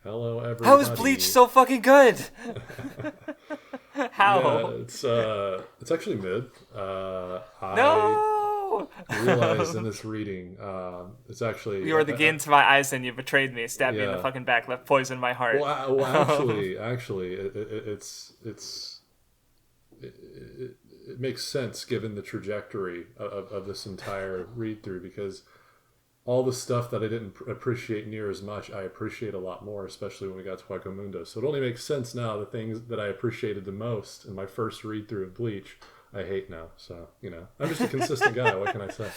Hello, everybody. How is Bleach so fucking good? How? Yeah, it's actually mid. I No! realized in this reading, it's actually You are the Gin to my Aizen. You betrayed me. Stabbed me in the yeah. fucking back. Left poison in my heart. Well, actually, it makes sense given the trajectory of this entire read through, because all the stuff that I didn't appreciate near as much, I appreciate a lot more, especially when we got to Hueco. So it only makes sense now. The things that I appreciated the most in my first read through of Bleach, I hate now. So, I'm just a consistent guy. What can I say?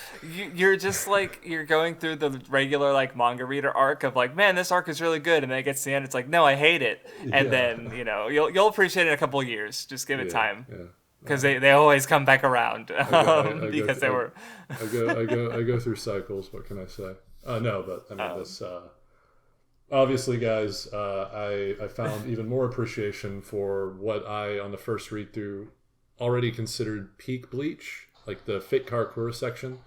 You're just like, you're going through the regular like manga reader arc of like, man, this arc is really good, and then it gets to the end, it's like, no, I hate it. And then, you'll appreciate it in a couple of years. Just give it time. Yeah. Because they always come back around I go through cycles. What can I say? No, but I mean this. Obviously, guys, I found even more appreciation for what I on the first read through already considered peak Bleach, like the Fate Karakura section.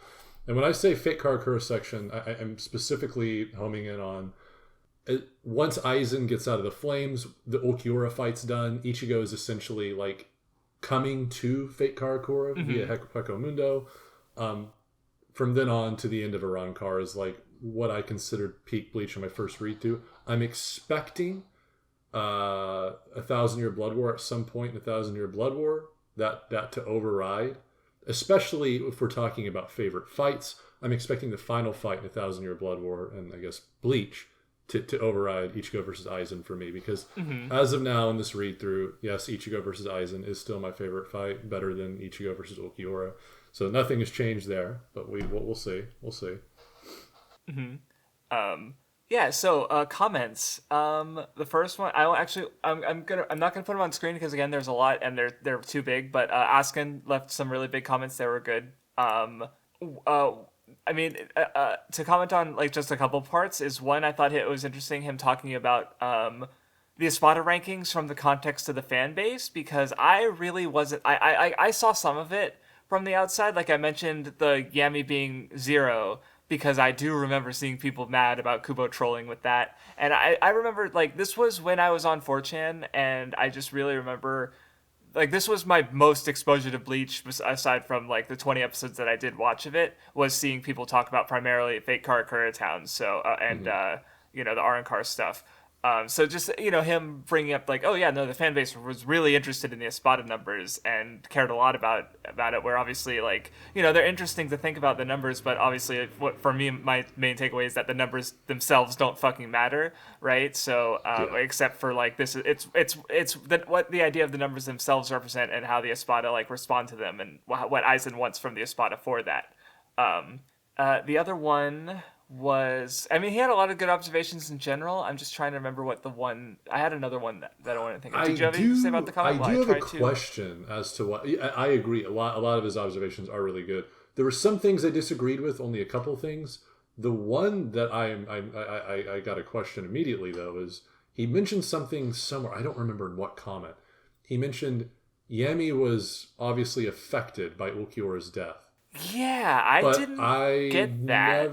And when I say Fate Karakura section, I'm specifically homing in on once Aizen gets out of the flames, the Ulquiorra fight's done. Ichigo is essentially like coming to Fate Karakura via Hueco. From then on to the end of Arrancar is like what I considered peak Bleach in my first read through. I'm expecting 1,000-Year Blood War at some point in 1,000-Year Blood War that to override, especially if we're talking about favorite fights. I'm expecting the final fight in 1,000-Year Blood War and I guess Bleach to override Ichigo versus Aizen for me, because as of now in this read through, yes, Ichigo versus Aizen is still my favorite fight, better than Ichigo versus Ulquiorra. So nothing has changed there, but we'll see. We'll see. So comments. The first one, I'm not gonna put them on screen because again, there's a lot and they're too big. But Askin left some really big comments that were good. To comment on like just a couple parts is one, I thought it was interesting him talking about the Espada rankings from the context of the fan base, because I really wasn't. I saw some of it from the outside, like I mentioned the Yami being 0. Because I do remember seeing people mad about Kubo trolling with that. And I remember, like, this was when I was on 4chan, and I just really remember, like, this was my most exposure to Bleach, aside from, like, the 20 episodes that I did watch of it, was seeing people talk about primarily Fate Karakura towns, so, the Arrancar stuff. So just, him bringing up like, oh yeah, no, the fan base was really interested in the Espada numbers and cared a lot about it, where obviously like, they're interesting to think about the numbers, but obviously what for me, my main takeaway is that the numbers themselves don't fucking matter, right? So, except for like this, it's what the idea of the numbers themselves represent and how the Espada like respond to them and what Aizen wants from the Espada for that. The other one was, he had a lot of good observations in general. I'm just trying to remember what the one, I had another one that I want to think of. Did you have anything to say about the comment? I do have a question as to what, I agree, a lot of his observations are really good. There were some things I disagreed with, only a couple things. The one that I got a question immediately though is, he mentioned something somewhere, I don't remember in what comment. He mentioned Yami was obviously affected by Ulquiorra's death. Yeah, I didn't get that.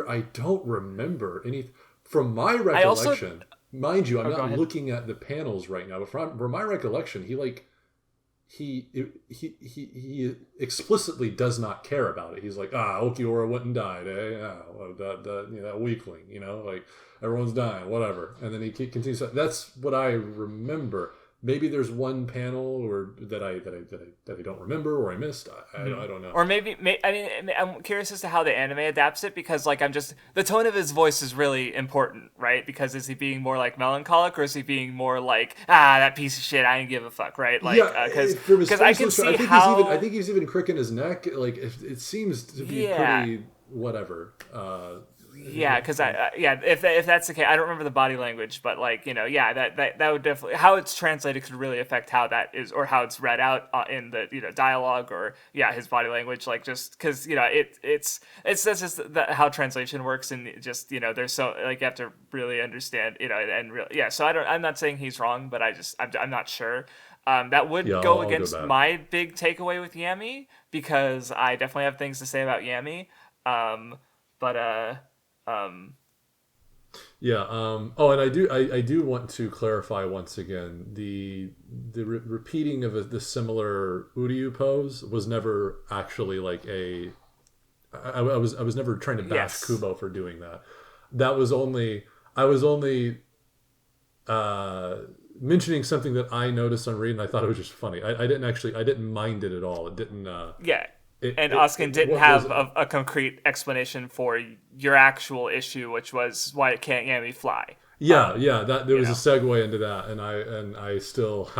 I don't remember any from my recollection. Mind you, I'm not looking at the panels right now, but from my recollection, he explicitly does not care about it. He's like, Ulquiorra went and died, that weakling, like everyone's dying, whatever. And then he continues. That's what I remember. Maybe there's one panel or that I don't remember or I missed. I don't know. Or maybe I'm curious as to how the anime adapts it, because like the tone of his voice is really important, right? Because is he being more like melancholic or is he being more like that piece of shit, I didn't give a fuck, right? Like because I can see how I think he's even cricking his neck. Like it seems to be pretty whatever. Yeah, because if that's the case, I don't remember the body language, but like that would definitely, how it's translated could really affect how that is, or how it's read out in the dialogue, or his body language, like just because it's that's just how translation works, and just there's so like you have to really understand and really so I'm not saying he's wrong, but I'm not sure. That would go against my big takeaway with Yami, because I definitely have things to say about Yami, but Yeah. Oh, and I do want to clarify once again the repeating of the similar Uryu pose was never actually like a. I was never trying to bash Yes. Kubo for doing that. That was only I was only mentioning something that I noticed on reading. I thought it was just funny. I didn't mind it at all. It didn't. Yeah. And It Oskin didn't what was have a concrete explanation for your actual issue, which was why it can't Yami fly. yeah. That there was a segue into that, and I still.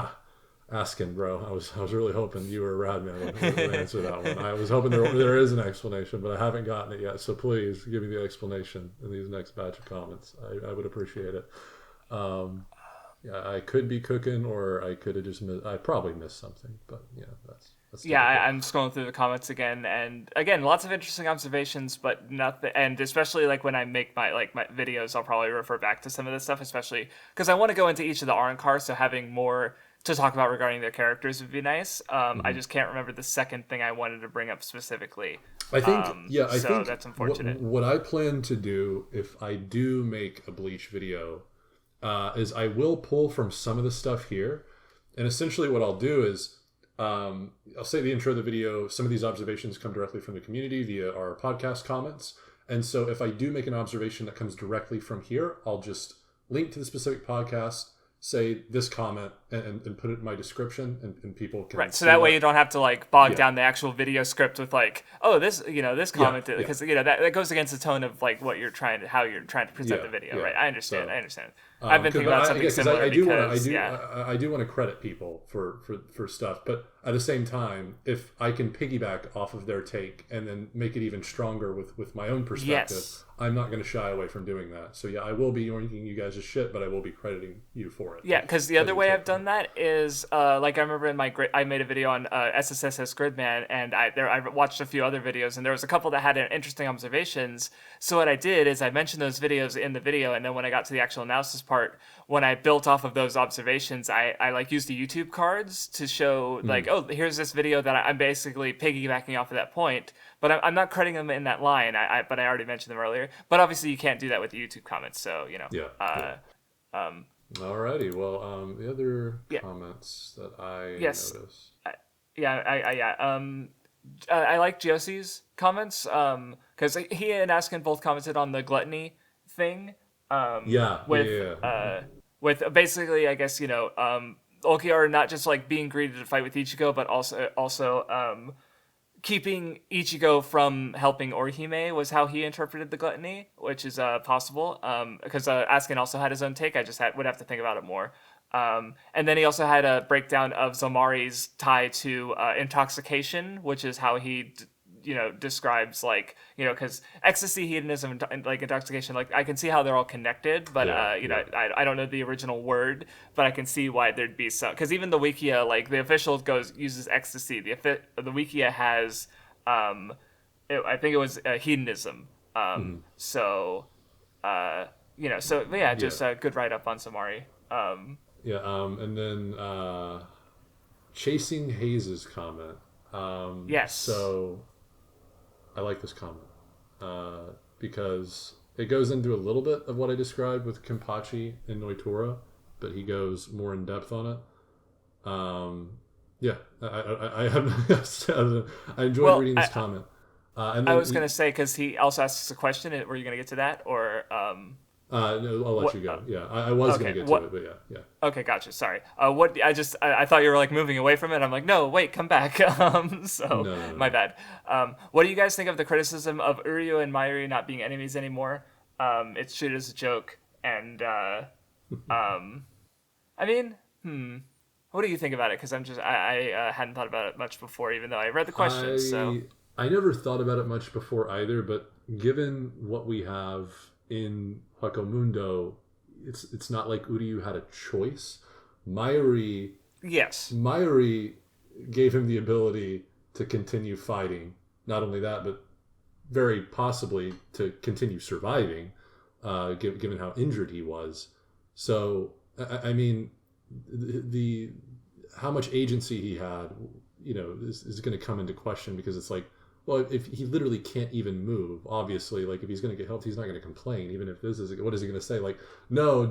Asking, bro. I was really hoping you were a rad man would answer that one. I was hoping there is an explanation, but I haven't gotten it yet. So please give me the explanation in these next batch of comments. I would appreciate it. Yeah, I could be cooking, or I could have just I probably missed something, but yeah, that's Yeah, I'm scrolling through the comments again, and again, lots of interesting observations, but nothing. And especially like when I make my videos, I'll probably refer back to some of this stuff, especially because I want to go into each of the Arrancar, so having more to talk about regarding their characters would be nice. I just can't remember the second thing I wanted to bring up specifically. I think I so think that's unfortunate. What I plan to do if I do make a Bleach video is I will pull from some of the stuff here, and essentially what I'll do is I'll say the intro of the video. Some of these observations come directly from the community via our podcast comments, and so if I do make an observation that comes directly from here, I'll just link to the specific podcast, say this comment, and put it in my description, and people can Right, so that way you don't have to like bog down the actual video script with like, oh, this this comment, because that goes against the tone of like how you're trying to present the video, right? I understand. I've been thinking about something similar I do want to credit people for stuff, but at the same time, if I can piggyback off of their take and then make it even stronger with my own perspective, I'm not going to shy away from doing that. So yeah, I will be yoinking you guys as shit, but I will be crediting you for it. Yeah, because the other way I've done that is like I remember in I made a video on SSSS Gridman, and I watched a few other videos, and there was a couple that had interesting observations. So what I did is I mentioned those videos in the video, and then when I got to the actual analysis part, when I built off of those observations, I like used the YouTube cards to show like, oh, here's this video that I'm basically piggybacking off of that point, but I'm not crediting them in that line. But I already mentioned them earlier. But obviously you can't do that with the YouTube comments, so Alrighty, well, the other comments that I noticed. I like Josie's comments because he and Askin both commented on the gluttony thing. With basically, I guess Ulquiorra not just like being greedy to fight with Ichigo, but also keeping Ichigo from helping Orihime was how he interpreted the gluttony, which is possible. Because Askin also had his own take. I just would have to think about it more. And then he also had a breakdown of Zomari's tie to intoxication, which is how he describes like because ecstasy, hedonism, and like intoxication, like I can see how they're all connected, but I don't know the original word, but I can see why there'd be some, because even the Wikia, like the official uses ecstasy, the Wikia has I think it was hedonism, so just a good write up on Somari. And then Chasing Hayes' comment. Yes. So I like this comment because it goes into a little bit of what I described with Kenpachi and Noitora, but he goes more in depth on it. I enjoyed reading this comment. And I was going to say, because he also asks a question, were you going to get to that, or... No, I'll let you go. Yeah, I was going to get to it, but yeah. Okay, gotcha. Sorry. I thought you were like moving away from it. I'm like, no, wait, come back. No. My bad. What do you guys think of the criticism of Uryu and Mayuri not being enemies anymore? It's treated as a joke, and what do you think about it? Because I hadn't thought about it much before, even though I read the questions. I never thought about it much before either, but given what we have in Hakomundo, it's not like Uryu had a choice. Mayuri gave him the ability to continue fighting. Not only that, but very possibly to continue surviving, given how injured he was. So, I mean, the how much agency he had, is going to come into question, because it's like, well, if he literally can't even move, obviously, like if he's going to get helped, he's not going to complain. Even if this is, what is he going to say? Like, no,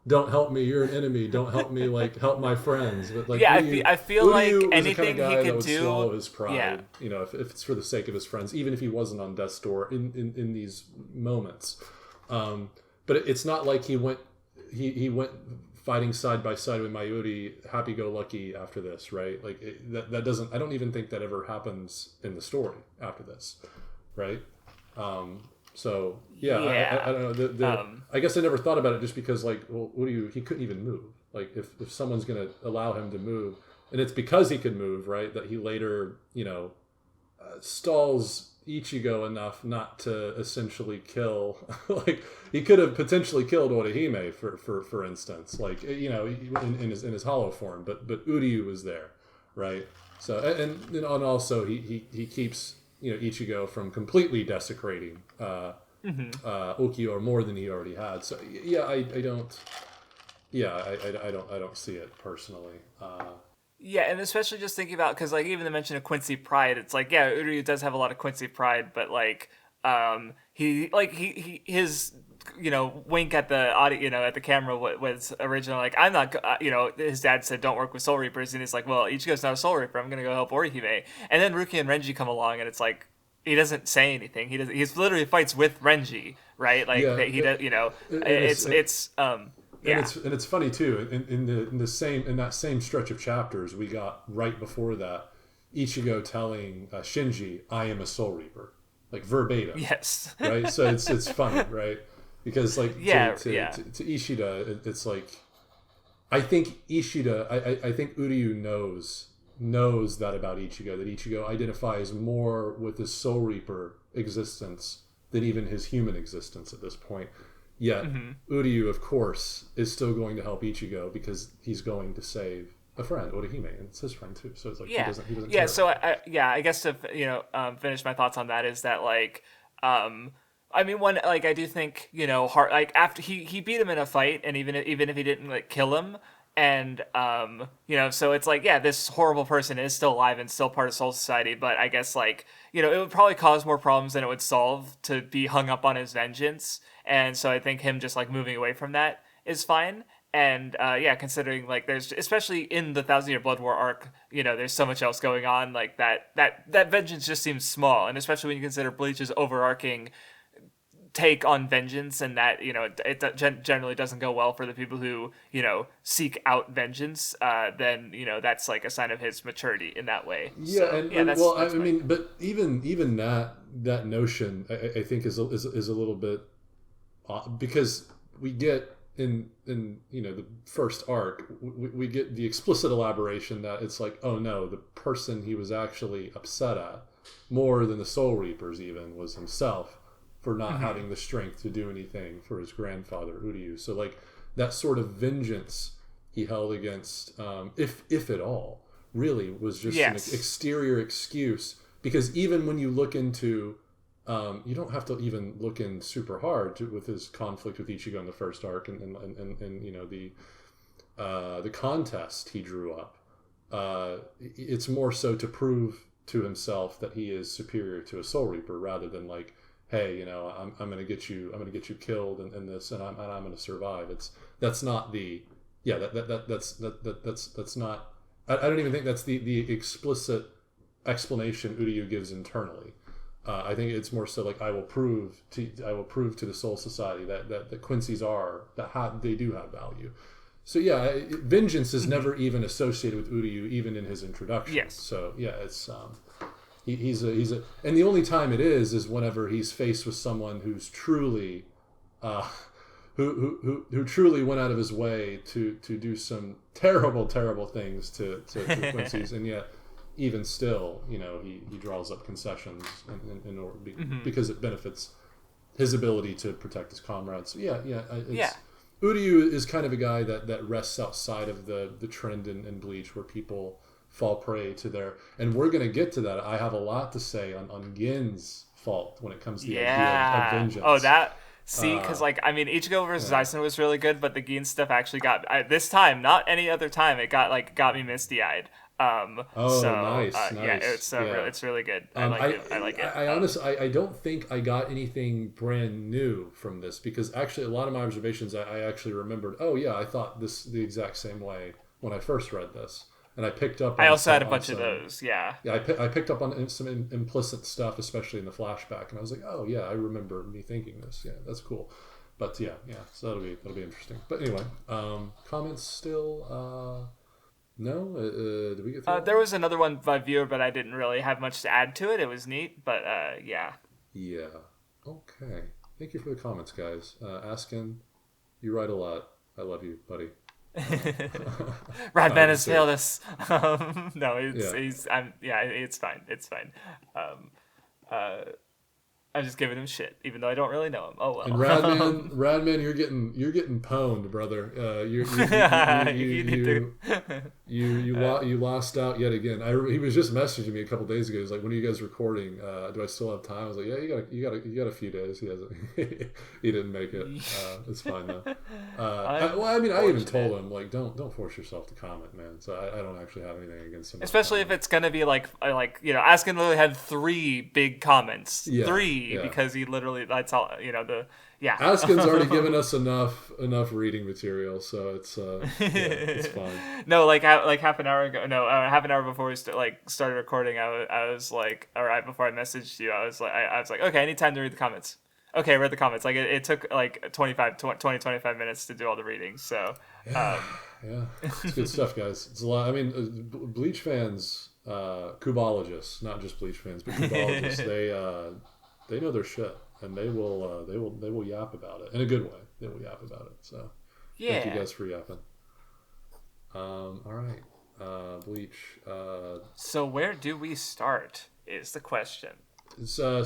don't help me. You're an enemy. Don't help me. Like, help my friends. But like, yeah, I feel like anything kind of he could do, swallow his pride. yeah. You know, if it's for the sake of his friends, even if he wasn't on death's door in these moments. But it's not like he went fighting side by side with Mayuri, happy-go-lucky after this, right? Like that doesn't. I don't even think that ever happens in the story after this, right? So yeah. I don't know. I guess I never thought about it just because, like, well, he couldn't even move. Like if someone's going to allow him to move, and it's because he could move, right? That he later, stalls Ichigo enough not to essentially kill. Like he could have potentially killed Orihime for instance, like in his hollow form, but Uryu was there, right? So and also he keeps Ichigo from completely desecrating Ukyo more than he already had. So yeah, I don't see it personally. Yeah, and especially just thinking about, because like even the mention of Quincy pride, it's like, yeah, Uryu does have a lot of Quincy pride, but like his wink at the audio, at the camera was original. Like, I'm not, his dad said don't work with Soul Reapers, and he's like, well, Ichigo's not a Soul Reaper. I'm gonna go help Orihime. And then Ruki and Renji come along, and it's like he doesn't say anything. He's literally fights with Renji, right? Like And it's funny too. In that same stretch of chapters, we got right before that Ichigo telling Shinji, "I am a Soul Reaper," like verbatim. Yes. Right. So it's funny, right? Because like to Ishida, it's like I think Ishida, I think Uryu knows that about Ichigo. That Ichigo identifies more with his Soul Reaper existence than even his human existence at this point. Yet, Uryu, of course, is still going to help Ichigo because he's going to save a friend, Orihime, and it's his friend too. So it's like he doesn't care. So I guess to finish my thoughts on that is that like I do think after he beat him in a fight, and even if he didn't like kill him, and so it's like, yeah, this horrible person is still alive and still part of Soul Society, but I guess like it would probably cause more problems than it would solve to be hung up on his vengeance. And so I think him just like moving away from that is fine. And considering like there's, especially in the 1,000-Year Blood War arc, there's so much else going on, like that vengeance just seems small. And especially when you consider Bleach's overarching take on vengeance, and that it generally doesn't go well for the people who seek out vengeance, then that's like a sign of his maturity in that way. But even that notion I think is a little bit because we get in the first arc we get the explicit elaboration that it's like, oh no, the person he was actually upset at more than the Soul Reapers even was himself for not having the strength to do anything for his grandfather Uryu. So like that sort of vengeance he held against, if at all, really was just an exterior excuse. Because even when you look into, you don't have to even look in super hard with his conflict with Ichigo in the first arc, and the contest he drew up. It's more so to prove to himself that he is superior to a Soul Reaper, rather than like, hey, I'm going to get you killed in this, and I'm going to survive. That's not the that's not. I don't even think that's the explicit explanation Uryu gives internally. I think it's more so like, I will prove to the Soul Society that the Quincy's they do have value. So yeah, vengeance is never even associated with Uryu, even in his introduction. Yes. So yeah, it's he's a and the only time it is whenever he's faced with someone who's truly who truly went out of his way to do some terrible things to Quincy's, and yet even still, he draws up concessions in order because it benefits his ability to protect his comrades. So Uryu is kind of a guy that rests outside of the trend in Bleach, where people fall prey to their, and we're going to get to that. I have a lot to say on Gin's fault when it comes to the idea of vengeance. Oh, that. See, because Ichigo versus Aizen was really good, but the Gin stuff actually got, this time, not any other time, it got me misty-eyed. Nice. Yeah, it's really good. I like it. I honestly, I don't think I got anything brand new from this, because actually a lot of my observations I actually remembered. Oh yeah, I thought this the exact same way when I first read this, and I picked up. I also had a bunch of those. Yeah. Yeah, I picked up on some implicit stuff, especially in the flashback, and I was like, oh yeah, I remember me thinking this. Yeah, that's cool. But yeah, so that'll be interesting. But anyway, comments still. No, did we get through? There was another one by viewer, but I didn't really have much to add to it. It was neat, but yeah. Yeah. Okay. Thank you for the comments, guys. Askin, you write a lot. I love you, buddy. Radman has failed us. No, it's fine. It's fine. I'm just giving him shit, even though I don't really know him. Oh well. And Radman, you're getting pwned, brother. You lost out yet again. He was just messaging me a couple days ago. He's like, "When are you guys recording? Do I still have time?" I was like, "Yeah, you got a few days." He hasn't. He didn't make it. It's fine though. I even told him, like, don't force yourself to comment, man. So I don't actually have anything against him. Especially if it's gonna be like Askin literally had 3 big comments. Yeah. 3. Yeah. Because he literally, that's all, Askin's already given us enough reading material, so it's it's fine. No, half an hour ago, half an hour before we started recording, I was like, all right, before I messaged you, I was like, okay, I need time to read the comments. Okay, I read the comments. Like it took like 25 minutes to do all the readings. So yeah, it's good stuff, guys. It's a lot. I mean, Bleach fans, Kubologists, not just Bleach fans, but Kubologists, they know their shit, and they will yap about it in a good way. They will yap about it. So thank you guys for yapping. All right, Bleach. So where do we start? Is the question. So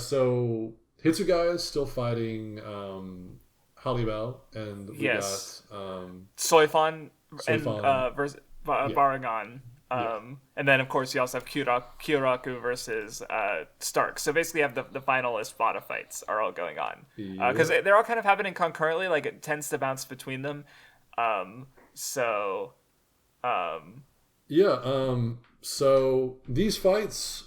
Hitsugai is still fighting Halibel, and we got Soi Fon and versus Barragan. And then, of course, you also have Kyoraku versus Stark. So basically, you have the final Espada fights are all going on. Because they're all kind of happening concurrently. Like, it tends to bounce between them. So these fights,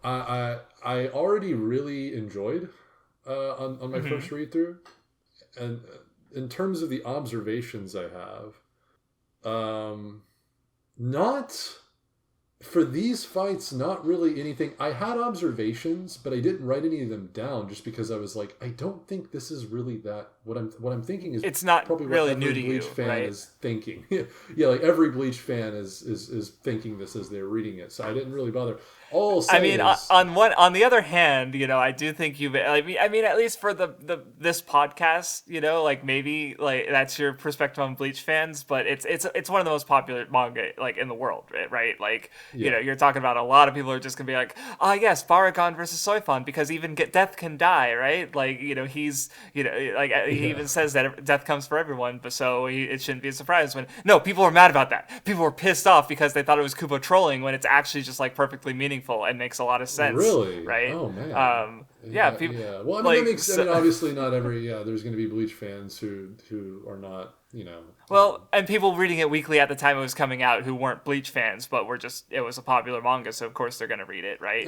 I already really enjoyed on my first read-through. And in terms of the observations I have, not... For these fights, not really anything. I had observations, but I didn't write any of them down just because I was like, I don't think this is really that. What I'm thinking is it's not probably really what every new to Bleach you, fan right? is thinking. Yeah, like every Bleach fan is thinking this as they're reading it. So I didn't really bother. All I'll say is, on the other hand, I do think I mean, at least for this podcast, like maybe like that's your perspective on Bleach fans, but it's one of the most popular manga like in the world, right? Like you're talking about a lot of people are just gonna be like, yes, Barragan versus Soi Fon because even death can die, right? Like he's he even says that death comes for everyone, but so it shouldn't be a surprise when people were mad about that. People were pissed off because they thought it was Kubo trolling when it's actually just like perfectly meaningful and makes a lot of sense. Really? Right? Oh man. People, yeah. Well, I mean, that makes. I mean, obviously, not every. Yeah, there's going to be Bleach fans who are not. Well, and people reading it weekly at the time it was coming out who weren't Bleach fans, but it was a popular manga, so of course they're going to read it, right?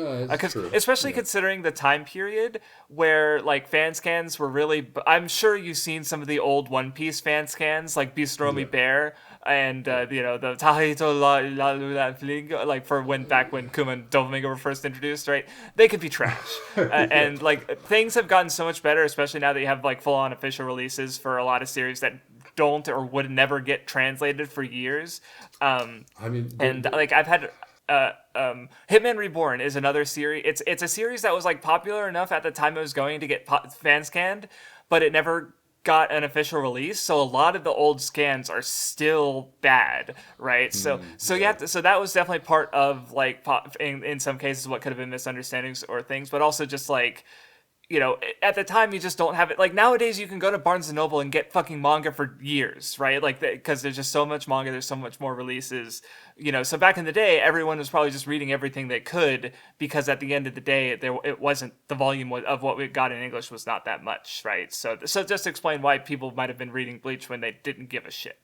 Especially considering the time period where like fan scans were really. I'm sure you've seen some of the old One Piece fan scans, like Bistromi Bear. And the Tahito la Lula Flingo, like back when Kuma and Doflamingo were first introduced, right? They could be trash, and like things have gotten so much better, especially now that you have like full on official releases for a lot of series that don't or would never get translated for years. I've had. Hitman Reborn is another series. It's a series that was like popular enough at the time it was going to get fan scanned, but it never got an official release, so a lot of the old scans are still bad, right? So that was definitely part of like in some cases what could have been misunderstandings or things, but also just like at the time you just don't have it. Like nowadays you can go to Barnes and Noble and get fucking manga for years, right? Like because there's just so much manga, there's so much more releases, so back in the day everyone was probably just reading everything they could because at the end of the day it wasn't the volume of what we got in English was not that much, right? So just explain why people might have been reading Bleach when they didn't give a shit.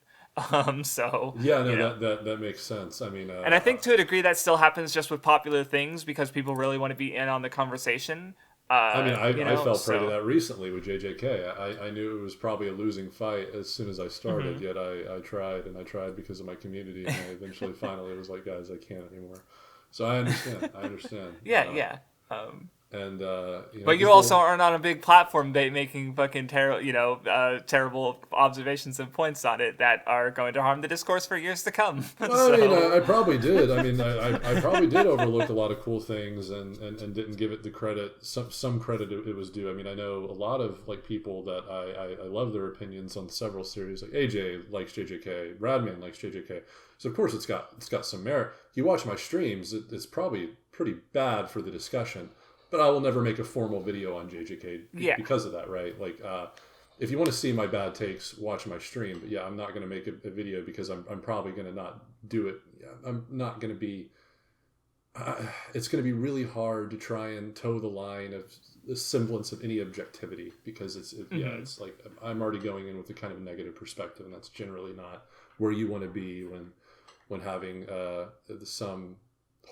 So yeah, no, that makes sense. I mean, and I think to a degree that still happens just with popular things because people really want to be in on the conversation. I mean, I fell prey to So. that recently with JJK. I knew it was probably a losing fight as soon as I started, Mm-hmm. yet I tried, and I tried because of my community, and I eventually finally was like, guys, I can't anymore. So I understand. I understand. Yeah, yeah. Um, And But you also aren't on a big platform making fucking terrible observations and points on it that are going to harm the discourse for years to come. Well, I mean, I probably did. I mean, I probably did overlook a lot of cool things and didn't give it the credit, some credit it was due. I mean, I know a lot of like people that I love their opinions on several series. Like AJ likes JJK, Radman likes JJK. So of course it's got some merit. You watch my streams, it's probably pretty bad for the discussion, but I will never make a formal video on JJK because of that, right? Like, if you want to see my bad takes, watch my stream. But yeah, I'm not going to make a video because I'm probably going to not do it. I'm not going to be. It's going to be really hard to try and toe the line of the semblance of any objectivity because it's like I'm already going in with a kind of negative perspective, and that's generally not where you want to be when having some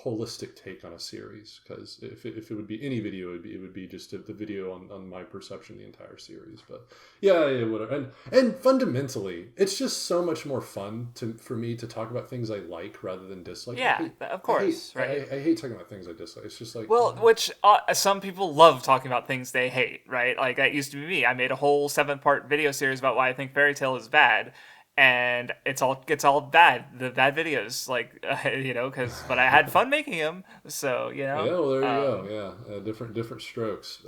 holistic take on a series, because if it would be any video, it would be just the video on my perception of the entire series. But yeah, whatever. And fundamentally, it's just so much more fun for me to talk about things I like rather than dislike. Yeah, of course, right? I hate talking about things I dislike. It's just like, well, which some people love talking about things they hate, right? Like that used to be me. I made a whole 7-part video series about why I think Fairy Tail is bad. And it's all bad. The bad videos, like but I had fun making them. So yeah. Well, there you go. Yeah, different strokes.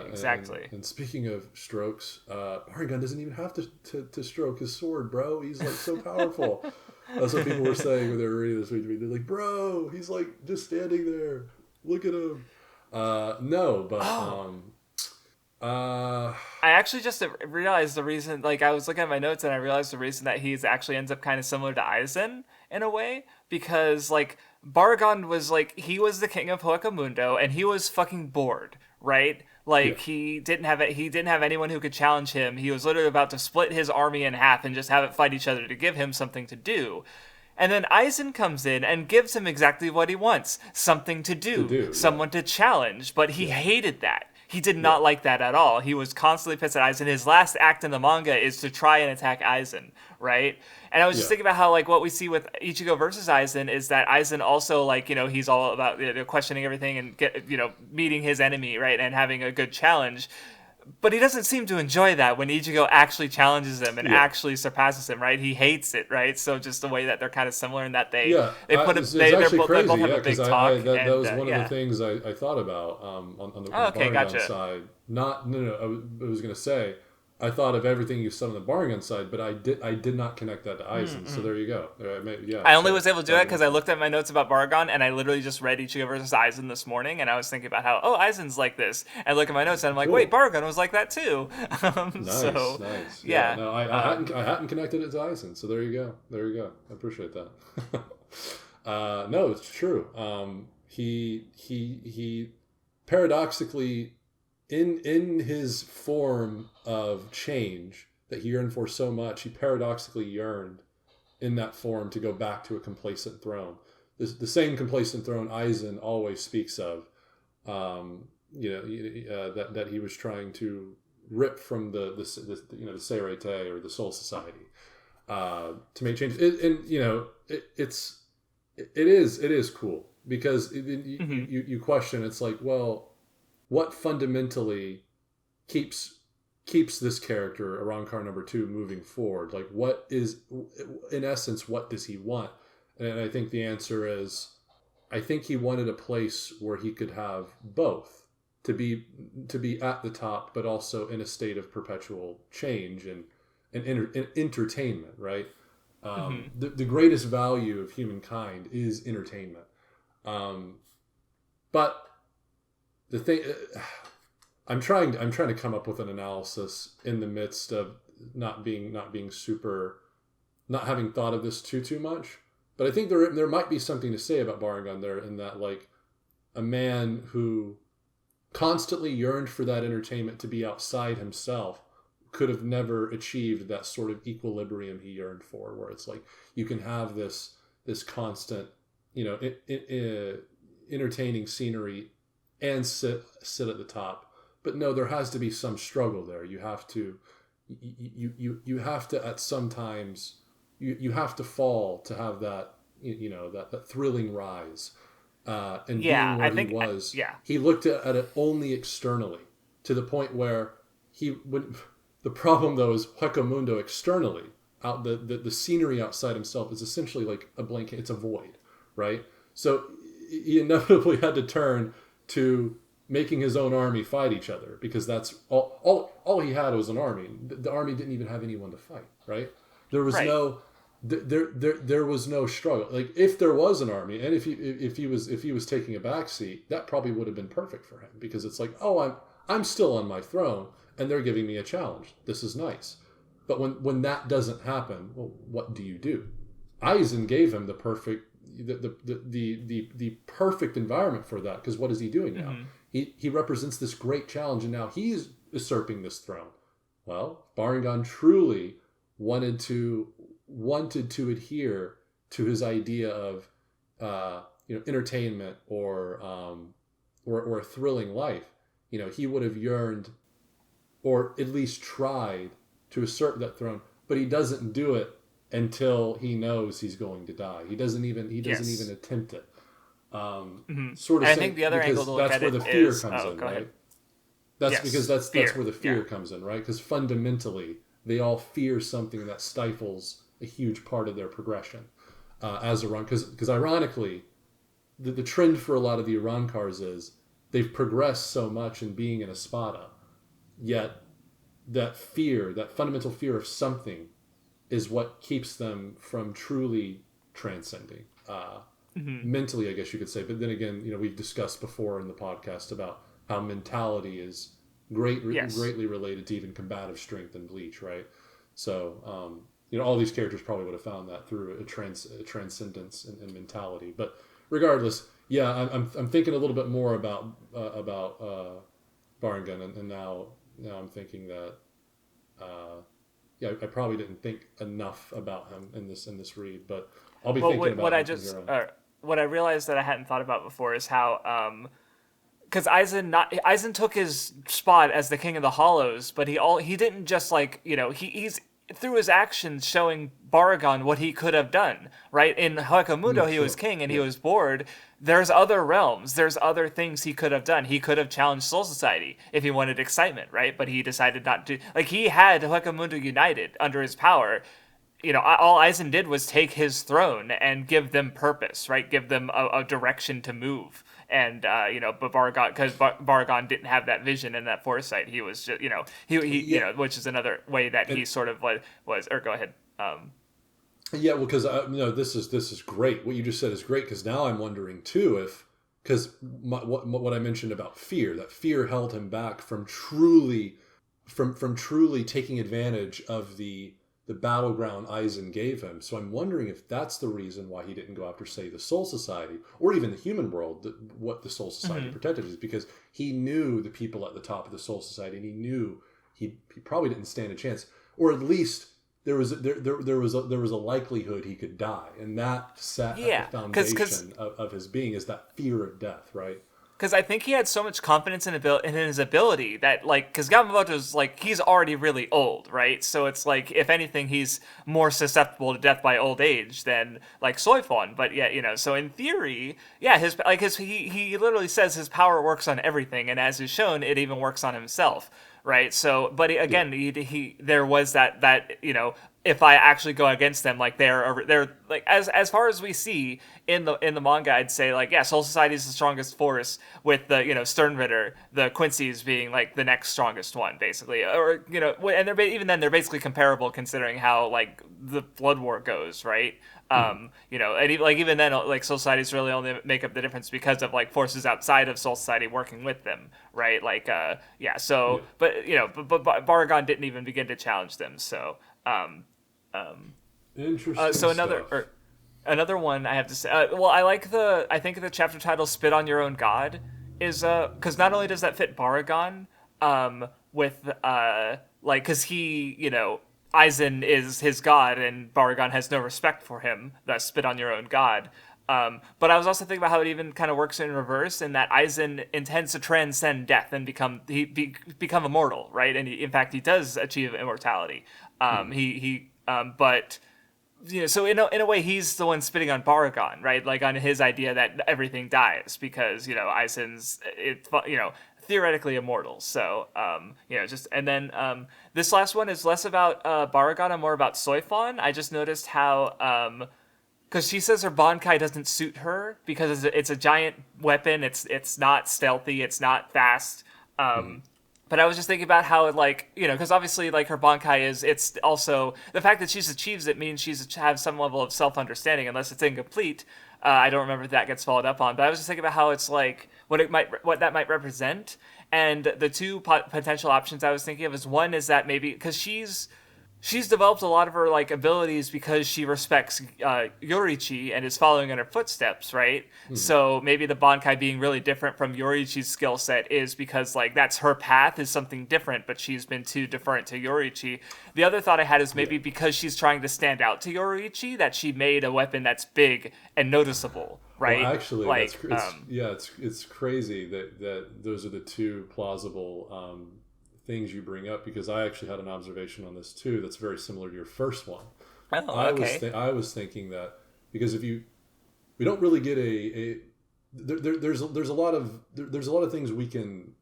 Exactly. And speaking of strokes, Barragan doesn't even have to stroke his sword, bro. He's like so powerful. That's what people were saying when they were reading this week to me. They're like, bro, he's like just standing there. Look at him. No, but I actually just realized the reason, like I was looking at my notes and I realized the reason that he's actually ends up kind of similar to Aizen in a way, because like Barragan was like, he was the king of Huacamundo and he was fucking bored, right? Like he didn't have anyone who could challenge him. He was literally about to split his army in half and just have it fight each other to give him something to do. And then Aizen comes in and gives him exactly what he wants. Something to do. Someone to challenge. But he hated that. He did not like that at all. He was constantly pissed at Aizen. His last act in the manga is to try and attack Aizen, right? And I was just thinking about how, like, what we see with Ichigo versus Aizen is that Aizen also, like, he's all about questioning everything and, meeting his enemy, right, and having a good challenge. But he doesn't seem to enjoy that when Ichigo actually challenges him and actually surpasses him, right? He hates it, right? So just the way that they're kind of similar in that they put they both have a big talk. That was one of the things I thought about on the Barragan side. I was going to say, I thought of everything you said on the Barragan side, but I did not connect that to Aizen. So there you go. I only was able to do it because I looked at my notes about Barragan and I literally just read Ichigo versus Aizen this morning, and I was thinking about how Aizen's like this, and I look at my notes and I'm like, wait, Barragan was like that too. Nice. Yeah. No, I hadn't connected it to Aizen. So there you go. I appreciate that. No, it's true. He paradoxically, in his form of change that he yearned for so much, he paradoxically yearned in that form to go back to a complacent throne. The same complacent throne Aizen always speaks of, that he was trying to rip from the Seirete or the Soul Society to make changes. It is cool because you question. It's like, well, what fundamentally keeps this character, Arrancar number 2, moving forward? Like, what is, in essence, what does he want? And I think the answer is, I think he wanted a place where he could have both, to be at the top, but also in a state of perpetual change and entertainment, right? The greatest value of humankind is entertainment. But the thing, I'm trying to come up with an analysis in the midst of not having thought of this too much. But I think there might be something to say about Barragan there, in that, like, a man who constantly yearned for that entertainment to be outside himself, could have never achieved that sort of equilibrium he yearned for, where it's like you can have this constant, entertaining scenery and sit at the top. But no, there has to be some struggle there. You have to at some times you have to fall to have that that thrilling rise. And being where he was, he looked at it only externally, to the point where the problem though is Hueco externally, out the scenery outside himself is essentially like a blank. It's a void, right? So he inevitably had to turn to making his own army fight each other, because that's all he had was an army. The army didn't even have anyone to fight, right? There was there was no struggle. Like, if there was an army, and if he was taking a backseat, that probably would have been perfect for him, because it's like, oh, I'm still on my throne and they're giving me a challenge. This is nice. But when that doesn't happen, well, what do you do? Aizen gave him the perfect perfect environment for that, because what is he doing now? He represents this great challenge, and now he's usurping this throne. Well, Barragan truly wanted to adhere to his idea of entertainment or a thrilling life. He would have yearned, or at least tried, to usurp that throne, but he doesn't do it until he knows he's going to die. He doesn't even attempt it. Sort of. I think the other angle to look at it is, that's where the fear comes in, right? Ahead. That's where the fear comes in, right? Because fundamentally, they all fear something that stifles a huge part of their progression as Iran. Because ironically, the trend for a lot of the Irankars is they've progressed so much in being an Espada, yet that fear, that fundamental fear of something, is what keeps them from truly transcending. Mentally, I guess you could say. But then again, we've discussed before in the podcast about how mentality is greatly related to even combative strength in Bleach, right? So, all these characters probably would have found that through a transcendence in mentality. But regardless, I'm thinking a little bit more about Barragan, and now I'm thinking that I probably didn't think enough about him in this read, but I'll be thinking about what I realized that I hadn't thought about before is how because Aizen took his spot as the king of the Hollows, but he didn't just he's through his actions showing Barragan what he could have done, right? In Hueco he was king and he was bored. There's other realms. There's other things he could have done. He could have challenged Soul Society if he wanted excitement, right? But he decided not to. Like, he had Hueco united under his power. All Aizen did was take his throne and give them purpose, right? Give them a direction to move. And, but Barragan didn't have that vision and that foresight. He was just, which is another way that he sort of was, or go ahead. Yeah, well, because this is great. What you just said is great, because now I'm wondering too because what I mentioned about fear, that fear held him back from truly taking advantage of the battleground Aizen gave him. So I'm wondering if that's the reason why he didn't go after, say, the Soul Society or even the human world. What the Soul Society protected is because he knew the people at the top of the Soul Society, and he knew he probably didn't stand a chance, or at least there was a likelihood he could die, and that set at the foundation of his being, is that fear of death, right? Because I think he had so much confidence in his ability that, because Yamamoto's, he's already really old, right? So it's if anything, he's more susceptible to death by old age than, Soi Fon. But, so in theory, he literally says his power works on everything, and as is shown, it even works on himself, right? So, but again, there was that if I actually go against them, they're as far as we see in the manga, I'd say Soul Society is the strongest force, with the Sternritter, the Quincy's being the next strongest one, basically, or and they're basically comparable, considering how the Blood War goes, right? And even then, Soul Society's really only make up the difference because of forces outside of Soul Society working with them, right? But Barragan didn't even begin to challenge them, so. Interesting. So another one I have to say. I think the chapter title "Spit on Your Own God" is because not only does that fit Barragan, with like, because he, Aizen is his god, and Barragan has no respect for him. Thus, spit on your own god. But I was also thinking about how it even kind of works in reverse, in that Aizen intends to transcend death and become immortal, right? And in fact, he does achieve immortality. But so in a way, he's the one spitting on Barragan, right? Like on his idea that everything dies because Aizen's theoretically immortal. So this last one is less about Barragan and more about Soi Fon. I just noticed how. Because she says her bankai doesn't suit her because it's a giant weapon. It's not stealthy. It's not fast. But I was just thinking about how because obviously like her bankai it's also the fact that she's achieves it means she's have some level of self-understanding unless it's incomplete. I don't remember if that gets followed up on, but I was just thinking about how it's like what that might represent. And the two potential options I was thinking of is one is that maybe because she's developed a lot of her like abilities because she respects Yoriichi and is following in her footsteps, right? Mm-hmm. So maybe the bankai being really different from Yoriichi's skill set is because like that's her path is something different, but she's been too deferent to Yoriichi. The other thought I had is maybe because she's trying to stand out to Yoriichi that she made a weapon that's big and noticeable, right? Well, actually, like, it's crazy that those are the two plausible things you bring up, because I actually had an observation on this too that's very similar to your first one. Oh, okay. I was thinking that because we don't really get there's a lot of things we can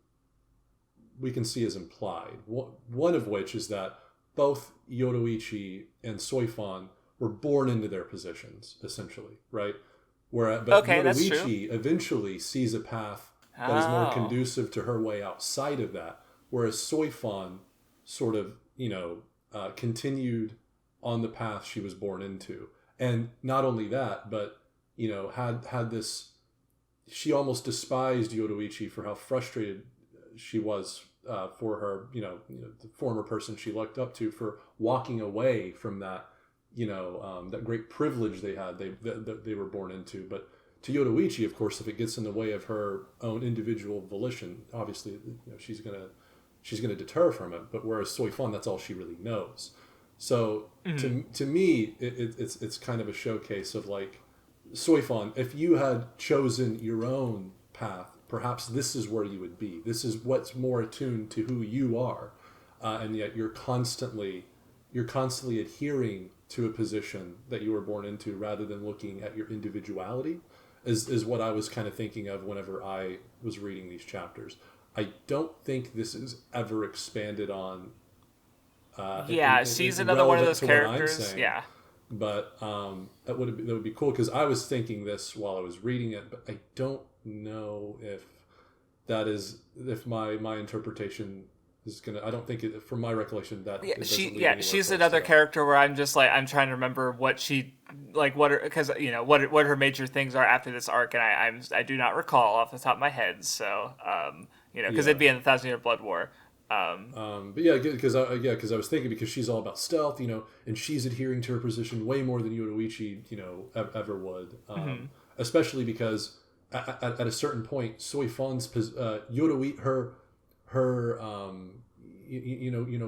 see as implied. One of which is that both Yoruichi and Soi Fon were born into their positions, essentially, right? But Yoruichi eventually sees a path that is more conducive to her way outside of that. Whereas Soi Fon sort of, continued on the path she was born into. And not only that, but, had this, she almost despised Yoruichi for how frustrated she was for her, the former person she looked up to, for walking away from that, that great privilege they had, that they were born into. But to Yoruichi, of course, if it gets in the way of her own individual volition, obviously, she's going to deter from it. But whereas Soi Fon, that's all she really knows. So to me, it's kind of a showcase of like, Soi Fon, if you had chosen your own path, perhaps this is where you would be. This is what's more attuned to who you are, and yet you're constantly adhering to a position that you were born into, rather than looking at your individuality. Is what I was kind of thinking of whenever I was reading these chapters. I don't think this is ever expanded on. She's another one of those characters. Yeah, but that would be cool, because I was thinking this while I was reading it, but I don't know if my interpretation is gonna. I don't think it, from my recollection, that she's another character where I'm just like I'm trying to remember what she like what her major things are after this arc, and I do not recall off the top of my head. So because it'd be in the 1,000-Year Blood War. But because I was thinking, because she's all about stealth, and she's adhering to her position way more than Yoruichi, ever would. Especially because at a certain point, Soi Fon's Yoruichi, her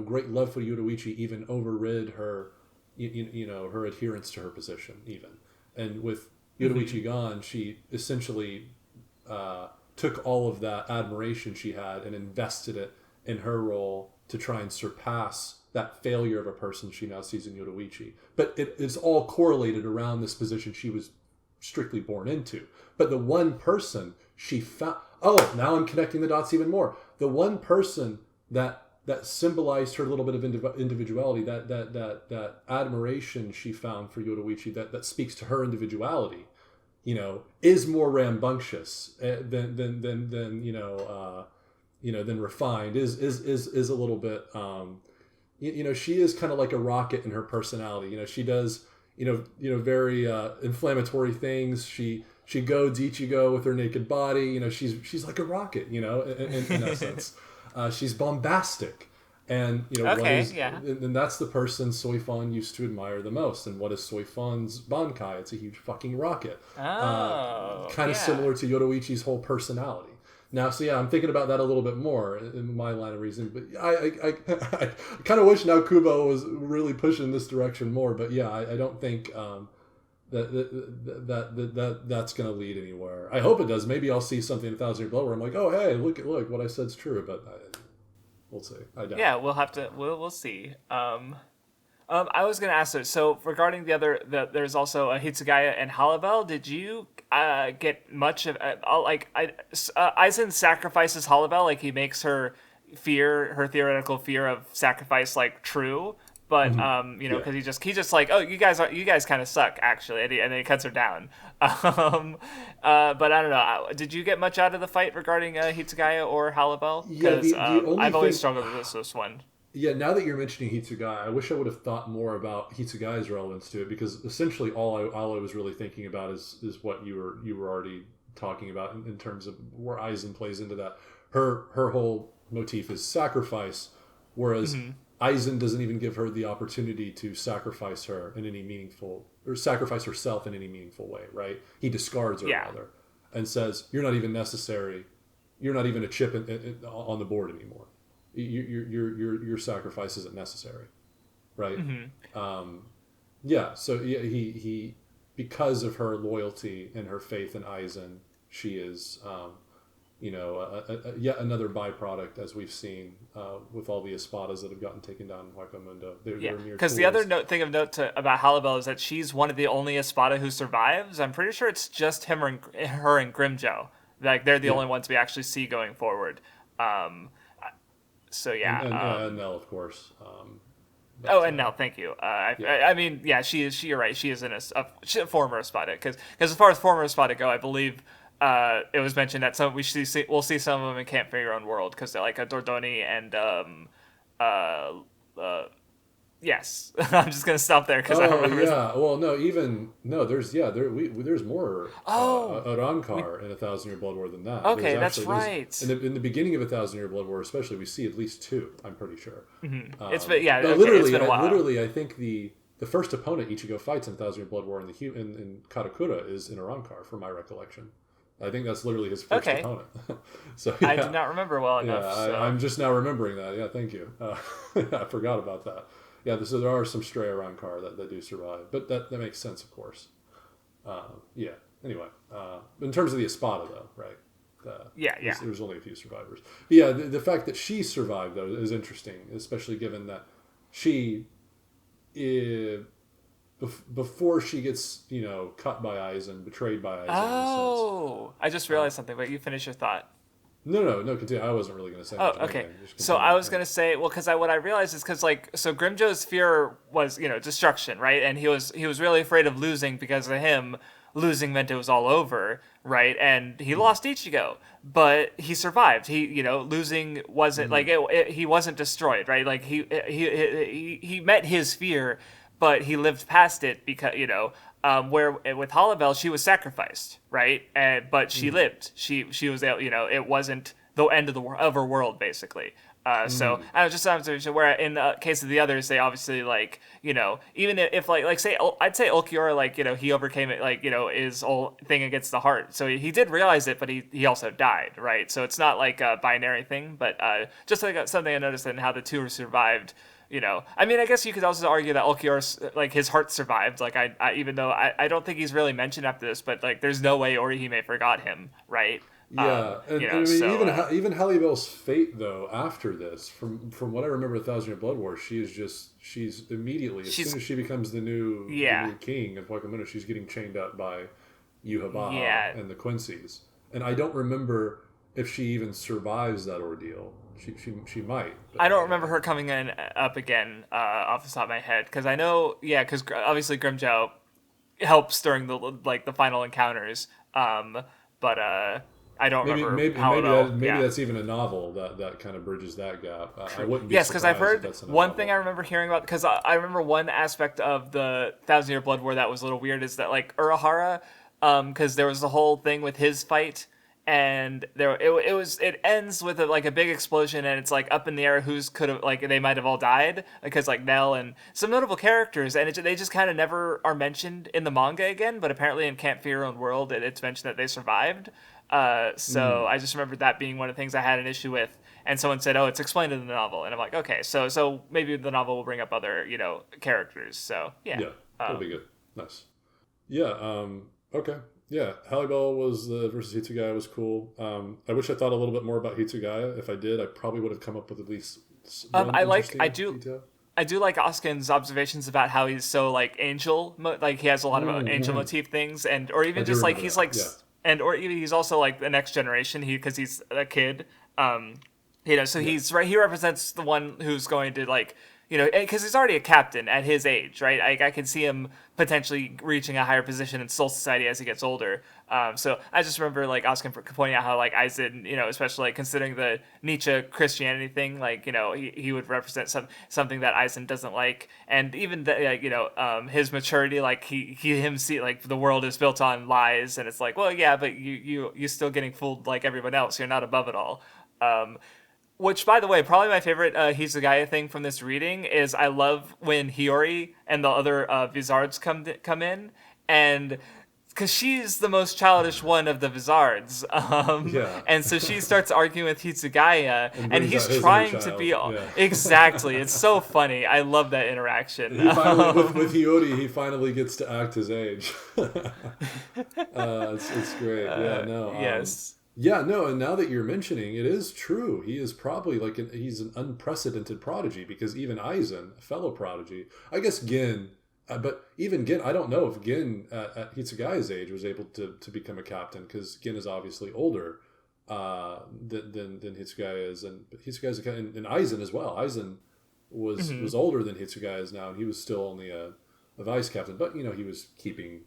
great love for Yoruichi even overrid her, her adherence to her position even. And with Yoruichi gone, she essentially took all of that admiration she had and invested it in her role to try and surpass that failure of a person she now sees in Yoruichi. But it is all correlated around this position she was strictly born into. But the one person she found... Oh, now I'm connecting the dots even more. The one person that symbolized her little bit of individuality, that admiration she found for Yoruichi, that speaks to her individuality, is more rambunctious than refined, is a little bit, she is kind of like a rocket in her personality. She does, very inflammatory things. She goads Ichigo with her naked body. She's like a rocket, in essence. She's bombastic. And, and that's the person Soi Fon used to admire the most. And what is Soi Fon's bankai? It's a huge fucking rocket. Kind of similar to Yoruichi's whole personality. Now, so yeah, I'm thinking about that a little bit more in my line of reasoning. But I kind of wish now Kubo was really pushing this direction more. But yeah, I don't think that's going to lead anywhere. I hope it does. Maybe I'll see something in 1,000 Year Blood where I'm like, oh hey, look what I said's true. But we'll see. I doubt. Yeah, we'll have to. We'll see. I was gonna ask so regarding there's also a Hitsugaya and Halibel. Did you get much of Aizen sacrifices Halibel, like he makes her theoretical fear of sacrifice like true, but because he just like, oh, you guys kind of suck actually, and then he cuts her down. But I don't know. Did you get much out of the fight regarding Hitsugaya or Halibel? Because I've always struggled with this one. Yeah, now that you're mentioning Hitsugaya, I wish I would have thought more about Hitsugaya's relevance to it, because essentially all I was really thinking about is what you were already talking about in terms of where Aizen plays into that. Her whole motif is sacrifice, whereas Aizen doesn't even give her the opportunity to sacrifice her in any meaningful, or sacrifice herself in any meaningful way, right? He discards her rather, and says, "You're not even necessary. You're not even a chip on the board anymore. Your sacrifice isn't necessary," right? So he because of her loyalty and her faith in Aizen, she is yet another byproduct, as we've seen with all the Espadas that have gotten taken down in Hueco Mundo. Because the other thing of note about Halibel is that she's one of the only Espada who survives. I'm pretty sure it's just her and Grimjo. Like they're the only ones we actually see going forward. So yeah, and Nell, of course. And Nell, thank you. I mean, yeah, she is. You're right. She is she's a former Espada. Because as far as former Espada go, I believe it was mentioned that we'll see some of them in Camp for Your Own World, because they're like a Dordoni and yes. I'm just gonna stop there because I don't remember. Yeah, well, there's more Arankar in 1,000 Year Blood War than that. Okay, that's right. In the beginning of 1,000 Year Blood War, especially, we see at least two. I'm pretty sure. It's been a while. Literally, I think the first opponent Ichigo fights in 1,000 Year Blood War in Karakura is in Arankar, from my recollection. I think that's literally his first opponent. So yeah. I do not remember well enough. Yeah, I'm just now remembering that. Yeah, thank you. I forgot about that. Yeah, so there are some stray Arankar that do survive, but that makes sense, of course. Anyway, in terms of the Espada, though, right? There's only a few survivors. But yeah, the fact that she survived, though, is interesting, especially given that she, before she gets, cut by Aizen, betrayed by Aizen. Oh, I just realized something, but you finish your thought. No, continue. I wasn't really going to say much. Oh, okay. So I was going to say, well, because what I realized is so Grimjo's fear was, destruction, right? And he was really afraid of losing, because of him. Losing meant it was all over, right? And he lost Ichigo, but he survived. He, losing wasn't he wasn't destroyed, right? Like he met his fear, but he lived past it because, where with Halibel, she was sacrificed, right? But she lived. She was, it wasn't the end of her world, basically. So I was just observation where in the case of the others, they obviously even if say I'd say Ulquiorra, he overcame it, his whole thing against the heart. So he did realize it, but he also died, right? So it's not like a binary thing, but just like something I noticed in how the two were survived. I mean, I guess you could also argue that Ulquiorra, his heart survived. Even though I don't think he's really mentioned after this, but there's no way Orihime forgot him, right? Yeah, even Halibel's fate, though, after this, from what I remember, 1,000 Year Blood War, she's immediately, as soon as she becomes the new king of Hueco Mundo, she's getting chained up by Yhwach and the Quincy's, and I don't remember if she even survives that ordeal. She might. I don't remember her coming up again off the top of my head, because I know, because obviously Grimjo helps during the final encounters, but I don't remember. Maybe that's even a novel that kind of bridges that gap. I wouldn't be because I've heard one thing I remember hearing about, because I remember one aspect of the 1,000 Year Blood War that was a little weird is that Urahara, because there was the whole thing with his fight and it ends with like a big explosion, and it's like up in the air who's could have like they might have all died because like Nell and some notable characters, and they just kind of never are mentioned in the manga again. But apparently in Can't Fear Your Own World, it's mentioned that they survived. So I just remember that being one of the things I had an issue with, and someone said, "Oh, it's explained in the novel," and I'm like, "Okay, so maybe the novel will bring up other characters." So yeah, that'll be good. Nice. Yeah. Okay. Yeah, Halibel was versus Hitsugaya was cool. I wish I thought a little bit more about Hitsugaya. If I did, I probably would have come up with at least one detail. I do like Oskin's observations about how he's so like like he has a lot of angel motif things, or even just like he's like, or even he's also like the next generation. Because he's a kid, so he's right. He represents the one who's going to like. Because he's already a captain at his age, right? I can see him potentially reaching a higher position in Soul Society as he gets older. So I just remember like Oscar pointing out how like Aizen, especially like, considering the Nietzsche Christianity thing, like he would represent something that Aizen doesn't like, and even his maturity, like him see like the world is built on lies, and it's like, well, yeah, but you're still getting fooled like everyone else. You're not above it all. Which, by the way, probably my favorite Hitsugaya thing from this reading is I love when Hiyori and the other Vizards come in, and because she's the most childish one of the Vizards, and so she starts arguing with Hitsugaya, and he's trying to be exactly. It's so funny. I love that interaction. He finally, with Hiyori, he finally gets to act his age. It's great. Yes. Yeah, no, and now that you're mentioning, it is true. He is probably he's an unprecedented prodigy, because even Aizen, a fellow prodigy, I guess Gin, but even Gin, I don't know if Gin at Hitsugaya's age was able to become a captain, because Gin is obviously older than Hitsugaya is, and Hitsugaya's a captain, and Aizen as well. Aizen was older than Hitsugaya is now, and he was still only a vice captain, but he was keeping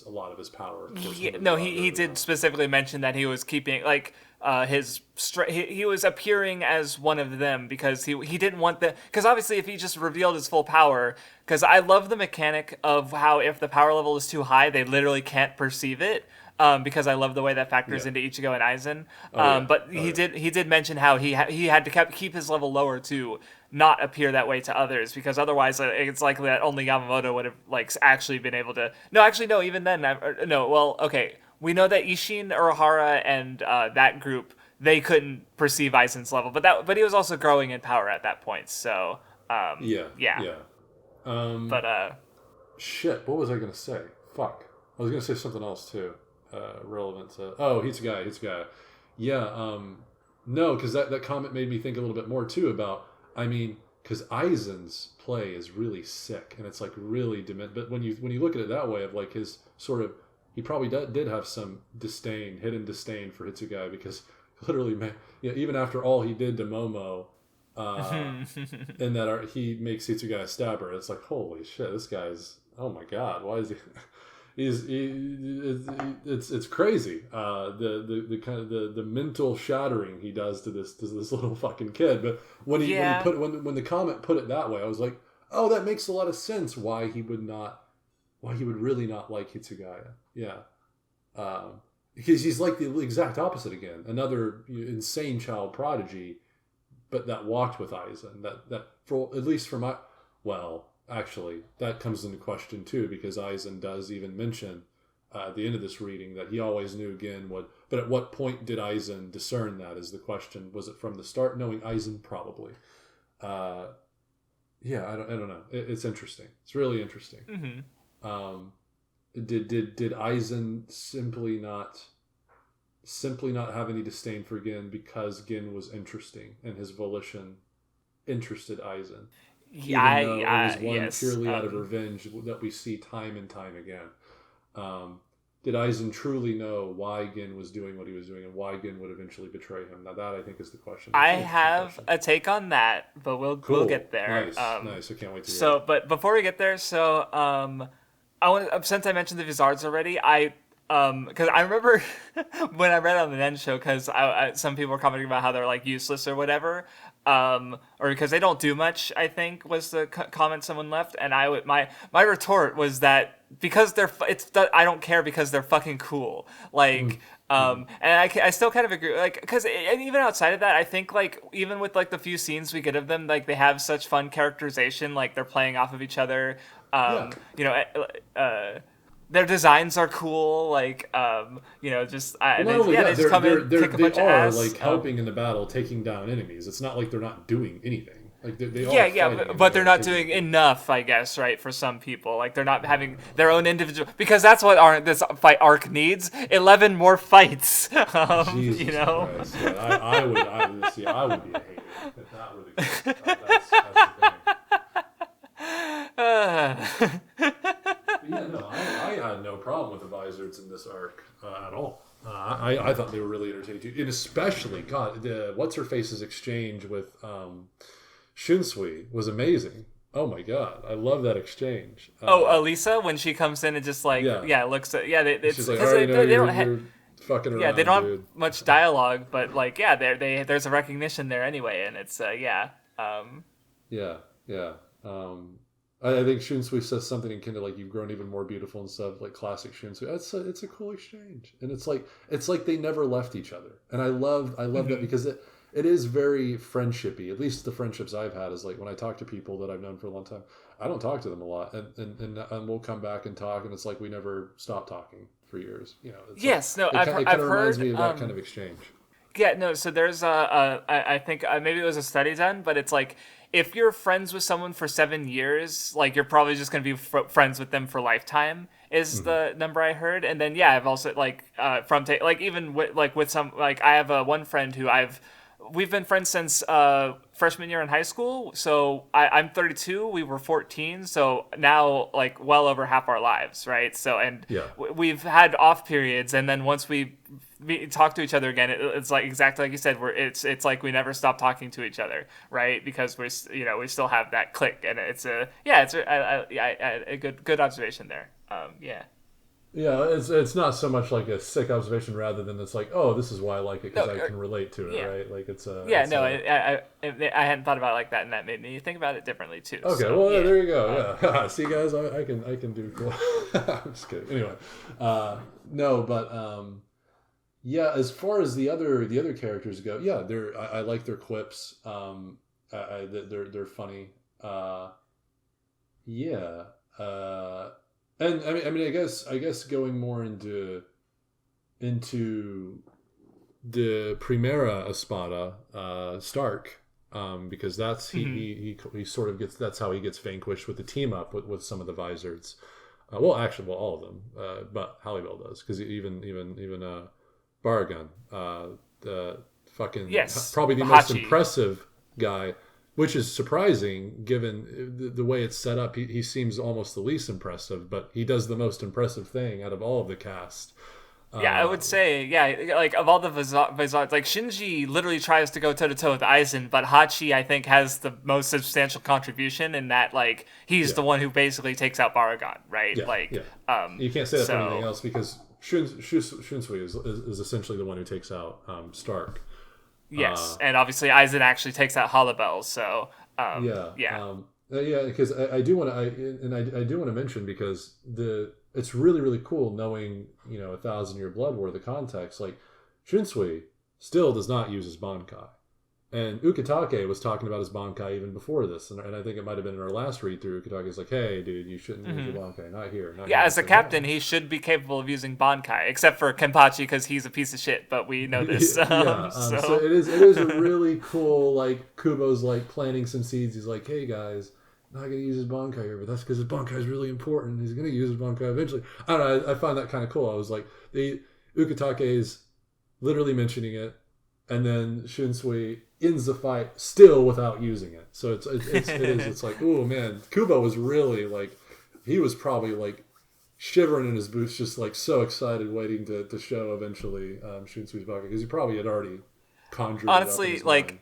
a lot of his power. He did specifically mention that he was keeping like he was appearing as one of them because he didn't want because obviously if he just revealed his full power, because I love the mechanic of how if the power level is too high they literally can't perceive it. Because I love the way that factors into Ichigo and Aizen. He did mention how he had to keep his level lower to not appear that way to others, because otherwise it's likely that only Yamamoto would have like actually been able to. No, actually, no. Even then, no. Well, okay. We know that Ishin, Urahara, and that group, they couldn't perceive Aizen's level, but he was also growing in power at that point. So shit. What was I gonna say? Fuck. I was gonna say something else too. Relevant to Hitsugaya. Yeah, no, because that comment made me think a little bit more too about, because Aizen's play is really sick, and it's like really but when you look at it that way of like his sort of, he probably did have some hidden disdain for Hitsugaya, because literally, man, even after all he did to Momo, and that he makes Hitsugaya stab her, it's like, holy shit, this guy's, oh my god, why is he? It's crazy. The kind of the mental shattering he does to this little fucking kid. But when the comment put it that way, I was like, oh, that makes a lot of sense. Why he would really not like Hitsugaya. Yeah, because he's like the exact opposite again. Another insane child prodigy, but that walked with Aizen. That for at least for my Actually, that comes into question too, because Aizen does even mention at the end of this reading that he always knew Gin would. But at what point did Aizen discern that is the question. Was it from the start, knowing Aizen? Probably. I don't know. It's interesting. It's really interesting. Mm-hmm. Did Aizen simply not have any disdain for Gin because Gin was interesting and his volition interested Aizen? It was one purely out of revenge that we see time and time again. Did Aizen truly know why Gin was doing what he was doing and why Gin would eventually betray him? Now that, I think, is the question. I have a take on that, but we'll get there. Nice. I can't wait to hear it. But before we get there, since I mentioned the Vizards already, because I remember when I read on the Nen show, because some people were commenting about how they're like useless or whatever, or because they don't do much, I think was the comment someone left, and my retort was that because I don't care because they're fucking cool. Like, and I still kind of agree, like, because even outside of that, I think, like, even with, like, the few scenes we get of them, like, they have such fun characterization, like, they're playing off of each other. You know, their designs are cool, like, you know, just they just come in, kick a bunch of ass. Like helping in the battle, taking down enemies. It's not like they're not doing anything. Like they but they're not doing enough, I guess, right? For some people, like they're not having their own individual, because that's what this fight arc needs: 11 more fights. Jesus you know, Christ. Yeah, I would be a hater if that were the case. That's the thing. Yeah, no, I had no problem with the Vizards in this arc at all. I thought they were really entertaining too, and especially what's her face's exchange with Shunsui was amazing. Oh my god, I love that exchange. Elisa, when she comes in and just like looks at she's like, I know you're fucking around. Yeah, they don't have much dialogue, but like there's a recognition there anyway, and it's I think Shunsui says something in kind of like, you've grown even more beautiful and stuff, like classic Shunsui. It's a cool exchange, and it's like they never left each other, and I love that, because it is very friendshipy. At least the friendships I've had is like, when I talk to people that I've known for a long time, I don't talk to them a lot, and we'll come back and talk, and it's like we never stop talking for years. You know. It kind of reminds me of that kind of exchange. Yeah, no. So there's I think maybe it was a study done, but it's like, if you're friends with someone for 7 years, like you're probably just gonna be friends with them for lifetime. Is the number I heard, and then I've also like even with some, like, I have one friend who we've been friends since freshman year in high school. So I'm 32. We were 14. So now, like, well over half our lives, right? So, and we've had off periods, and then once we talk to each other again, it's like exactly like you said. It's like we never stop talking to each other, right? Because we still have that click, and it's a good observation there. Yeah, it's not so much like a sick observation, rather than it's like, oh, this is why I like it, because I can relate to it, right? Like I hadn't thought about it like that, and that made me think about it differently too. Okay, so, there you go. Yeah, see, guys, I can do cool. I'm just kidding. Anyway, as far as the other characters go, I like their quips. They're funny. And I mean, I guess going more into the Primera Espada, Stark, because that's he sort of gets, that's how he gets vanquished with the team up with some of the Vizards. All of them, but Halibel does, because even Barragan, the fucking probably the most impressive guy. Which is surprising, given the way it's set up. He seems almost the least impressive, but he does the most impressive thing out of all of the cast. I would say, like, of all the Vizards, like, Shinji literally tries to go toe-to-toe with Aizen, but Hachi, I think, has the most substantial contribution in that, like, he's the one who basically takes out Barragan, right? You can't say that for anything else, because Shunsui is essentially the one who takes out Stark. Yes, and obviously Aizen actually takes out Halibel, so because I do want to mention, because it's really, really cool knowing, 1,000-Year Blood War, the context. Like, Shunsui still does not use his bankai, and Ukitake was talking about his bankai even before this, and I think it might have been in our last read through. Ukitake's like, hey dude, you shouldn't use your bankai, not here. As a captain, he should be capable of using bankai, except for Kenpachi, because he's a piece of shit, but we know this. So it is a really cool, like, Kubo's like planting some seeds. He's like, hey guys, not gonna use his bankai here, but that's because his bankai is really important. He's gonna use his bankai eventually. I don't know, I find that kind of cool. I was like, Ukitake is literally mentioning it, and then Shunsui ends the fight still without using it. So it's like, oh man, Kubo was really, like, he was probably like shivering in his boots, just like so excited, waiting to show eventually Shunsui's bankai, because he probably had already conjured honestly, it up in his like mind.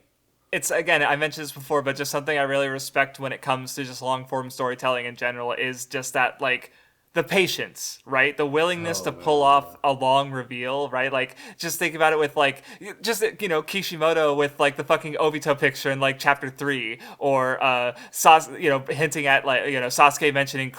It's, again, I mentioned this before, but just something I really respect when it comes to just long form storytelling in general is just that, like, the patience, right? The willingness to pull off a long reveal, right? Like, just think about it with, like, just, Kishimoto with, like, the fucking Obito picture in, like, chapter 3, or, hinting at, like, Sasuke mentioning,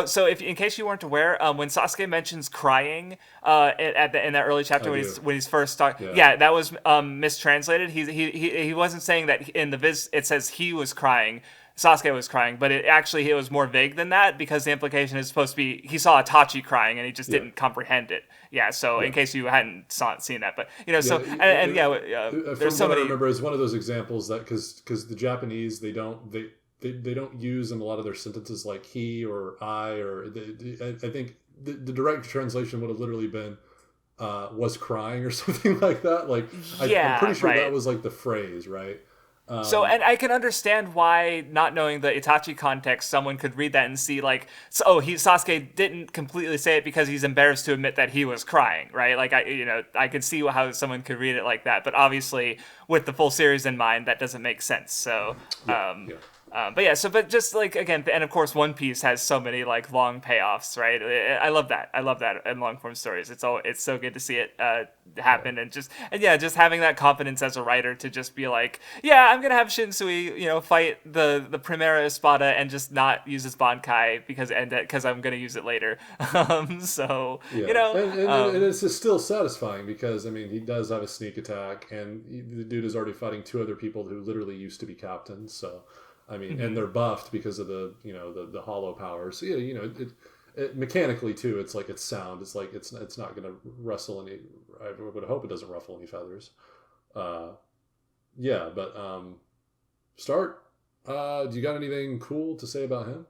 so if, in case you weren't aware, when Sasuke mentions crying, in that early chapter when he's first starting, that was, mistranslated. He wasn't saying that in the Viz, it says he was crying. Sasuke was crying, but it was more vague than that, because the implication is supposed to be he saw Itachi crying and he just didn't comprehend it. Yeah, so in case you hadn't seen that, but there's so many. I remember, it's one of those examples that because the Japanese they don't use in a lot of their sentences like he or I, or I think the direct translation would have literally been was crying or something like that. Like I'm pretty sure that was like the phrase, right? And I can understand why, not knowing the Itachi context, someone could read that and see, like, Sasuke didn't completely say it because he's embarrassed to admit that he was crying, right? Like, I could see how someone could read it like that, but obviously, with the full series in mind, that doesn't make sense. So, but just like, again, and of course, One Piece has so many like long payoffs, right? I love that in long form stories. It's so good to see it happen, and just having that confidence as a writer to just be like, I'm gonna have Shinsui, fight the Primera Espada and just not use his bankai because I'm gonna use it later. And it's still satisfying because he does have a sneak attack, and the dude is already fighting two other people who literally used to be captains, so. And they're buffed because of the the hollow powers. So, it mechanically too. It's like it's sound. It's like it's not going to rustle any. I would hope it doesn't ruffle any feathers. Stark. Do you got anything cool to say about him?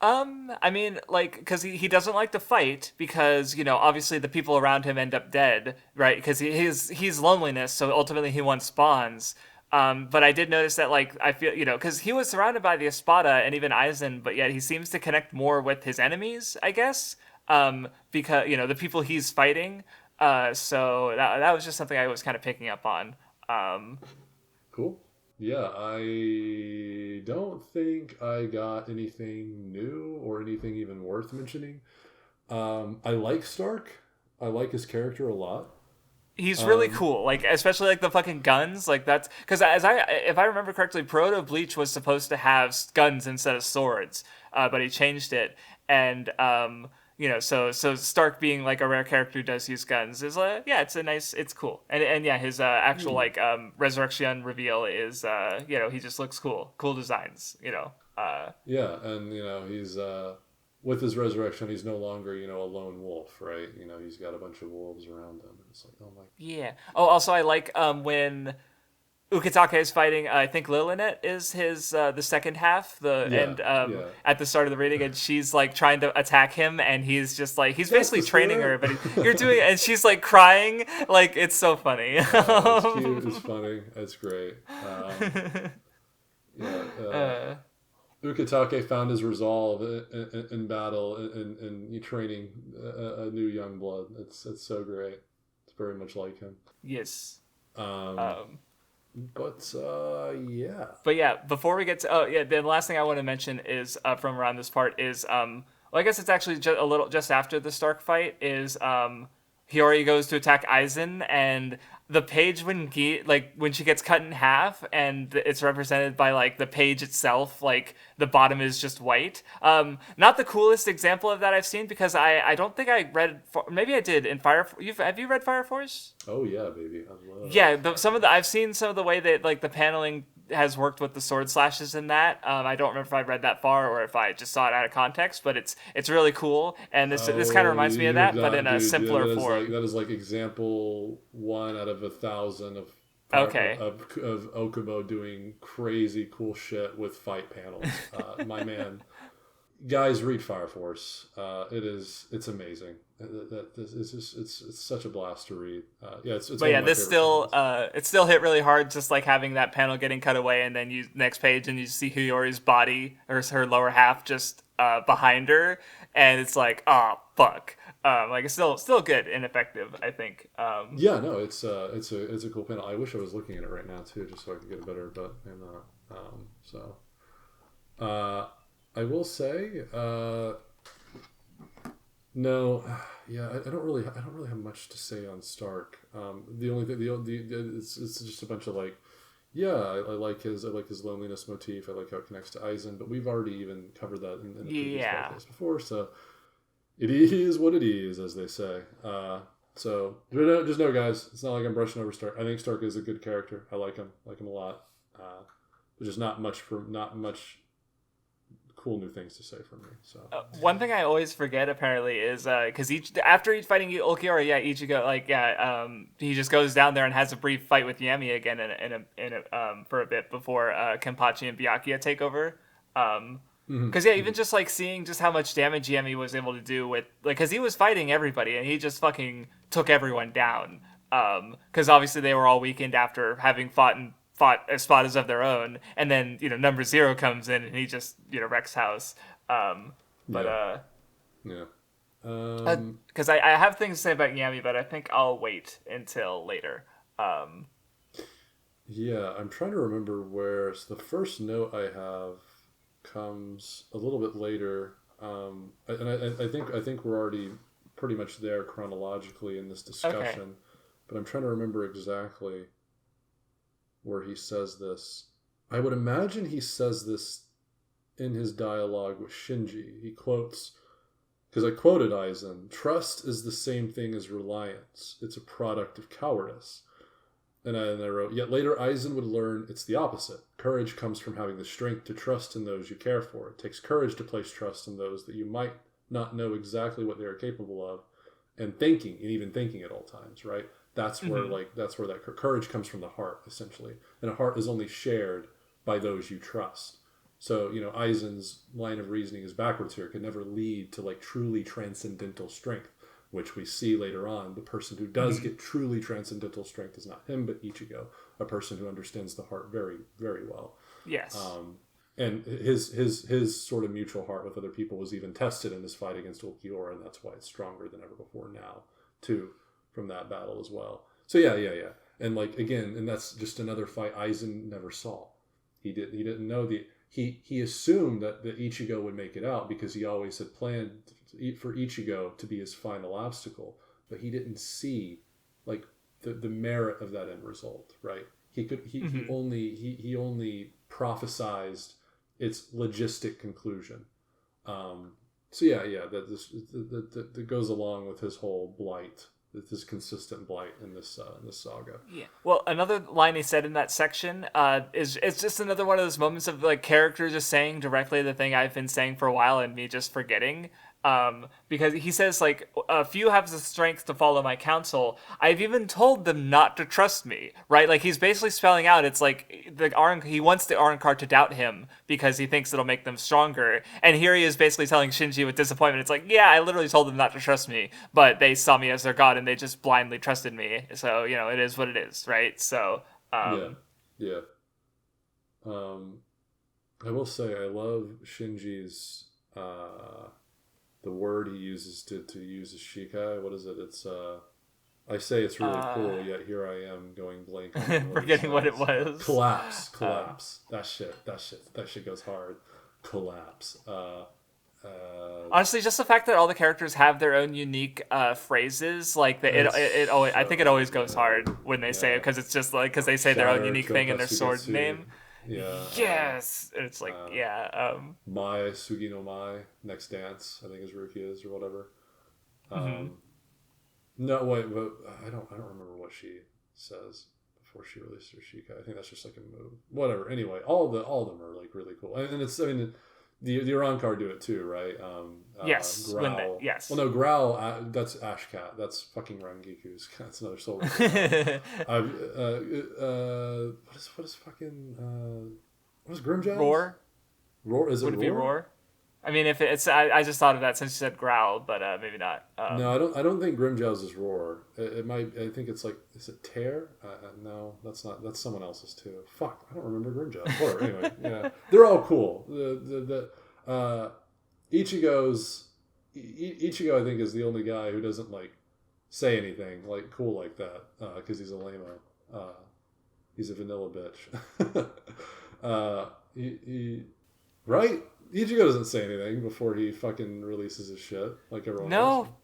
Because he doesn't like to fight because, obviously the people around him end up dead, right? Because he's loneliness, so ultimately he wants spawns. But I did notice that, like, I feel, because he was surrounded by the Espada and even Aizen, but yet he seems to connect more with his enemies, I guess, because, the people he's fighting. So that was just something I was kind of picking up on. Cool. Yeah, I don't think I got anything new or anything even worth mentioning. I like Stark. I like his character a lot. He's really cool, like, especially like the fucking guns, like that's because if I remember correctly, Proto Bleach was supposed to have guns instead of swords, but he changed it, and so Stark being like a rare character who does use guns is it's cool, and his actual like resurrection reveal is he just looks cool designs, and he's with his resurrection, he's no longer, a lone wolf, right? He's got a bunch of wolves around him. And it's like, oh my. Yeah. Oh, also, I like when Ukitake is fighting. I think Lilinet is his the second half. At the start of the reading, and she's like trying to attack him, and he's just like he's basically training her, but you're doing it, and she's like crying. Like, it's so funny. It's cute. It's funny. It's great. Ukitake found his resolve in battle in training a new young blood. It's so great. It's very much like him. Yes. But before we get to the last thing I want to mention is from around this part is I guess it's actually just after the Stark fight is Hiyori goes to attack Aizen, and the page when she gets cut in half and it's represented by like the page itself, like the bottom is just white. Not the coolest example of that I've seen, because I don't think I read, maybe I did in Fire. Have you read Fire Force? Oh yeah, baby. I love. Yeah, but I've seen some of the way that like the paneling has worked with the sword slashes in that. I don't remember if I read that far or if I just saw it out of context, but it's really cool, and this kind of reminds me of that, but in a simpler form. That is like example 1 out of 1,000 of Okubo doing crazy cool shit with fight panels. My man, guys, read Fire Force. It's amazing. It's such a blast to read. This still it still hit really hard, just like having that panel getting cut away, and then you next page and you see Hiyori's body or her lower half just behind her, and it's like, oh fuck. Like, it's still good and effective, I think. It's a cool panel. I wish I was looking at it right now too, just so I could get a better. But I'm not. I will say, No, yeah, I don't really have much to say on Stark. The only thing, it's just a bunch of like, yeah, I like his loneliness motif. I like how it connects to Aizen, but we've already even covered that in the previous Yeah. podcast before. So it is what it is, as they say. So just know, guys, it's not like I'm brushing over Stark. I think Stark is a good character. I like him a lot. There's just not much cool new things to say from me. So One thing I always forget apparently is because after each fighting Ulquiorra, Ichigo he just goes down there and has a brief fight with Yami again for a bit before Kenpachi and Byakuya take over. Because even just like seeing just how much damage Yami was able to do with because he was fighting everybody and he just fucking took everyone down. Because obviously they were all weakened after having fought Espadas of their own, and then number zero comes in and he just wrecks house. But yeah. Because I have things to say about Yami, but I think I'll wait until later. Yeah, I'm trying to remember where. So the first note I have comes a little bit later, and I think we're already pretty much there chronologically in this discussion, Okay. but I'm trying to remember exactly where he says this. I would imagine he says this in his dialogue with Shinji. He quotes, because I quoted Aizen, "Trust is the same thing as reliance. It's a product of cowardice." And I wrote, "Yet later Aizen would learn it's the opposite. Courage comes from having the strength to trust in those you care for. It takes courage to place trust in those that you might not know exactly what they are capable of, and even thinking at all times, right? That's where that courage comes from the heart, essentially. And a heart is only shared by those you trust. So, Aizen's line of reasoning is backwards here. It could never lead to like truly transcendental strength, which we see later on. The person who does get truly transcendental strength is not him, but Ichigo, a person who understands the heart very, very well. Yes. And his sort of mutual heart with other people was even tested in this fight against Ulquiorra, and that's why it's stronger than ever before now, too, from that battle as well. So yeah. And like again, and that's just another fight Aizen never saw. He didn't know he assumed that Ichigo would make it out because he always had planned for Ichigo to be his final obstacle, but he didn't see like the merit of that end result, right? He only prophesized its logistic conclusion. So that goes along with his whole blight, this consistent blight in this saga. Yeah. Well, another line he said in that section is it's just another one of those moments of like character just saying directly the thing I've been saying for a while and me just forgetting. Because he says like, few have the strength to follow my counsel. I've even told them not to trust me, right? Like he's basically spelling out it's like he wants the Arankar to doubt him because he thinks it'll make them stronger. And here he is basically telling Shinji with disappointment, it's like, yeah, I literally told them not to trust me, but they saw me as their god and they just blindly trusted me. So, it is what it is, right? So, Yeah. I will say I love Shinji's the word he uses to use his shikai. What is it? It's I say it's really cool, yet here I am going blank on forgetting what it was. Collapse. That shit goes hard. Collapse. Honestly, just the fact that all the characters have their own unique phrases, like it always, I think it always goes hard when they say it because it's just like because they say their own unique thing in their sword name. Yeah. Yes, it's like Mai Sugi no Mai, next dance. I think is Rukia's or whatever. No, wait, but I don't remember what she says before she released her Shikai. I think that's just like a move. Whatever. Anyway, all of them are like really cool, and it's the Arankar do it too, right? Yes. Growl. Yes. Well, no, Growl. That's Ashcat. That's fucking Rangiku's. That's another soul. What is fucking what is Grimjow's? Roar is it? Would it be Roar? I mean, if it's, I just thought of that since you said Growl, but maybe not. No, I don't think Grimjow's is Roar. It might. I think it's like, is it Tear? No, that's not. That's someone else's too. Fuck, I don't remember Grimjow's. Whatever. Anyway, yeah, they're all cool. Ichigo, I think, is the only guy who doesn't like say anything like cool like that because he's a lame-o. He's a vanilla bitch. Right? Ichigo doesn't say anything before he fucking releases his shit like everyone else. No,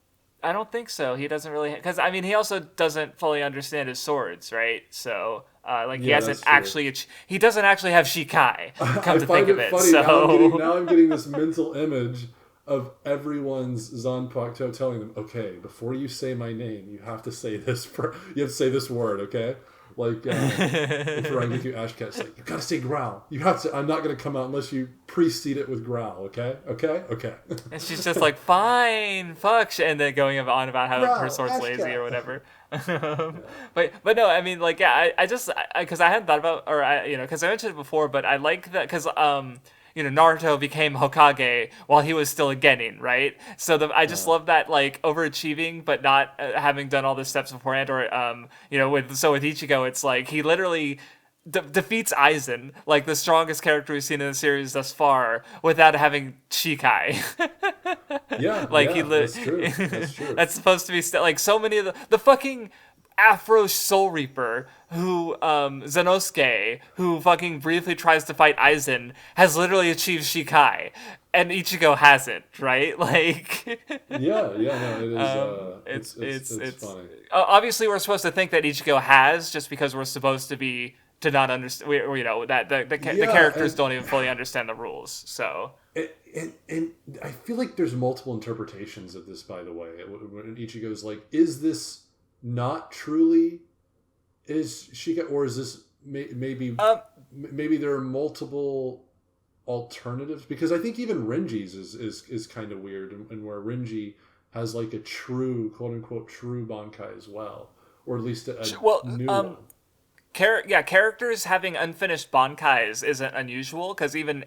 I don't think so. He doesn't really, because I mean, he also doesn't fully understand his swords, right? So, like, he hasn't actually, he doesn't actually have Shikai. Come to think of it, funny. so Now I'm getting this mental image of everyone's Zanpakuto telling them, okay, before you say my name, you have to say this. You have to say this word, okay? Like, if Rangiku Ashcat's like, you gotta say growl. You have to. I'm not gonna come out unless you precede it with growl. Okay. And she's just like, fine, fuck, and then going on about how growl, her sword's Ashcat. lazy or whatever. But no, I mean, like, yeah, I just because I hadn't thought about, or because I mentioned it before, but I like that because Naruto became Hokage while he was still a Genin, right? So I just love that, like, overachieving, but not having done all the steps beforehand. Or, with Ichigo, it's like he literally defeats Aizen, like the strongest character we've seen in the series thus far, without having Shikai. That's true. That's true. That's supposed to be like so many of the fucking Afro Soul Reaper, who Zenosuke, who fucking briefly tries to fight Aizen, has literally achieved Shikai, and Ichigo hasn't, right? Like, no, it is. It's funny. Obviously, we're supposed to think that Ichigo has, just because we're supposed to not understand. That the characters don't even fully understand the rules. So. And I feel like there's multiple interpretations of this. By the way, when Ichigo's like, is this not truly is Shika, or is this maybe there are multiple alternatives? Because I think even Renji's is kind of weird, and where Renji has like a true, quote unquote, true bankai as well, or at least a new one. Characters having unfinished bankais isn't unusual, because even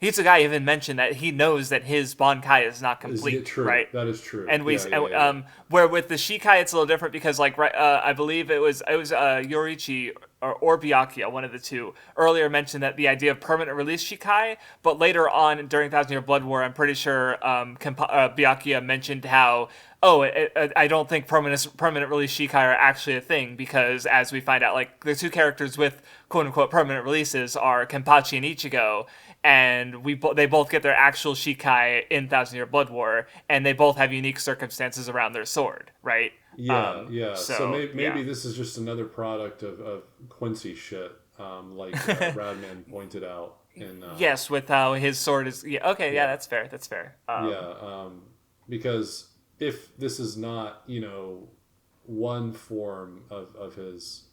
Hitsugai even mentioned that he knows that his bankai is not complete. True? Right? That is true. And where with the Shikai it's a little different, because I believe it was Yoriichi or Byakuya, one of the two, earlier mentioned that the idea of permanent release Shikai, but later on during Thousand Year Blood War, I'm pretty sure Byakuya mentioned how, I don't think permanent release Shikai are actually a thing, because as we find out, like, the two characters with quote unquote permanent releases are Kenpachi and Ichigo, and they both get their actual Shikai in Thousand Year Blood War, and they both have unique circumstances around their sword, right? So maybe this is just another product of Quincy shit, like Radman pointed out. Yes, with how his sword is. That's fair. Because if this is not, one form of his.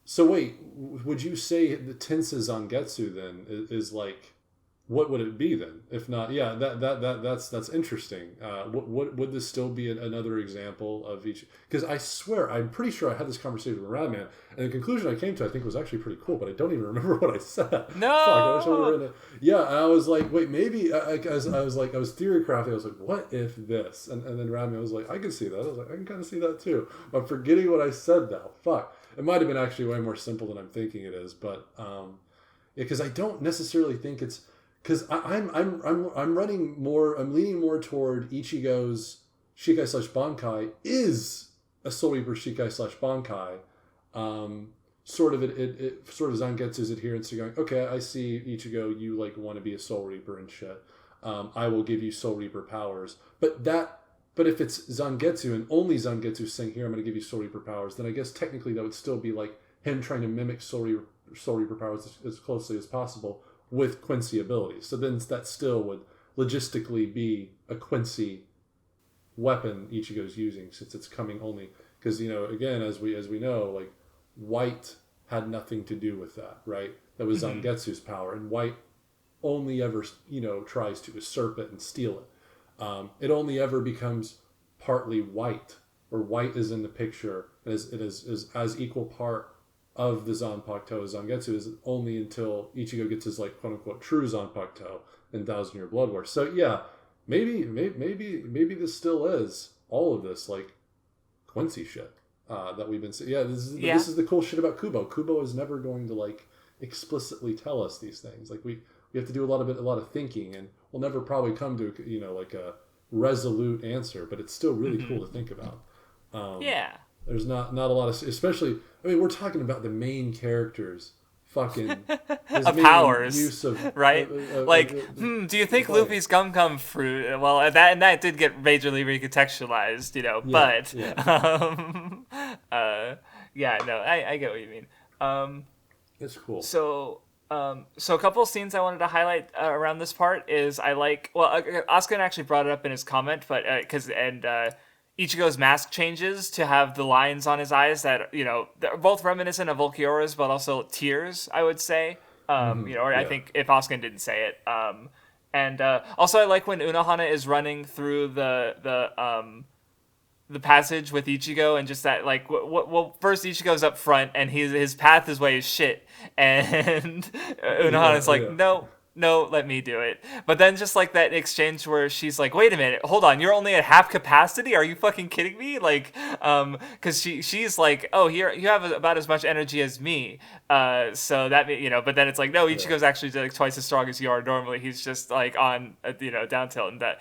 So wait, would you say the Tensa Zangetsu then is like, what would it be then? If not, that's interesting. What would this still be another example of each? Because I'm pretty sure I had this conversation with Radman, and the conclusion I came to, I think, was actually pretty cool, but I don't even remember what I said. No. Fuck, I wish I would have written it. Yeah, and I was like, wait, maybe. I was theory crafting. I was like, what if this? And then Radman was like, I can see that. I was like, I can kind of see that too. I'm forgetting what I said now. Fuck. It might have been actually way more simple than I'm thinking it is, but because I don't necessarily think it's. Because I'm leaning more toward Ichigo's Shikai / Bankai is a Soul Reaper Shikai / Bankai, sort of Zangetsu's adherence to going, okay, I see Ichigo, you like want to be a Soul Reaper and shit. I will give you Soul Reaper powers, but if it's Zangetsu and only Zangetsu saying, here, I'm going to give you Soul Reaper powers, then I guess technically that would still be like him trying to mimic Soul Reaper powers as closely as possible with Quincy abilities. So then that still would logistically be a Quincy weapon Ichigo's using, since it's coming only because, again, as we know, like, White had nothing to do with that, right? That was Zangetsu's power, and White only ever tries to usurp it and steal it. It only ever becomes partly White, or White is in the picture as it is as equal part of the Zanpakuto as Zangetsu is only until Ichigo gets his, like, quote unquote true Zanpakuto in Thousand Year Blood War. So yeah, maybe this still is all of this like Quincy shit that we've been seeing. Yeah, this is the cool shit about Kubo. Kubo is never going to like explicitly tell us these things. Like we have to do a lot of thinking, and we'll never probably come to like a resolute answer. But it's still really cool to think about. There's not a lot of, especially, I mean, we're talking about the main characters fucking of powers, use of right? Do you think Luffy's gum gum fruit? Well, that did get majorly recontextualized, but no, I get what you mean. It's cool. So a couple of scenes I wanted to highlight around this part is Asuka actually brought it up in his comment, but Ichigo's mask changes to have the lines on his eyes that, they're both reminiscent of Ulquiorra's, but also tears, I would say. I think if Asuka didn't say it. Also I like when Unohana is running through the passage with Ichigo, and just that, first Ichigo's up front, and his path is way as shit, and Unohana's no, let me do it. But then just that exchange where she's like, wait a minute, hold on, you're only at half capacity? Are you fucking kidding me? Because she's like, oh, here, you have about as much energy as me. So that, but then it's like, no, Ichigo's actually twice as strong as you are normally. He's just on, down tilt, and that.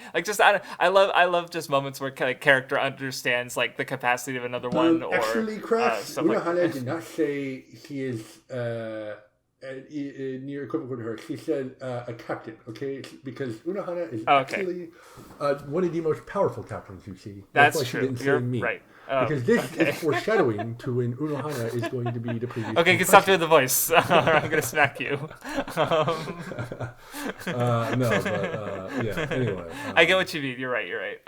I love just moments where character understands the capacity of another one. Actually, Crash, Unohana did not say he is near equivalent with her. She said a captain, okay? Because Unohana is actually one of the most powerful captains you see. That's why true. She didn't You're say me. right. Because this is foreshadowing to when Unohana is going to be the previous. Okay, you can stop doing the voice. Or I'm going to smack you. Anyway. I get what you mean. You're right.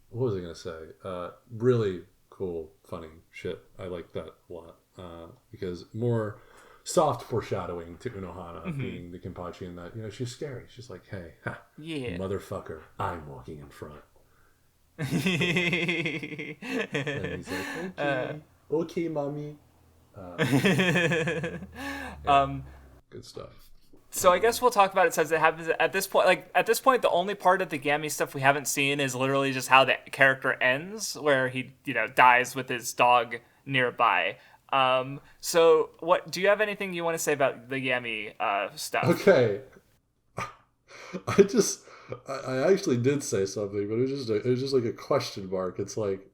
What was I going to say? Really cool, funny shit. I like that a lot. Because more soft foreshadowing to Unohana being the Kenpachi, and that, she's scary. She's like, hey, motherfucker, I'm walking in front. And he's like, okay, mommy. Good stuff. So I guess we'll talk about it since it happens at this point. At this point, the only part of the Gammy stuff we haven't seen is literally just how the character ends, where he, dies with his dog nearby. So what do you have anything you want to say about the Yami stuff? Okay. I actually did say something, but it was just like a question mark. It's like,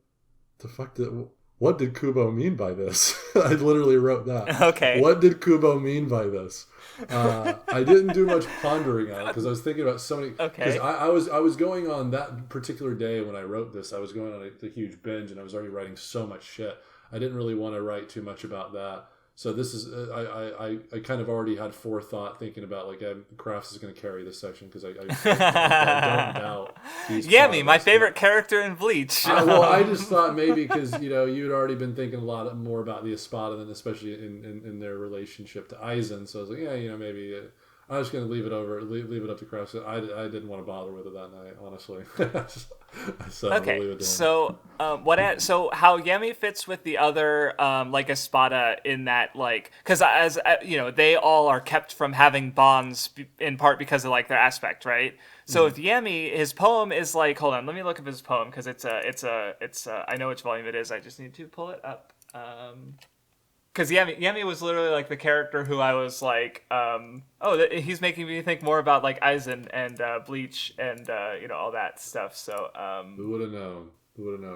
what did Kubo mean by this? I literally wrote that. Okay. What did Kubo mean by this? I didn't do much pondering on it because I was thinking about so many. Okay. Because I was going on that particular day when I wrote this. I was going on a huge binge, and I was already writing so much shit. I didn't really want to write too much about that. So this is I kind of already had forethought thinking about Crafts is going to carry this section because I don't doubt. Yami, my favorite character in Bleach. I just thought maybe because you'd already been thinking a lot more about the Espada, and especially in their relationship to Aizen. So I was like, maybe I was going to leave it up to Crafts. I didn't want to bother with it that night, honestly. Okay, so so how Yami fits with the other Espada in that because as they all are kept from having bonds in part because of their aspect, right? So if Yami, his poem is hold on, let me look up his poem because it's I know which volume it is. I just need to pull it up. Because Yami was literally the character who I was he's making me think more about Aizen and Bleach and all that stuff. So who would have known?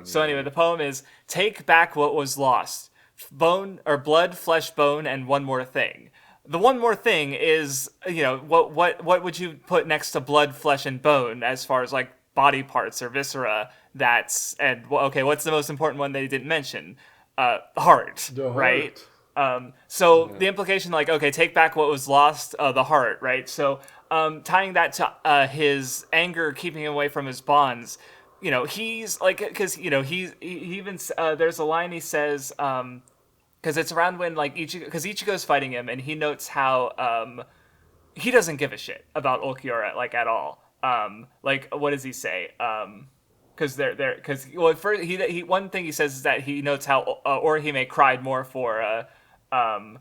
So anyway, the poem is "Take back what was lost, bone or blood, flesh, bone, and one more thing." The one more thing is what would you put next to blood, flesh, and bone as far as body parts or viscera? What's the most important one they didn't mention? Heart, right? The implication take back what was lost, the heart, right? So tying that to his anger keeping him away from his bonds, he's because he even there's a line he says because it's around when Ichigo's fighting him, and he notes how he doesn't give a shit about Ulquiorra at all. What does he say? Because first he one thing he says is that he notes how Orihime cried more for Ulquiorra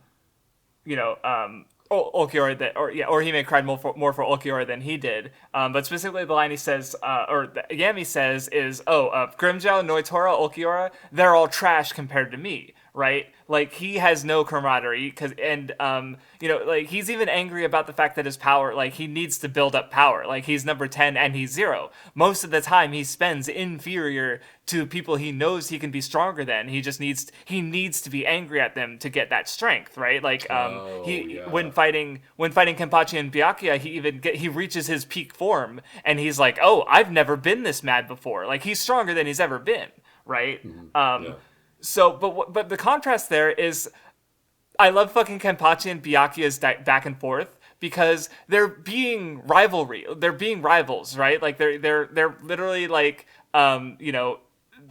Orihime cried more for Ulquiorra than he did. But specifically the line he says Yami says is Grimmjow, Noitora, Ulquiorra, they're all trash compared to me, right? Like, he has no camaraderie, like, he's even angry about the fact that his power, like, he needs to build up power. Like, he's number 10 and he's 0. Most of the time he spends inferior to people he knows he can be stronger than. He needs to be angry at them to get that strength, right? Like, when fighting Kenpachi and Byakuya, he reaches his peak form, and he's like, oh, I've never been this mad before. Like, he's stronger than he's ever been, right? So, but the contrast there is, I love fucking Kenpachi and Byakuya's back and forth, because they're being rivals, right? Like, they're literally like,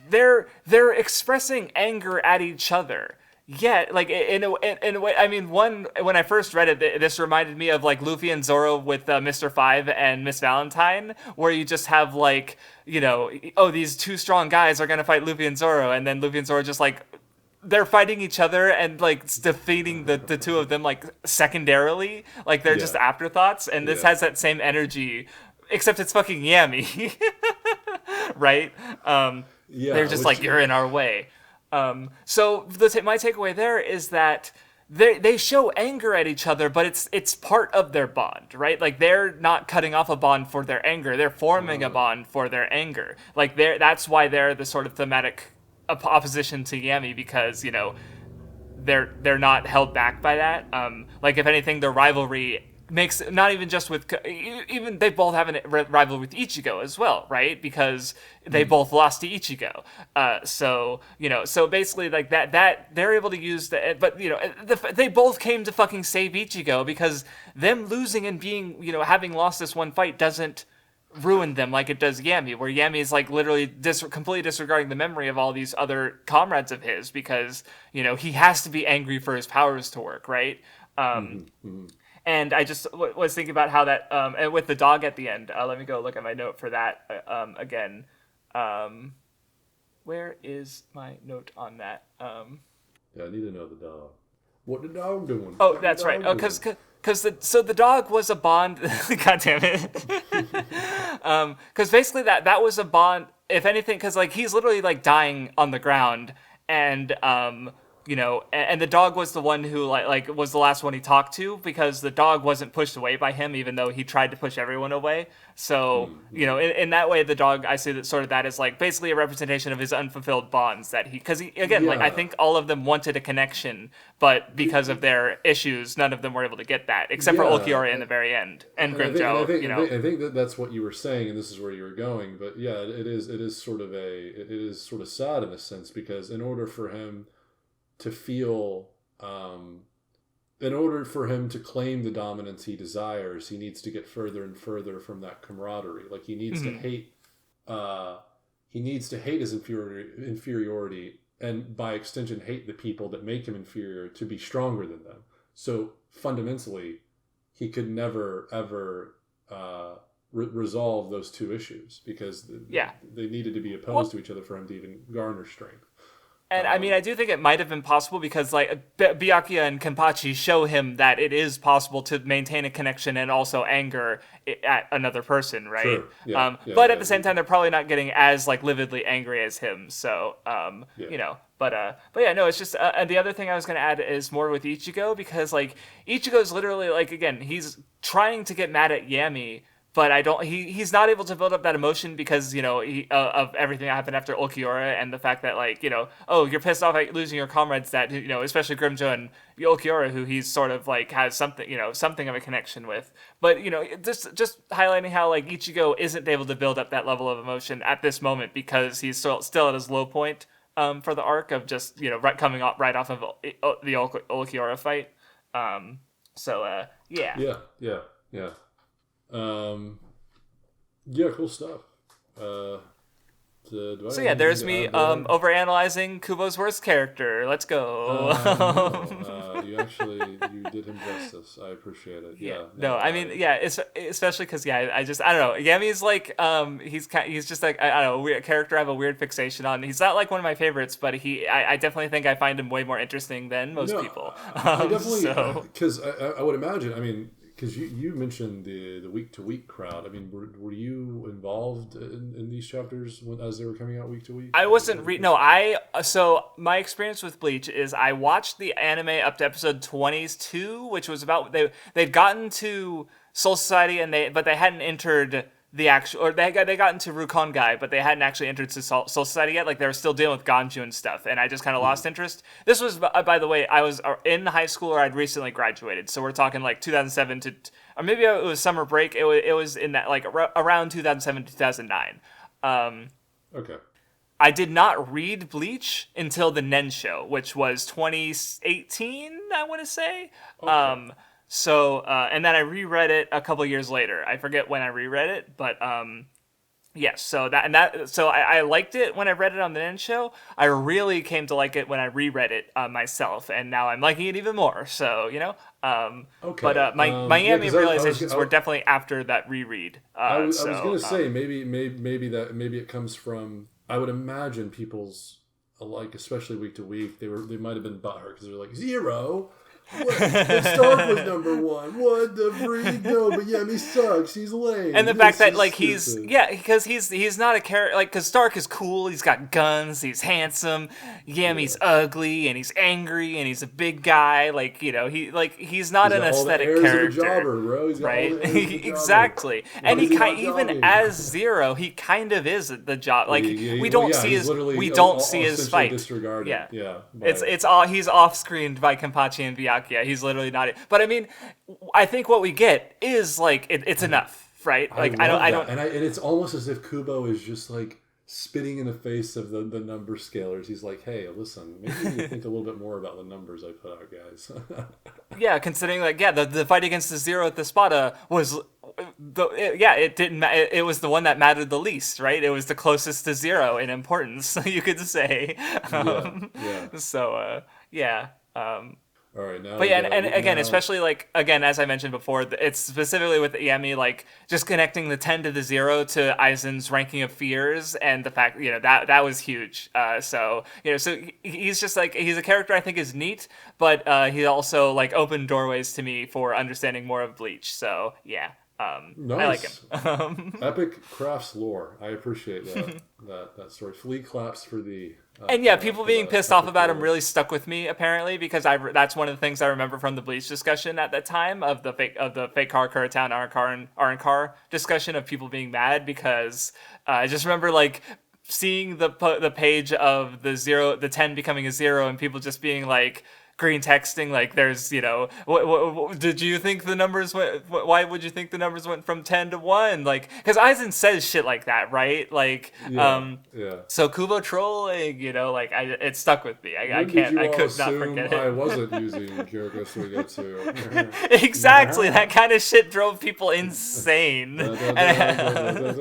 they're expressing anger at each other. Yet, like, in a way, I mean, when I first read it, this reminded me of, like, Luffy and Zoro with Mr. Five and Miss Valentine, where you just have, like, these two strong guys are gonna fight Luffy and Zoro, and then Luffy and Zoro just, like, they're fighting each other and, like, defeating the two of them, like, secondarily, like, they're just afterthoughts, and this has that same energy, except it's fucking Yami, right? They're just like, you're in our way. So my takeaway there is that they show anger at each other, but it's part of their bond, right? Like, they're not cutting off a bond for their anger; they're forming a bond for their anger. Like, that's why they're the sort of thematic opposition to Yami, because they're not held back by that. Like, if anything, their rivalry makes, not even just with, even they both have a rivalry with Ichigo as well, right? Because they both lost to Ichigo. So basically, like, that they're able to use but they both came to fucking save Ichigo, because them losing and being, having lost this one fight doesn't ruin them like it does Yami, where Yami is, like, literally completely disregarding the memory of all these other comrades of his, because he has to be angry for his powers to work, right? And I just was thinking about how that, and with the dog at the end, let me go look at my note for that again. Where is my note on that? Yeah, I need to know the dog. What the dog doing? Oh, that's right. Oh, because the dog was a bond. God damn it. Because basically that was a bond. If anything, because, like, he's literally, like, dying on the ground, and and the dog was the one who like was the last one he talked to, because the dog wasn't pushed away by him, even though he tried to push everyone away. So, in that way, the dog, I see that as, like, basically a representation of his unfulfilled bonds that because like, I think all of them wanted a connection, but because of their issues, none of them were able to get that, except for Ulquiorra in the very end, and Grimjoe, I think that's what you were saying, and this is where you were going, but yeah, it is sort of sad in a sense, because in order for him to feel, in order for him to claim the dominance he desires, he needs to get further and further from that camaraderie. Like, he needs to hate, his inferiority, and by extension hate the people that make him inferior, to be stronger than them. So fundamentally, he could never ever resolve those two issues, because they needed to be opposed to each other for him to even garner strength. And I mean, I do think it might have been possible, because, like, Byakuya and Kenpachi show him that it is possible to maintain a connection and also anger at another person, right? Sure. Yeah. But at the same time, they're probably not getting as, like, lividly angry as him. So, But yeah, no, it's just, and the other thing I was going to add is more with Ichigo, because, like, Ichigo's literally, like, again, he's trying to get mad at Yami, but he's not able to build up that emotion, because, of everything that happened after Ulquiorra, and the fact that, like, you're pissed off at losing your comrades that, especially Grimjoe and Ulquiorra, who he's sort of, like, has something of a connection with. But, just highlighting how, like, Ichigo isn't able to build up that level of emotion at this moment, because he's still at his low point for the arc of just, coming off of the Ulquiorra fight. Yeah. Yeah, cool stuff. There's me overanalyzing Kubo's worst character. Let's go. You did him justice. I appreciate it. It's especially because I don't know. Yami's like he's just like, I don't know, a weird character I have a weird fixation on. He's not like one of my favorites, but I definitely think I find him way more interesting than most people. I definitely, because I would imagine. I mean, because you mentioned the week to week crowd. I mean, were you involved in these chapters as they were coming out week to week? I wasn't so my experience with Bleach is I watched the anime up to episode 22, which was about they'd gotten to Soul Society but they hadn't entered the actual, or they got into Rukongai, but they hadn't actually entered Soul Society yet. Like, they were still dealing with Ganju and stuff, and I just kind of lost interest. This was, by the way, I was in high school, or I'd recently graduated, so we're talking like 2007 to, or maybe it was summer break. It was in that, like, around 2007 2009. Okay. I did not read Bleach until the Nen show, which was 2018, I want to say. Okay. So, and then I reread it a couple years later. I forget when I reread it, but yes. So I liked it when I read it on the Nen show. I really came to like it when I reread it myself, and now I'm liking it even more. So, you know. Okay. But Miami realizations were definitely after that reread. I was gonna say maybe it comes from. I would imagine people's, like, especially week to week, they might have been butthurt because they're like, Zero. Stark was number one. What the freak? No, but Yemi sucks. He's lame. And the fact that, like, because he's not a character, like, because Stark is cool. He's got guns. He's handsome. Yemi's ugly, and he's angry, and he's a big guy. Like, you know, he's not an aesthetic character, jobber, bro. Right? Exactly. And even as Zero, he kind of is the job. Like, we don't see his fight. Disregarded. Yeah. He's off screened by Kenpachi and Byakuya. Yeah, he's literally not it. But I mean, I think what we get is like it's enough, right? Like I don't, and it's almost as if Kubo is just like spitting in the face of the number scalers. He's like, hey, listen, maybe you need to think a little bit more about the numbers I put out, guys. Yeah, considering like the fight against the Zero at the Espada was it was the one that mattered the least, right? It was the closest to Zero in importance, you could say. So yeah. All right, now but yeah, and again, especially like, again, as I mentioned before, it's specifically with Yami, like just connecting the 10 to the 0 to Aizen's ranking of fears, and the fact, you know, that was huge. So, you know, so he's just like, he's a character I think is neat, but he also like opened doorways to me for understanding more of Bleach. So yeah. Nice. I like him. Epic crafts lore. I appreciate that story. Flea claps for the. And yeah, people being pissed off about him really stuck with me apparently, because that's one of the things I remember from the Bleach discussion at that time of the fake car Kuratown Arrancar discussion of people being mad, because I just remember like seeing the page of the 10 becoming a 0 and people just being like green texting, like there's, you know, what did you think the numbers went, why would you think the numbers went from 10 to 1? Like, because Aizen says shit like that, right? Like, so Kubo trolling, you know, like it stuck with me. I could not forget it. I wasn't using Kyoko Suigetsu. Exactly, that kind of shit drove people insane. And it's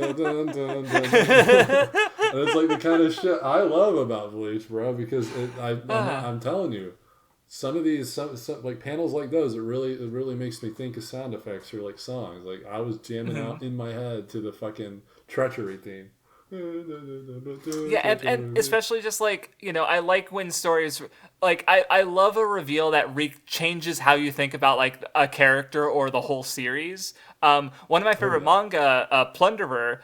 like the kind of shit I love about Bleach, bro, because I'm telling you, some of these, some like panels like those, it really makes me think of sound effects or like songs. Like I was jamming out in my head to the fucking treachery theme. Yeah, and especially just like, you know, I like when stories, like I love a reveal that changes how you think about like a character or the whole series. One of my favorite manga, Plunderer,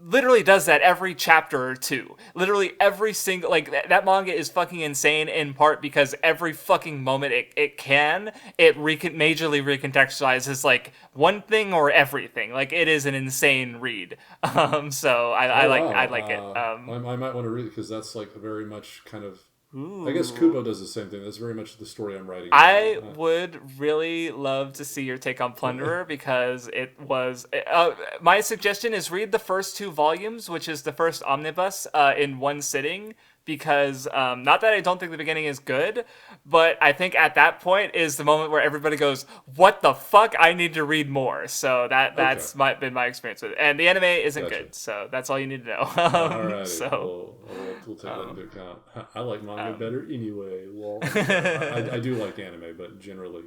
literally does that every chapter or two. Literally every single, like, that manga is fucking insane, in part because every fucking moment it majorly recontextualizes like one thing or everything. Like, it is an insane read. So I like it. I might want to read it, because that's like very much kind of, I guess Kubo does the same thing. That's very much the story I'm writing. I would really love to see your take on Plunderer, because it was... my suggestion is read the first 2 volumes, which is the first omnibus, in one sitting, because not that I don't think the beginning is good, but I think at that point is the moment where everybody goes, what the fuck, I need to read more. So that's been my experience with it. And the anime isn't good, so that's all you need to know. Alright, so we'll take that into account. I like manga better anyway. Well, I do like anime, but generally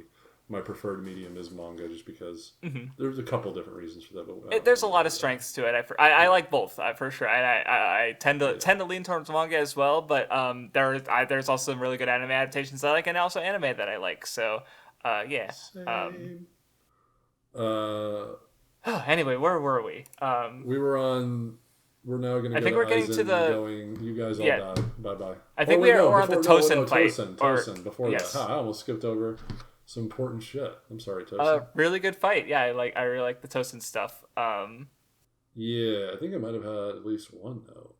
my preferred medium is manga, just because there's a couple different reasons for that. But there's a lot of strengths to it. I like both, for sure. I tend to lean towards manga as well, but there's also some really good anime adaptations that I like, and also anime that I like. So yeah. Same. Anyway, where were we? We were on. We're now going to go. I think to we're getting Aizen to the. Going. You guys all die. Bye bye. I think we're on the Tosen fight. Tosen. Before that, I almost skipped over some important shit. I'm sorry, Tosen. Really good fight. Yeah, I really like the Tosen stuff. Yeah, I think I might have had at least one though.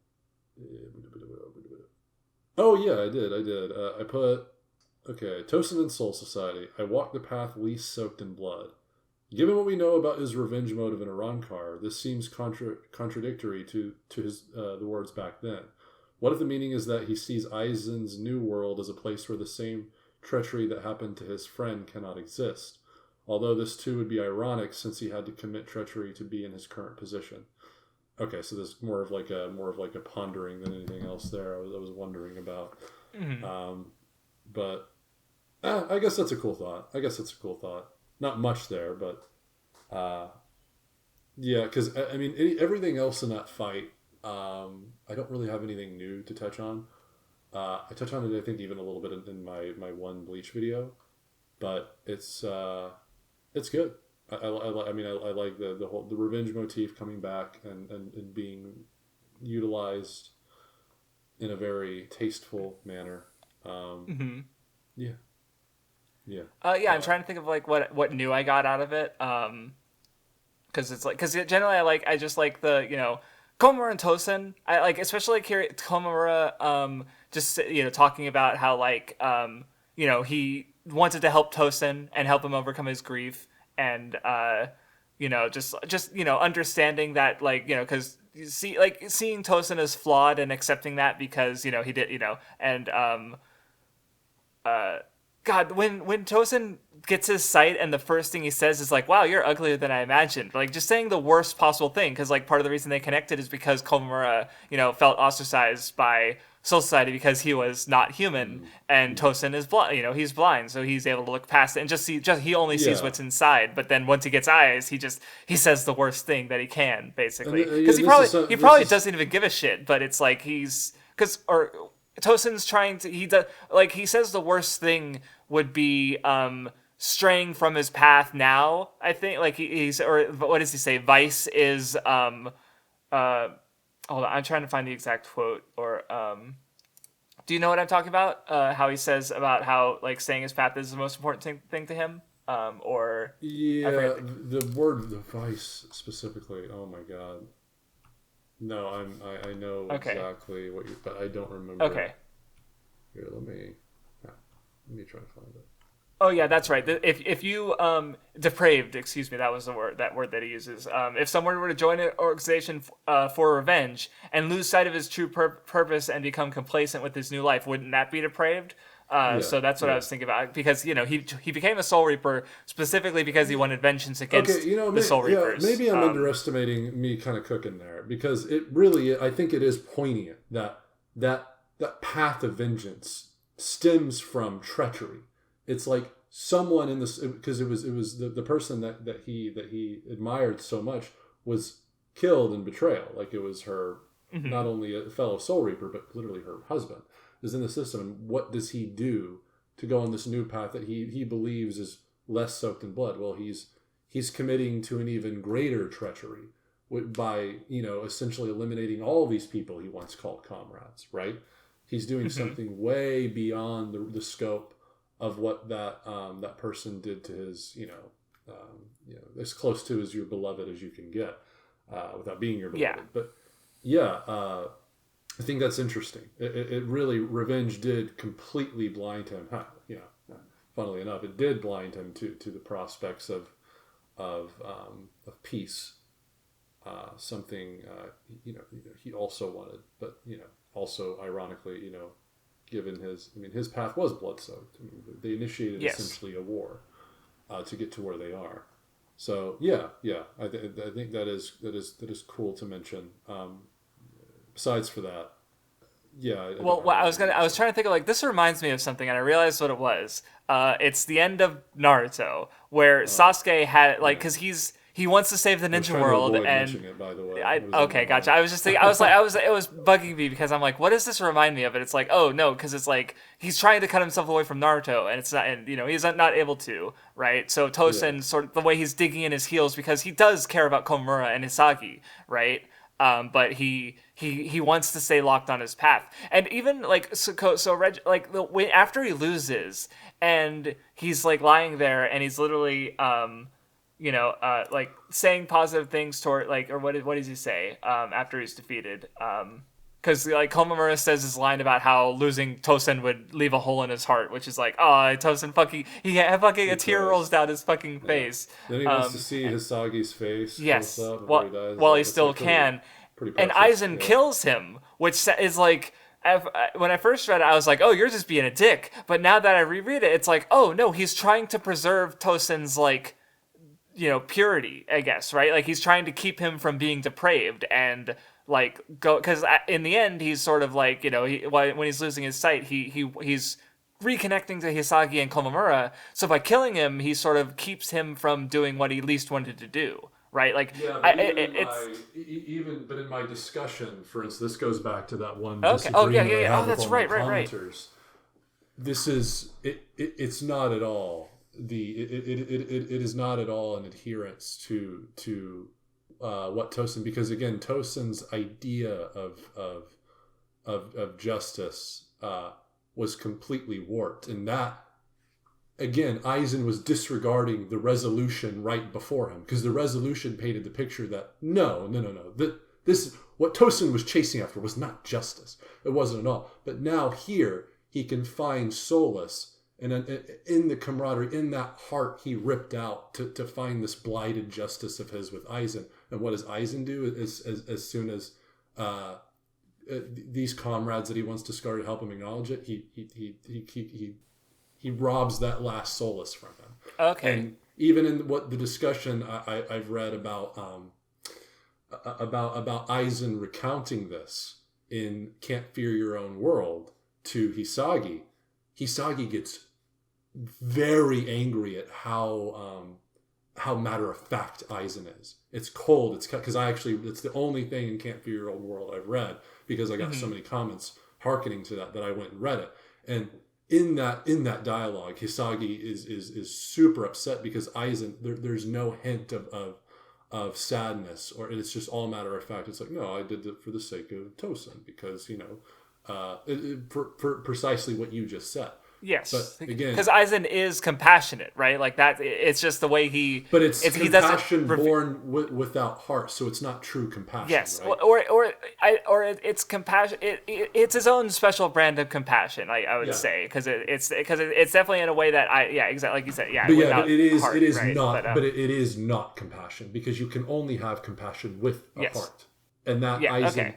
Oh yeah, I did. I put Tosen and Soul Society. I walked the path least soaked in blood. Given what we know about his revenge motive in Arrancar, this seems contradictory to his the words back then. What if the meaning is that he sees Aizen's new world as a place where the same treachery that happened to his friend cannot exist? Although this too would be ironic since he had to commit treachery to be in his current position. Okay, so there's more of like a pondering than anything else there. I was wondering about, but I guess that's a cool thought. Not much there, but yeah, because I mean everything else in that fight, I don't really have anything new to touch on. I touch on it, I think, even a little bit in my one Bleach video, but it's good. I like the whole revenge motif coming back and being utilized in a very tasteful manner. Yeah. Yeah. I'm trying to think of like what new I got out of it. Because generally I just like the Komamura and Tosen. I like especially like here Komamura just talking about how like he wanted to help Tosen and help him overcome his grief and just understanding that like because you see like seeing Tosen as flawed and accepting that because he did and God, when Tosen gets his sight and the first thing he says is like, wow, you're uglier than I imagined. Like, just saying the worst possible thing, because like part of the reason they connected is because Komamura, felt ostracized by Soul Society because he was not human, and Tosen is blind. He's blind, so he's able to look past it and he only sees what's inside. But then once he gets eyes, he says the worst thing that he can, basically, because he probably doesn't even give a shit. But it's like Tosen's trying to he says the worst thing would be straying from his path now. I think like he's or what does he say? Vice is hold on, I'm trying to find the exact quote or do you know what I'm talking about? How he says about how like staying his path is the most important thing to him? Or yeah, the word the vice specifically. Oh my god. No, I know exactly what you, but I don't remember. Okay. Here, let me try to find it. Oh yeah, that's right. If you depraved, excuse me, that was the word that he uses. If someone were to join an organization for revenge and lose sight of his true purpose and become complacent with his new life, wouldn't that be depraved? So that's what I was thinking about because he became a Soul Reaper specifically because he wanted vengeance against the Soul Reapers. Yeah, maybe I'm underestimating me kind of cooking there because it really I think it is poignant that path of vengeance stems from treachery. It's like someone in this because it was the person that he admired so much was killed in betrayal. Like it was her not only a fellow Soul Reaper but literally her husband is in the system. And what does he do to go on this new path that he believes is less soaked in blood? Well, he's committing to an even greater treachery by essentially eliminating all these people he once called comrades. Right? He's doing something way beyond the scope of what that person did to his as close to as your beloved as you can get without being your beloved. Yeah. But yeah. I think that's interesting. It really, revenge did completely blind him. Funnily enough, it did blind him to the prospects of peace. Something he also wanted, but also ironically, given his path was blood soaked. They initiated essentially a war to get to where they are. So yeah, I think that is cool to mention. Besides for that, I was trying to think of like this reminds me of something, and I realized what it was. It's the end of Naruto where Sasuke had like because he's he wants to save the ninja world, and it, by the way. Okay, gotcha. I was just thinking, it was bugging me because I'm like, what does this remind me of? And it's like, oh no, because it's like he's trying to cut himself away from Naruto, and it's not, and he's not able to, right? So Tosen, sort of the way he's digging in his heels because he does care about Komamura and Hisagi, right? But he wants to stay locked on his path, and even like after he loses, and he's like lying there, and he's literally like saying positive things toward like, or what does he say after he's defeated? Because like Komamura says his line about how losing Tosen would leave a hole in his heart, which is like, oh, Tosen a tear rolls down his fucking face. Then he wants to see Hisagi's face. Yes, he while he still can. Pretty and Aizen kills him, which is like, when I first read it, I was like, oh, you're just being a dick. But now that I reread it, it's like, oh no, he's trying to preserve Tosen's like, purity, I guess, right? Like he's trying to keep him from being depraved and like go, because in the end he's sort of like, when he's losing his sight, he's reconnecting to Hisagi and Komamura. So by killing him, he sort of keeps him from doing what he least wanted to do, right? Like but in my discussion, for instance, this goes back to that one. Okay. Oh yeah. Oh, that's right. This is it. It's not at all. It is not at all an adherence to what Tosen, because again Tosen's idea of justice was completely warped, and that again Aizen was disregarding the resolution right before him, because the resolution painted the picture that no, this what Tosen was chasing after was not justice. It wasn't at all. But now here he can find solace. And in the camaraderie, in that heart he ripped out to find this blighted justice of his with Aizen. And what does Aizen do as soon as these comrades that he once discarded help him acknowledge it? He robs that last solace from him. Okay. And even in what the discussion I've read about Aizen recounting this in Can't Fear Your Own World to Hisagi gets very angry at how matter of fact Aizen is. It's cold. It's because it's the only thing in Can't Fear Your Own World I've read, because I got so many comments hearkening to that I went and read it. And in that dialogue, Hisagi is super upset because Aizen there's no hint of sadness, or it's just all matter of fact. It's like, no, I did it for the sake of Tosen, because for precisely what you just said. Yes, but again, because Aizen is compassionate, right? Like that. It's just the way he. But it's compassion born without heart, so it's not true compassion. Yes, right? or it's compassion. It's his own special brand of compassion. I would say, because it's definitely in a way that exactly like you said, but it is heart, it is right? not, but it is not compassion, because you can only have compassion with a heart, and that Aizen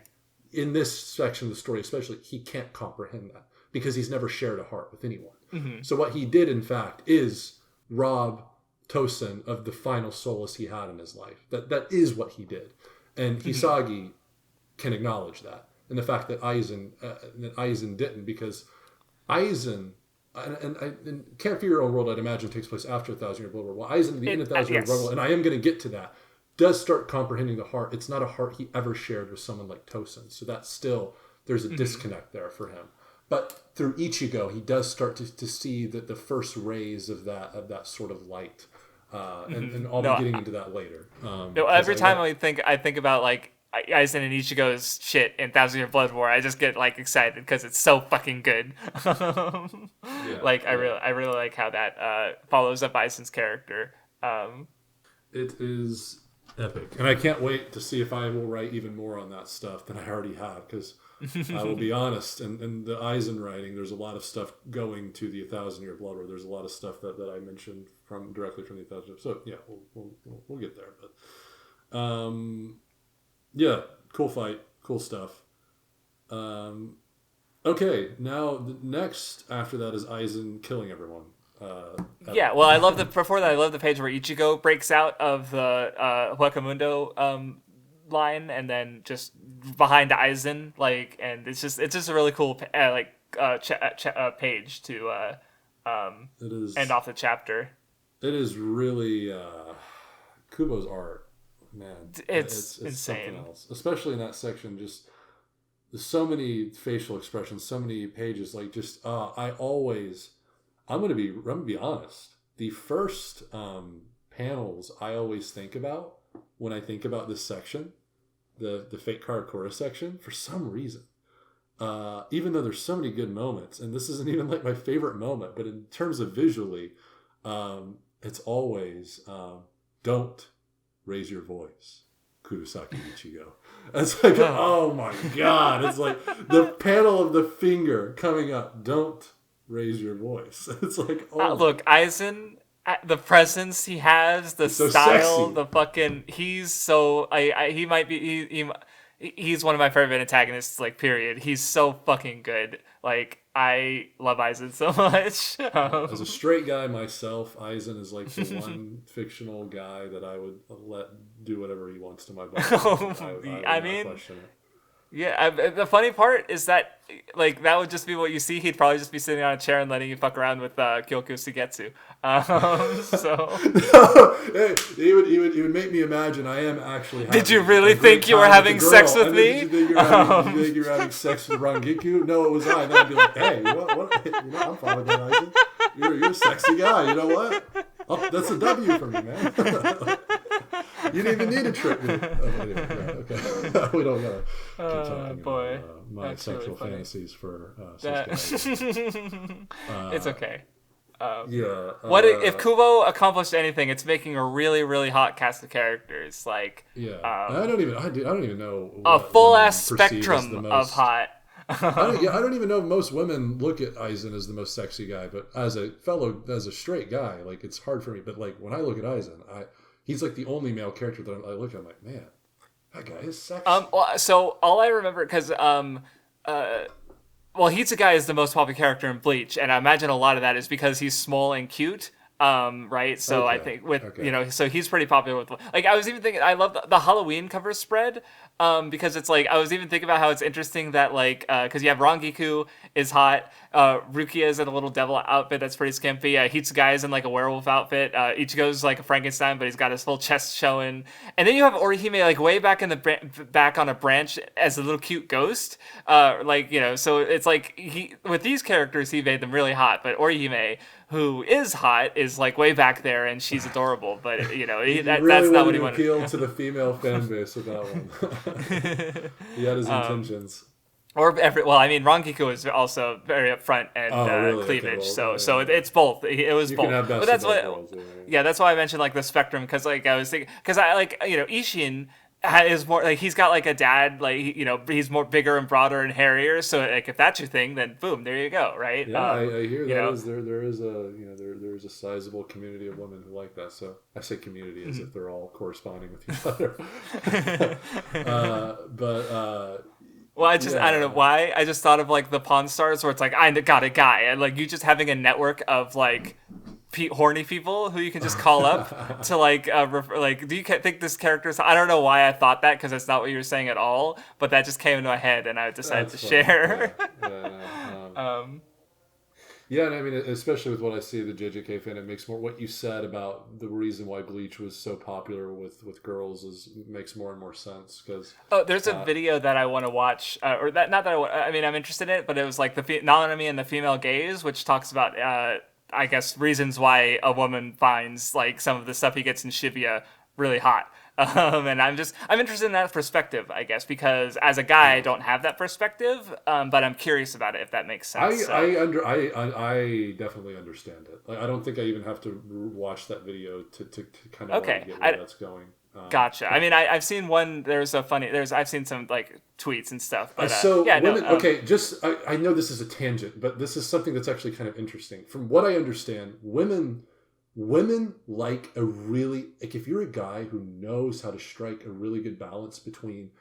in this section of the story especially, he can't comprehend that, because he's never shared a heart with anyone. Mm-hmm. So what he did, in fact, is rob Tosen of the final solace he had in his life. That is what he did. And Hisagi can acknowledge that. And the fact that Aizen didn't, because Aizen, and Can't Fear Your Own World, I'd imagine, takes place after 1,000 Year Blood War. Well, Aizen, at the end of 1,000 Year Blood War, and I am going to get to that, does start comprehending the heart. It's not a heart he ever shared with someone like Tosen. So that's still, there's a disconnect there for him. But through Ichigo, he does start to see the first rays of that sort of light, and I'll be getting into that later. Every time I think about like Aizen and Ichigo's shit in 1,000 Year Blood War, I just get like excited because it's so fucking good. I really like how that follows up Aizen's character. It is epic, and I can't wait to see if I will write even more on that stuff than I already have, because I will be honest, and the Aizen writing, there's a lot of stuff going to the 1,000 Year Blood War. There's a lot of stuff that I mentioned directly from the 1,000 Year. So yeah, we'll get there. But cool fight, cool stuff. Okay, now the next after that is Aizen killing everyone. I love the page where Ichigo breaks out of the Huecamundo line, and then just behind Aizen, and it's just a really cool page to end off the chapter. It is really Kubo's art, man, it's something insane. else. Especially in that section, just there's so many facial expressions, so many pages. Like just I'm gonna be honest. The first panels I always think about when I think about this section, the Fate Karakura section, for some reason. Even though there's so many good moments, and this isn't even like my favorite moment, but in terms of visually, it's always don't raise your voice, Kurosaki Ichigo. It's like, oh my god, it's like the panel of the finger coming up, don't raise your voice. It's like, look, Aizen, the presence he has, the so style, sexy. the fucking, he's so, he might be, he's one of my favorite antagonists, like, period. He's so fucking good. Like, I love Aizen so much. As a straight guy myself, Aizen is like the one fictional guy that I would let do whatever he wants to my body. I mean, question it. Yeah, the funny part is that, like, that would just be what you see. He'd probably just be sitting on a chair and letting you fuck around with Kyoku Sugetsu. Hey, he would make me imagine I am actually having Did you really think you were having sex with me? Did you think you were having sex with Rangiku? No, it was I. And then I'd be like, hey, what? I'm fine with that, Aizen. You're a sexy guy. You know what? Oh, that's a W for me, man. You didn't even need to trick me. Okay. We don't know. Boy. My That's sexual really fantasies for It's okay. What if Kubo accomplished anything? It's making a really, really hot cast of characters. Like, I don't even know a full ass spectrum of hot. I don't even know if most women look at Aizen as the most sexy guy, but as a straight guy, like, it's hard for me. But like when I look at Aizen, he's like the only male character that I look at. I'm like, man, that guy is sexy. So all I remember, because Hitsugai is the most popular character in Bleach, and I imagine a lot of that is because he's small and cute. Right. So I think so he's pretty popular with, like, I was even thinking, I love the Halloween cover spread, because it's like, I was even thinking about how it's interesting that, like, cause you have Rangiku is hot, Rukia is in a little devil outfit that's pretty skimpy, Hitsugai is in like a werewolf outfit, Ichigo's like a Frankenstein, but he's got his full chest showing, and then you have Orihime like way back in the back on a branch as a little cute ghost, so it's like with these characters he made them really hot, but Orihime, who is hot, is like way back there, and she's adorable. But that's not what he wanted. Appeal to the female fan base with that one. He had his intentions. Rangiku is also very upfront and cleavage. It's both. It was both. But that's why. That's why I mentioned like the spectrum, because like I was thinking, because I like Ishin is more like, he's got like a dad, like he's more bigger and broader and hairier, so like if that's your thing, then boom, there you go, right? I hear that there is a sizable community of women who like that. So I say community as if they're all corresponding with each other. I don't know why, I just thought of like the Pawn Stars, where it's like, I got a guy, and like you just having a network of like horny people who you can just call up to like do you think this character's, I don't know why I thought that, because it's not what you were saying at all, but that just came into my head and I decided to share. And I mean, especially with what I see of the JJK fan, it makes more, what you said about the reason why Bleach was so popular with girls makes more and more sense, because there's a video that I want to watch, or that, not that I'm interested in it, but it was like the Nanami and the female gaze, which talks about I guess reasons why a woman finds like some of the stuff he gets in Shibuya really hot. And I'm interested in that perspective, I guess, because as a guy, I don't have that perspective, but I'm curious about it, if that makes sense. I definitely understand it. Like, I don't think I even have to watch that video to kind of get where that's going. Gotcha. I mean, I've seen one. I've seen some like tweets and stuff. But, I know this is a tangent, but this is something that's actually kind of interesting. From what I understand, women like if you're a guy who knows how to strike a really good balance between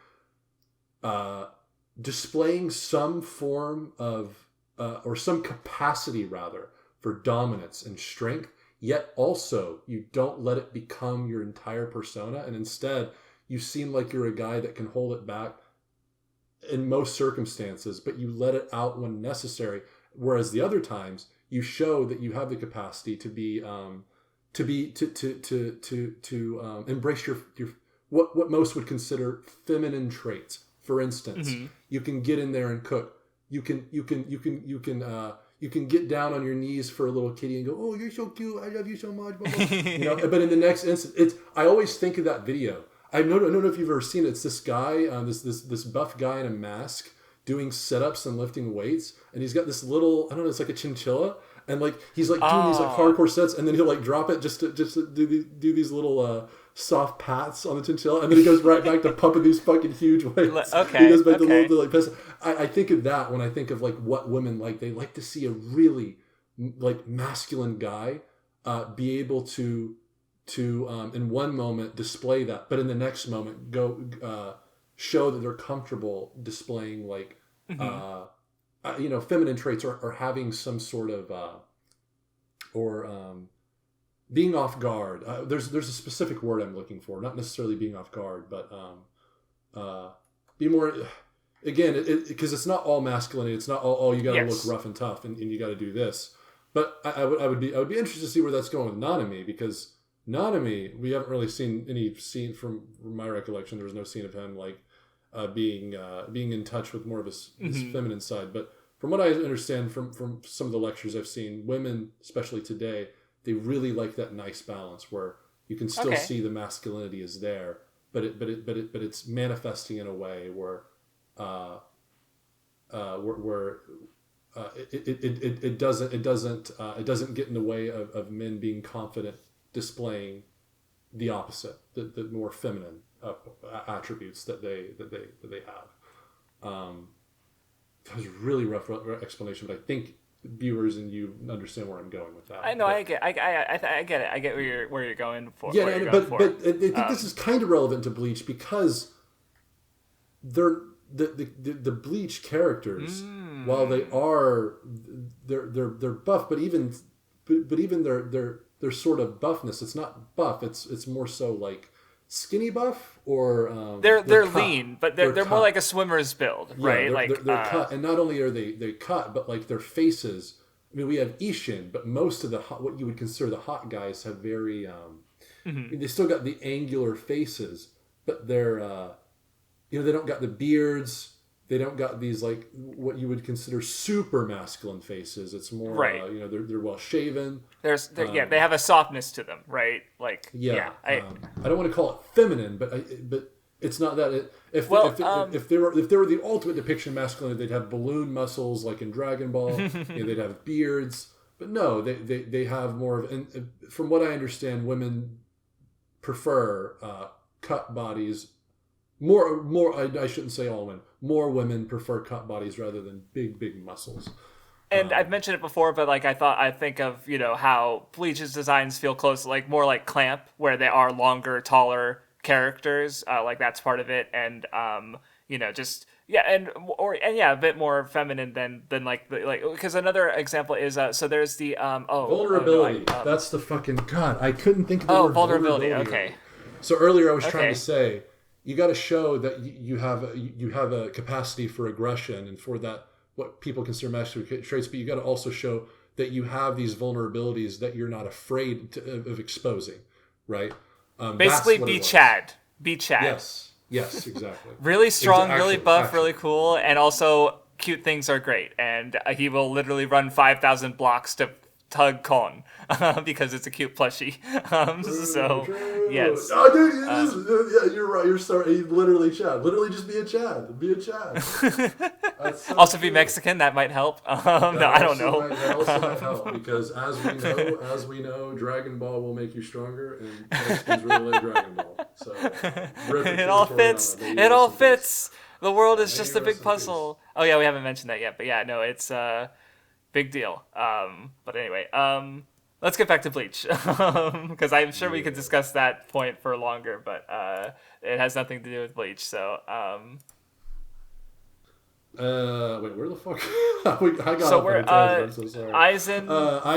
displaying some form of or some capacity rather for dominance and strength, yet also you don't let it become your entire persona, and instead you seem like you're a guy that can hold it back in most circumstances, but you let it out when necessary, whereas the other times you show that you have the capacity to be embrace your what most would consider feminine traits. For instance, you can get in there and cook. You can get down on your knees for a little kitty and go, "Oh, you're so cute. I love you so much." Blah, blah. But in the next instant, I always think of that video. I don't know if you've ever seen it. It's this guy, this buff guy in a mask doing sit-ups and lifting weights, and he's got this little, I don't know, it's like a chinchilla, and like he's like doing these like hardcore sets, and then he'll like drop it just to do these little soft pats on the chinchilla, and then he goes right back to pumping these fucking huge weights. Okay. He goes back to little like piss. I think of that when I think of like what women like. They like to see a really like masculine guy be able to in one moment display that, but in the next moment go show that they're comfortable displaying like feminine traits or having some sort of being off guard. There's a specific word I'm looking for, not necessarily being off guard, but be more. Again, because it's not all masculinity. It's not all you got to look rough and tough, and you got to do this. But I would be interested to see where that's going with Nanami, because Nanami, we haven't really seen any scene from my recollection. There was no scene of him like being in touch with more of his feminine side. But from what I understand from some of the lectures I've seen, women, especially today, they really like that nice balance where you can still see the masculinity is there, but it's manifesting in a way where it doesn't get in the way of men being confident displaying the opposite, the more feminine attributes that they have. That was a really rough explanation, but I think viewers and you understand where I'm going with that. I know, I get it. I get where you're going for. Yeah, but I think this is kind of relevant to Bleach because they're the Bleach characters, while they're buff, but even their sort of buffness, it's not buff. It's more so like skinny buff, or they're lean, but they're more like a swimmer's build, right? They're cut, and not only are they cut, but like their faces. I mean, we have Ishin, but most of what you would consider the hot guys have very. They still got the angular faces, but they're they don't got the beards. They don't got these like what you would consider super masculine faces. It's more they're well shaven. They have a softness to them, right? Like I don't want to call it feminine, but it's not that. If they were the ultimate depiction of masculinity, they'd have balloon muscles like in Dragon Ball. They'd have beards, but no, they have more of. And from what I understand, women prefer cut bodies. More. I shouldn't say all women. More women prefer cut bodies rather than big muscles. And I've mentioned it before, but like I think of how Bleach's designs feel close, like more like Clamp, where they are longer, taller characters. Like that's part of it, and a bit more feminine than like because another example is so there's the vulnerability. That's the fucking God. I couldn't think of the word vulnerability. Okay. So earlier I was trying to say. You got to show that you have a capacity for aggression and for that what people consider masculine traits, but you got to also show that you have these vulnerabilities that you're not afraid of exposing, right? Basically, be Chad. Be Chad. Yes, exactly. Really strong, really buff, really cool, and also cute things are great. And he will literally run 5,000 blocks to tug Kon because it's a cute plushie. True. Yes. Oh, dude, you're right. You're sorry. Literally Chad. Literally just be a Chad. Be a Chad. So also be Mexican. That might help. I don't know. That also might help because as we know, Dragon Ball will make you stronger, and Mexicans really like Dragon Ball. So it all fits. It all fits. The world is just a big puzzle. Oh yeah, we haven't mentioned that yet, but yeah, no, it's big deal. But anyway, let's get back to Bleach because I'm sure we could discuss that point for longer, but it has nothing to do with Bleach. So, wait, where the fuck? I got so we're I'm so sorry. Aizen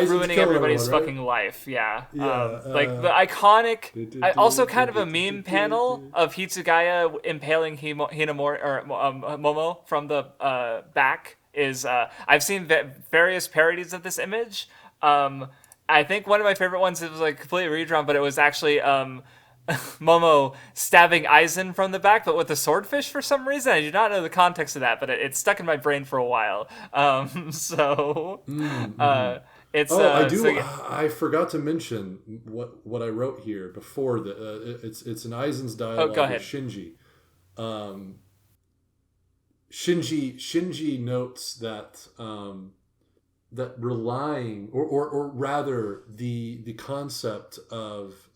ruining everybody's fucking life. Yeah. Like the iconic, also kind of a meme panel of Hitsugaya impaling Hinamori or Momo from the back. Is I've seen various parodies of this image. I think one of my favorite ones, it was like completely redrawn, but it was actually Momo stabbing Aizen from the back, but with a swordfish for some reason. I do not know the context of that, but it stuck in my brain for a while. It's I do. so, yeah. I forgot to mention what I wrote here before. It's an Aizen's dialogue go with ahead. Shinji. Shinji notes that that relying, or rather, the concept of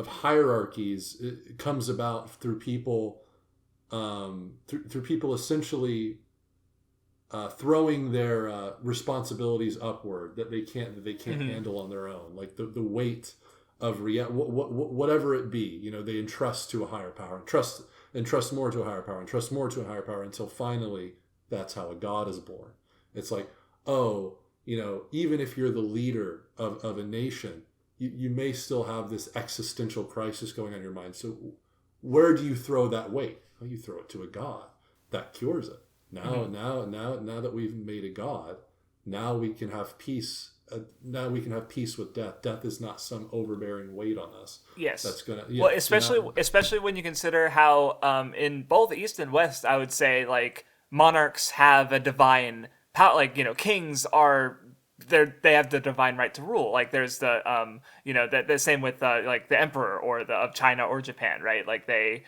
hierarchies, it comes about through people, through people essentially throwing their responsibilities upward that they can't handle on their own, like the weight of whatever it be. They entrust to a higher power, entrust more to a higher power, entrust more to a higher power, until finally that's how a god is born. It's like, even if you're the leader of a nation, you may still have this existential crisis going on in your mind. So where do you throw that weight? Well, you throw it to a god that cures it. Now that we've made a god, now we can have peace. Now we can have peace with death. Death is not some overbearing weight on us. Yes. That's gonna. Well, especially when you consider how in both East and West, I would say, like, monarchs have a divine power. Like, kings are. They have the divine right to rule. Like, there's the the same with like the emperor or of China or Japan, right? Like they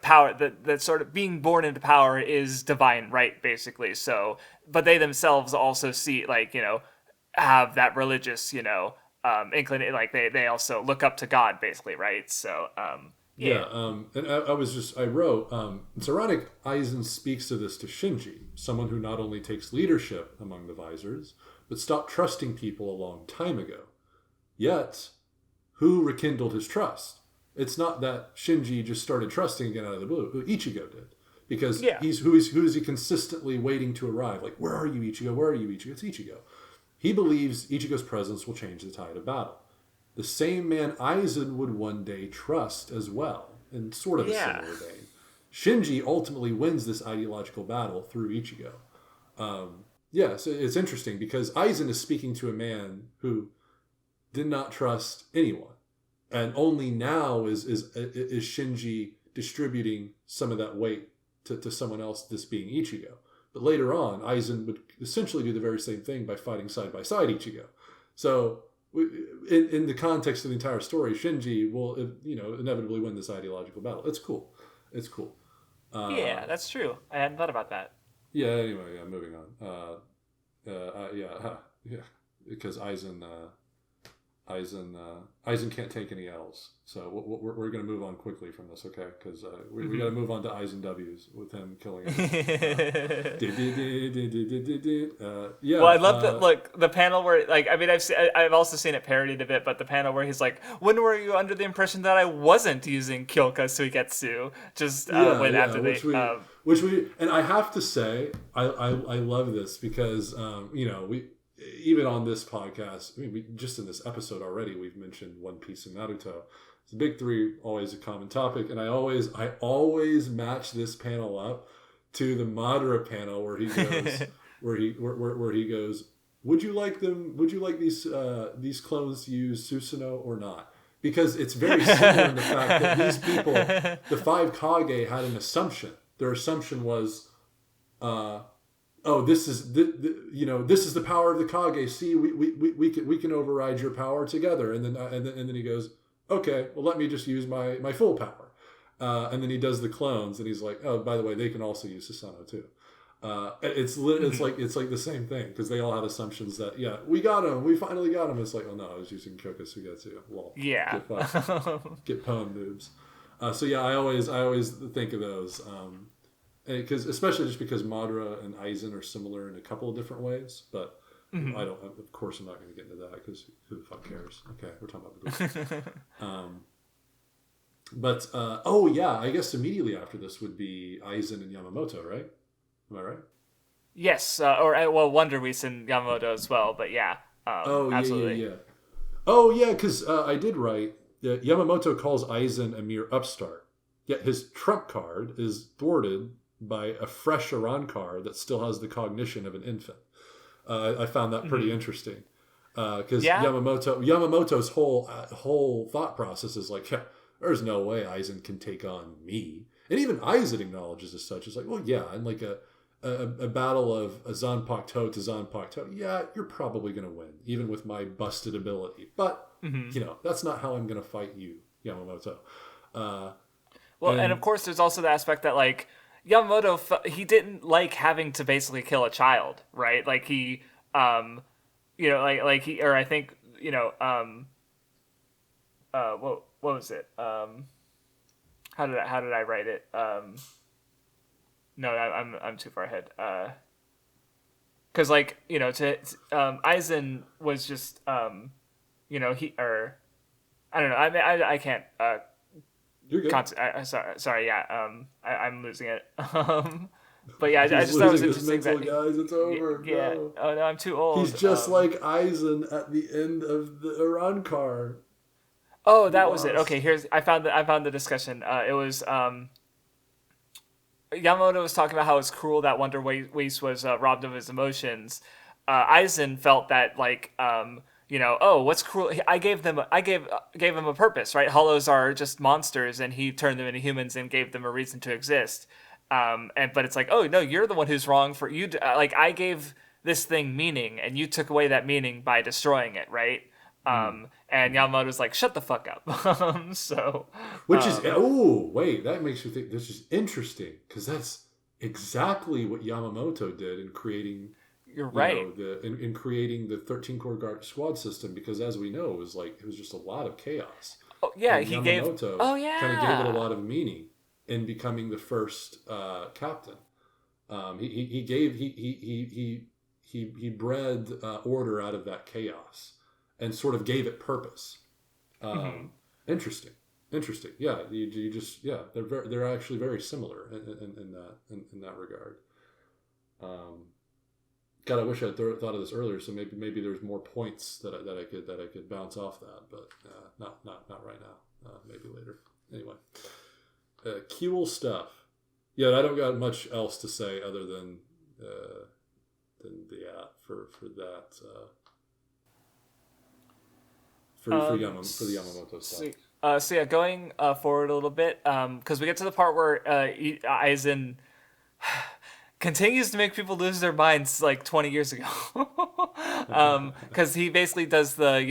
power, the sort of being born into power is divine right, basically. So, but they themselves also see, like, have that religious inclination, like they also look up to God, basically, right? So yeah. And I wrote, it's ironic Aizen speaks to this to Shinji, someone who not only takes leadership among the Vizards, but stopped trusting people a long time ago. Yet, who rekindled his trust? It's not that Shinji just started trusting again out of the blue. Ichigo did. Because who is he consistently waiting to arrive? Like, where are you, Ichigo? Where are you, Ichigo? It's Ichigo. He believes Ichigo's presence will change the tide of battle. The same man Aizen would one day trust as well, in sort of a similar vein. Shinji ultimately wins this ideological battle through Ichigo. So it's interesting because Aizen is speaking to a man who did not trust anyone, and only now is Shinji distributing some of that weight to someone else, this being Ichigo. But later on, Aizen would essentially do the very same thing by fighting side by side Ichigo. So, in the context of the entire story, Shinji will inevitably win this ideological battle. It's cool. Yeah, that's true. I hadn't thought about that. Yeah. Anyway, moving on. Because Aizen can't take any L's, so we're going to move on quickly from this, okay? Because we got to move on to Aizen W's with him killing him. Well, I love the panel where, like, I mean, I've also seen it parodied a bit, but the panel where he's like, "When were you under the impression that I wasn't using Kyoka Suigetsu?" Which we and I have to say, I love this because we. Even on this podcast, I mean, we just in this episode already, we've mentioned One Piece and Naruto. The big three, always a common topic, and I always match this panel up to the Madara panel where he goes, where he goes, would you like these clones to use Susanoo or not? Because it's very similar in the fact that these people, the 5 Kage, had an assumption. Their assumption was, this is the power of the Kage. See, we can override your power together. And then he goes, okay, well, let me just use my full power. And then he does the clones, and he's like, oh, by the way, they can also use Susanoo too. It's like the same thing, because they all had assumptions that we got him, we finally got him. It's like, oh no, I was using Kyoka Suigetsu. Well, get poem noobs. I always think of those. Especially just because Madara and Aizen are similar in a couple of different ways, but I'm not going to get into that because who the fuck cares? Okay, we're talking about the group. I guess immediately after this would be Aizen and Yamamoto, right? Am I right? Yes, Wonder Whis and Yamamoto as well, but yeah. Absolutely. Yeah. Oh yeah, because I did write that Yamamoto calls Aizen a mere upstart, yet his trump card is thwarted by a fresh Iran card that still has the cognition of an infant. I found that pretty interesting. Because Yamamoto's whole thought process is like, yeah, there's no way Aizen can take on me. And even Aizen acknowledges as such. It's like, well, yeah, in like a battle of a Zanpakuto to Zanpakuto, yeah, you're probably going to win, even with my busted ability. But, that's not how I'm going to fight you, Yamamoto. And of course, there's also the aspect that, like, Yamamoto, he didn't like having to basically kill a child, right? Like, he, I think, what was it? How did I write it? No, I'm too far ahead. Because Aizen was just I don't know. I can't. You're good. Sorry. Yeah. I'm losing it. But yeah, I just thought it was interesting that guys, it's over. Yeah. No. Oh no, I'm too old. He's just like Aizen at the end of the Arankar. Oh, that was it. Okay, I found the discussion. It was Yamamoto was talking about how it's cruel that Wonder Waste was robbed of his emotions. Aizen felt that what's cruel? I gave him a purpose, right? Hollows are just monsters, and he turned them into humans and gave them a reason to exist. But it's like, oh no, you're the one who's wrong for you. I gave this thing meaning, and you took away that meaning by destroying it, right? And Yamamoto's like, shut the fuck up. That makes me think this is interesting, because that's exactly what Yamamoto did in creating. You're right. In creating the 13 core guard squad system, because as we know, it was just a lot of chaos. Oh yeah, and Yamamoto kind of gave it a lot of meaning in becoming the first captain. He bred order out of that chaos and sort of gave it purpose. Interesting. Yeah, they're actually very similar in that regard. God, I wish I thought of this earlier. So maybe there's more points that I could bounce off that, but not right now. Maybe later. Anyway, cool stuff. Yeah, I don't got much else to say other than for that for the Yamamoto stuff. So yeah, going forward a little bit, because we get to the part where Aizen continues to make people lose their minds like 20 years ago. Because he basically does the,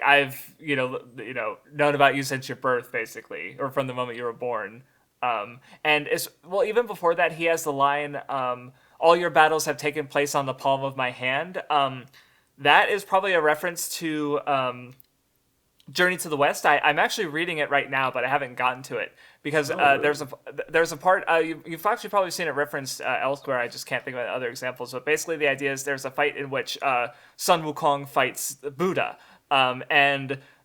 I've, known about you since your birth, basically, or from the moment you were born. And even before that, he has the line, all your battles have taken place on the palm of my hand. That is probably a reference to Journey to the West. I'm actually reading it right now, but I haven't gotten to it because really? there's a part you've actually probably seen it referenced elsewhere. I just can't think of other examples. But basically, the idea is there's a fight in which Sun Wukong fights Buddha,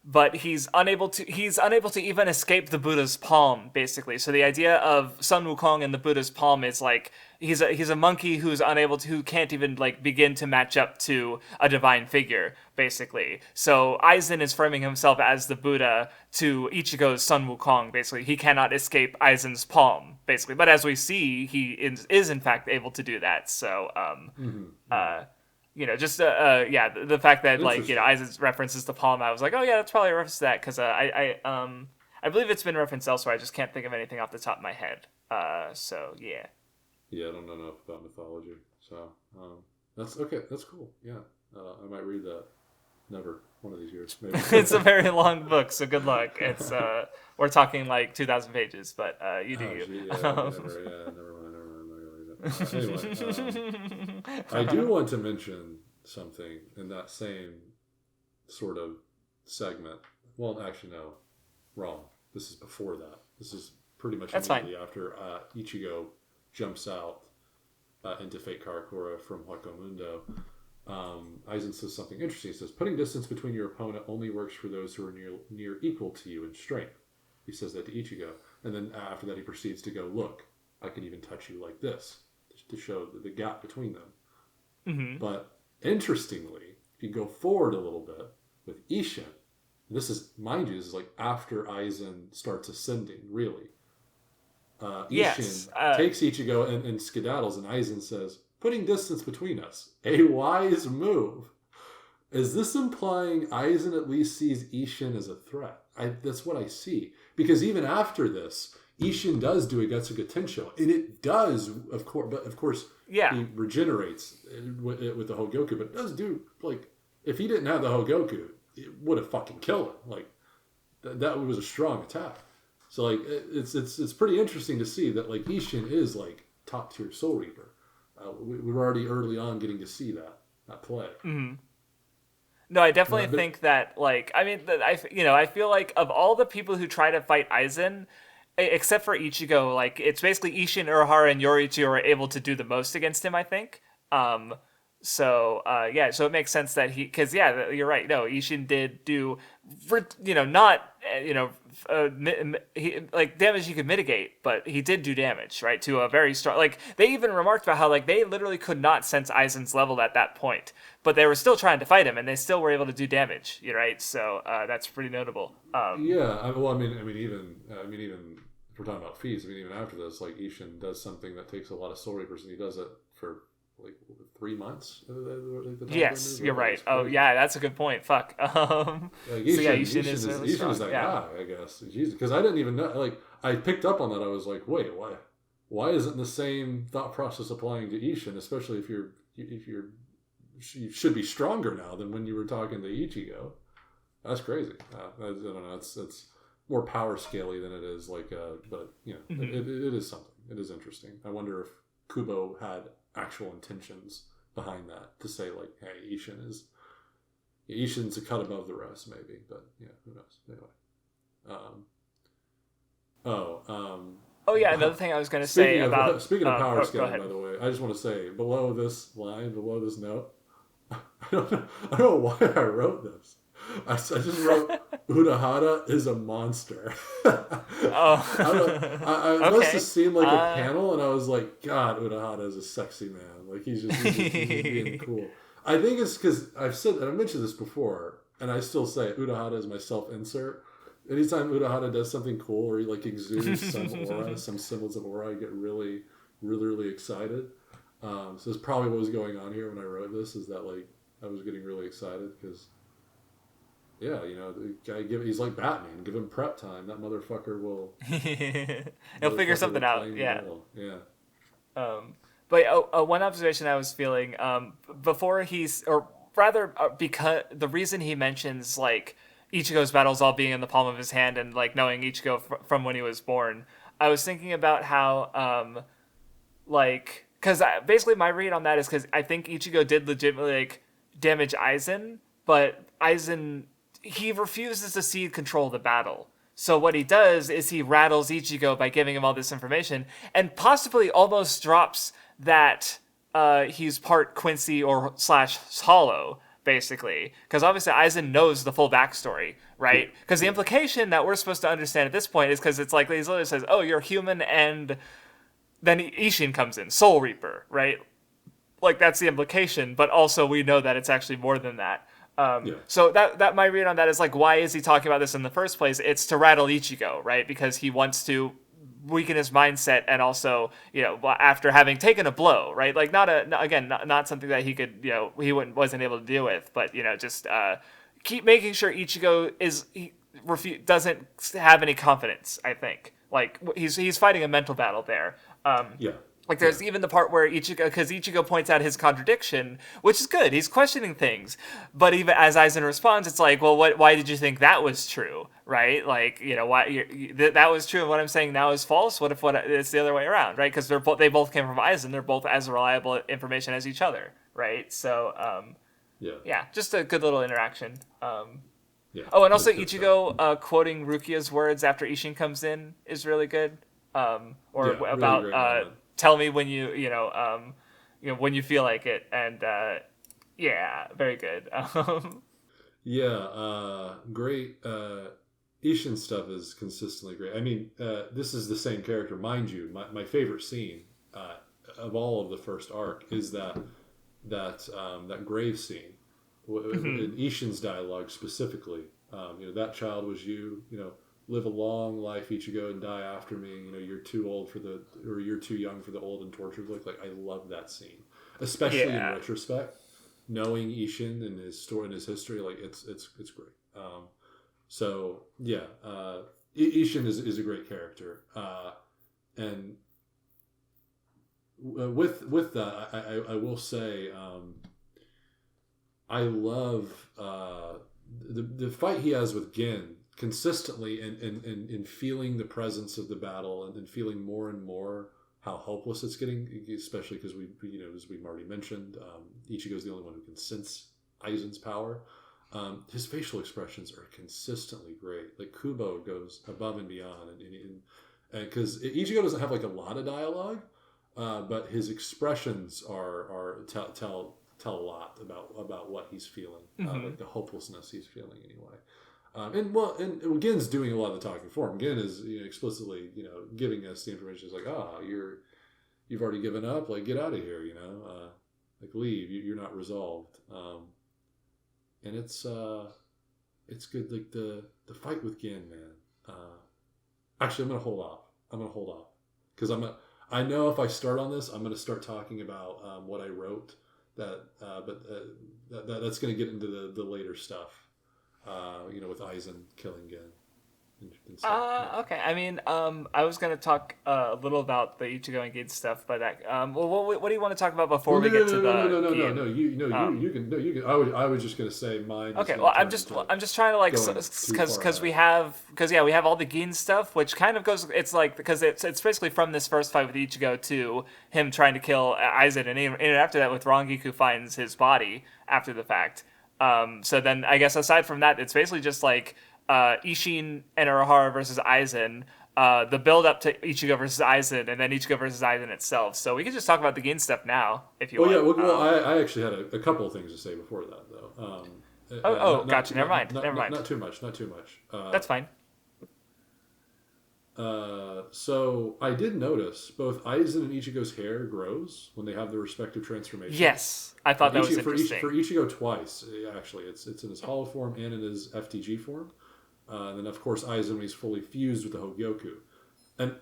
but he's unable to even escape the Buddha's palm, basically. So the idea of Sun Wukong and the Buddha's palm is like he's a monkey who can't even like begin to match up to a divine figure, basically. So Aizen is framing himself as the Buddha to Ichigo's Sun Wukong, basically. He cannot escape Aizen's palm, basically. But as we see, he is in fact able to do that. So the fact that Aizen references the palm, I was like, oh yeah, that's probably a reference to that, because I believe it's been referenced elsewhere. I just can't think of anything off the top of my head. So yeah. Yeah, I don't know enough about mythology, so that's okay. That's cool. Yeah, I might read that. Never one of these years. Maybe. It's a very long book, so good luck. It's we're talking like 2,000 pages, but you do you. Never mind. Anyway, I do want to mention something in that same sort of segment. Well, actually, no, wrong. This is before that. This is pretty much immediately after Ichigo jumps out into Fate Karakura from Huaco Aizen says something interesting. He says, putting distance between your opponent only works for those who are near equal to you in strength. He says that to Ichigo. And then after that, he proceeds to go, look, I can even touch you like this, to show the gap between them. Mm-hmm. But interestingly, if you go forward a little bit with Ishin, this is, mind you, this is like after Aizen starts ascending, really. Ishin takes Ichigo and skedaddles, and Aizen says, putting distance between us, a wise move. is this implying Aizen at least sees Ishin as a threat? That's what I see. Because even after this, Ishin does do a Getsuga Tensho, and it does, of course, but of course, he regenerates with the Hogyoku, but it does do, like, if he didn't have the Hogyoku, it would have fucking killed him. Like, that was a strong attack. So, like, it's pretty interesting to see that, like, Ishin is, like, top tier Soul Reaper. We were already early on getting to see that play. Mm-hmm. No, I definitely think that, like, I mean, I feel like of all the people who try to fight Aizen, except for Ichigo, like, it's basically Ishin, Urahara, and Yoriichi who are able to do the most against him, I think. So it makes sense that because you're right. No, Ishin did do, not, like, damage he could mitigate, but he did do damage, right, to a very strong, like, they even remarked about how, like, they literally could not sense Aizen's level at that point, but they were still trying to fight him, and they still were able to do damage, right? So that's pretty notable. Even if we're talking about feats, even after this, like, Ishin does something that takes a lot of Soul Reapers, and he does it for, like, 3 months. Yes, you're right. Oh, yeah, that's a good point. Fuck. Ishin is that guy, I guess. Because I didn't even know. Like, I picked up on that. I was like, wait, why isn't the same thought process applying to Ishin? Especially if you should be stronger now than when you were talking to Ichigo. That's crazy. I don't know. It's more power scaly than it is like. But it is something. It is interesting. I wonder if Kubo had actual intentions behind that to say, like, hey, Ishin's a cut above the rest, maybe, but yeah, who knows? Anyway. Another thing I was going to say about speaking of power scaling, by the way, I just want to say below this note, I don't know why I wrote this. I just wrote Urahara is a monster. I must have seen, like, a panel, and I was like, God, Urahara is a sexy man. Like, he's just being cool. I think it's because I've mentioned this before, and I still say it, Urahara is my self-insert. Anytime Urahara does something cool, or he, like, exudes some aura, some semblance of aura, I get really, really, really excited. So that's probably what was going on here when I wrote this, is that, like, I was getting really excited because, yeah, the guy he's like Batman. Give him prep time. That motherfucker will. He'll figure something out. Yeah. Yeah. But one observation I was feeling before because the reason he mentions, like, Ichigo's battles all being in the palm of his hand and, like, knowing Ichigo from when he was born, I was thinking about how because basically my read on that is because I think Ichigo did legitimately, like, damage Aizen, but Aizen, he refuses to cede control of the battle. So what he does is he rattles Ichigo by giving him all this information, and possibly almost drops that he's part Quincy or / Hollow, basically. Because obviously Aizen knows the full backstory, right? Because the implication that we're supposed to understand at this point is because it's like, he literally says, oh, you're human, and then Ishin comes in, Soul Reaper, right? Like, that's the implication, but also we know that it's actually more than that. So that my read on that is, like, why is he talking about this in the first place? It's to rattle Ichigo, right? Because he wants to weaken his mindset, and also, after having taken a blow, right? Like, not something that he could, wasn't able to deal with, but just keep making sure Ichigo doesn't have any confidence. I think, like, he's fighting a mental battle there. Like, there's even the part where Ichigo points out his contradiction, which is good. He's questioning things. But even as Aizen responds, it's like, well, why did you think that was true, right? Like, why that was true and what I'm saying now is false? What if it's the other way around, right? Because they both came from Aizen. They're both as reliable information as each other, right? So, just a good little interaction. Oh, and also Ichigo quoting Rukia's words after Ishin comes in is really good. About... tell me when when you feel like it, and very good. Great. Ishin stuff is consistently great. I mean, this is the same character, mind you. My favorite scene of all of the first arc is that grave scene in Ishin's dialogue specifically. That child was you. Live a long life, Ichigo, and die after me. You're too young for the old and tortured look. Like, I love that scene, especially in retrospect. knowing Ishin and his story and his history, like it's great. So yeah, Ishin is a great character, and with that, I will say, I love the fight he has with Gin consistently, and feeling the presence of the battle, and feeling more and more how hopeless it's getting, especially because as we've already mentioned, Ichigo's the only one who can sense Aizen's power. His facial expressions are consistently great. Like Kubo goes above and beyond, and because Ichigo doesn't have like a lot of dialogue, but his expressions tell a lot about what he's feeling, like the hopelessness he's feeling anyway. And Gin's doing a lot of the talking for him. Gin is explicitly giving us the information. It's like, you've already given up. Like, get out of here. Like leave. You're not resolved. And it's good. Like the fight with Gin, man. Actually, I'm gonna hold off because I know if I start on this, I'm gonna start talking about what I wrote. That's gonna get into the later stuff. With Aizen killing Gin. Okay. I mean, I was gonna talk a little about the Ichigo and Gin stuff, but what do you want to talk about before we get to the? No. You can. I was just gonna say mine. Okay. Well, I'm just trying to because we have all the Gin stuff, which kind of goes. It's like because it's basically from this first fight with Ichigo to him trying to kill Aizen, and even after that with Rangiku finds his body after the fact. So then I guess aside from that, it's basically just like Ishin and Urahara versus Aizen, the build up to Ichigo versus Aizen, and then Ichigo versus Aizen itself. So we can just talk about the Gin stuff now, if you want. I actually had a couple of things to say before that, though. Gotcha. Never mind. Not too much. That's fine. So I did notice both Aizen and Ichigo's hair grows when they have their respective transformations. Yes, I thought that was interesting. For Ichigo twice, actually. It's in his hollow form and in his FTG form. And then, of course, Aizen when he's fully fused with the Hogyoku. And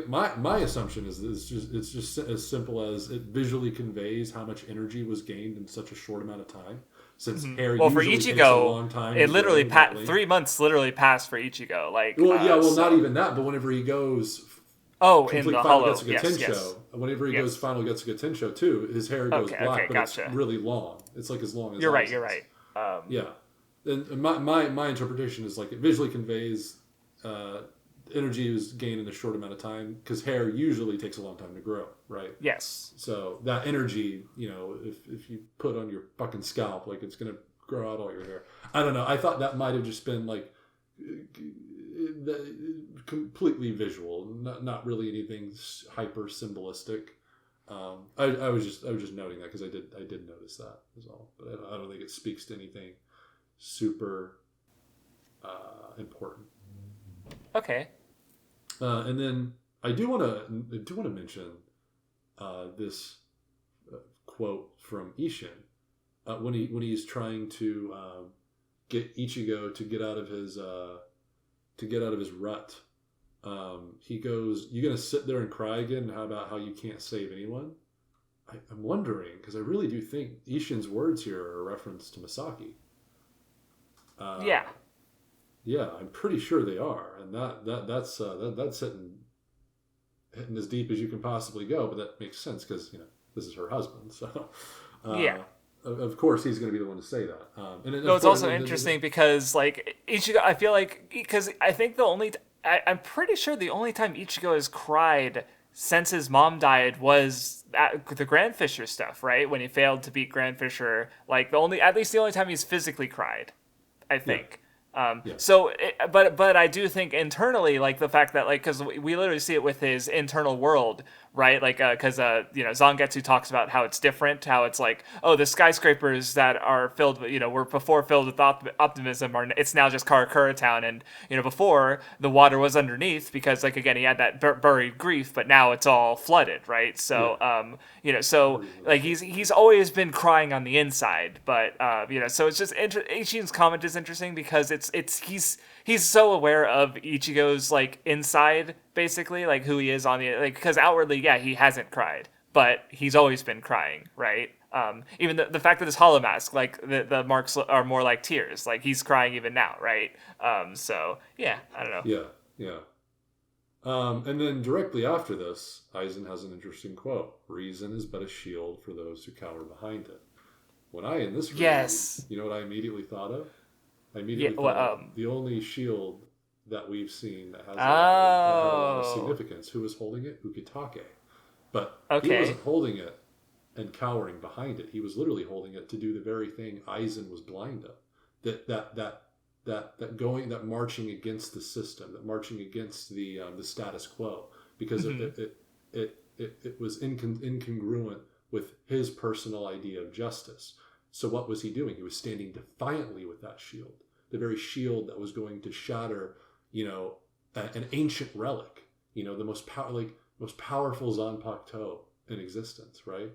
my assumption is it's just as simple as it visually conveys how much energy was gained in such a short amount of time. Since hair for usually Ichigo, takes a long time, it literally 3 months literally passed for Ichigo. Not even that. But whenever he goes, in the hollow, yes. Whenever he goes final Getsuga Tensho too, his hair goes black, but it's really long. It's like as long as you're right. Yeah, and my interpretation is like it visually conveys energy is gained in a short amount of time because hair usually takes a long time to grow, right? Yes. So that energy, if you put on your fucking scalp, like it's gonna grow out all your hair. I don't know. I thought that might have just been like completely visual, not really anything hyper symbolistic. I was just noting that because I did notice that as well, but I don't think it speaks to anything super important. Okay. And then I do want to mention this quote from Ishin when he's trying to get Ichigo to get out of his rut. He goes, "You gonna sit there and cry again? How about how you can't save anyone?" I'm wondering because I really do think Ishin's words here are a reference to Masaki. Yeah, I'm pretty sure they are, and that's hitting as deep as you can possibly go. But that makes sense because this is her husband, so of course he's going to be the one to say that. It's also interesting because like Ichigo, I feel like because I think I'm pretty sure the only time Ichigo has cried since his mom died was at the Grand Fisher stuff, right? When he failed to beat Grand Fisher, like at least the only time he's physically cried, I think. Yeah. So, but I do think internally, like the fact that, like, because we literally see it with his internal world, right? Like, because Zangetsu talks about how it's different, how it's like, oh, the skyscrapers that are filled with, were before filled with optimism, it's now just Karakura Town, and before the water was underneath because, like, again, he had that buried grief, but now it's all flooded, right? So, so like he's always been crying on the inside, but so it's just Ishin's comment is interesting because he's so aware of Ichigo's like inside, basically, like who he is on the because outwardly, yeah, he hasn't cried, but he's always been crying, right? Even the fact that his hollow mask, like the marks are more like tears, like he's crying even now, right? So yeah, I don't know. Yeah. And then directly after this, Aizen has an interesting quote: "Reason is but a shield for those who cower behind it." When I, in this read, you know what I immediately thought of? I immediately thought of the only shield that we've seen that has that had a lot of significance. Who was holding it? Ukitake. But he wasn't holding it and cowering behind it. He was literally holding it to do the very thing Aizen was blind of. That marching against the system, that marching against the status quo, because it was incongruent with his personal idea of justice. So what was he doing? He was standing defiantly with that shield, the very shield that was going to shatter, an ancient relic, the most powerful Zanpakuto in existence, right?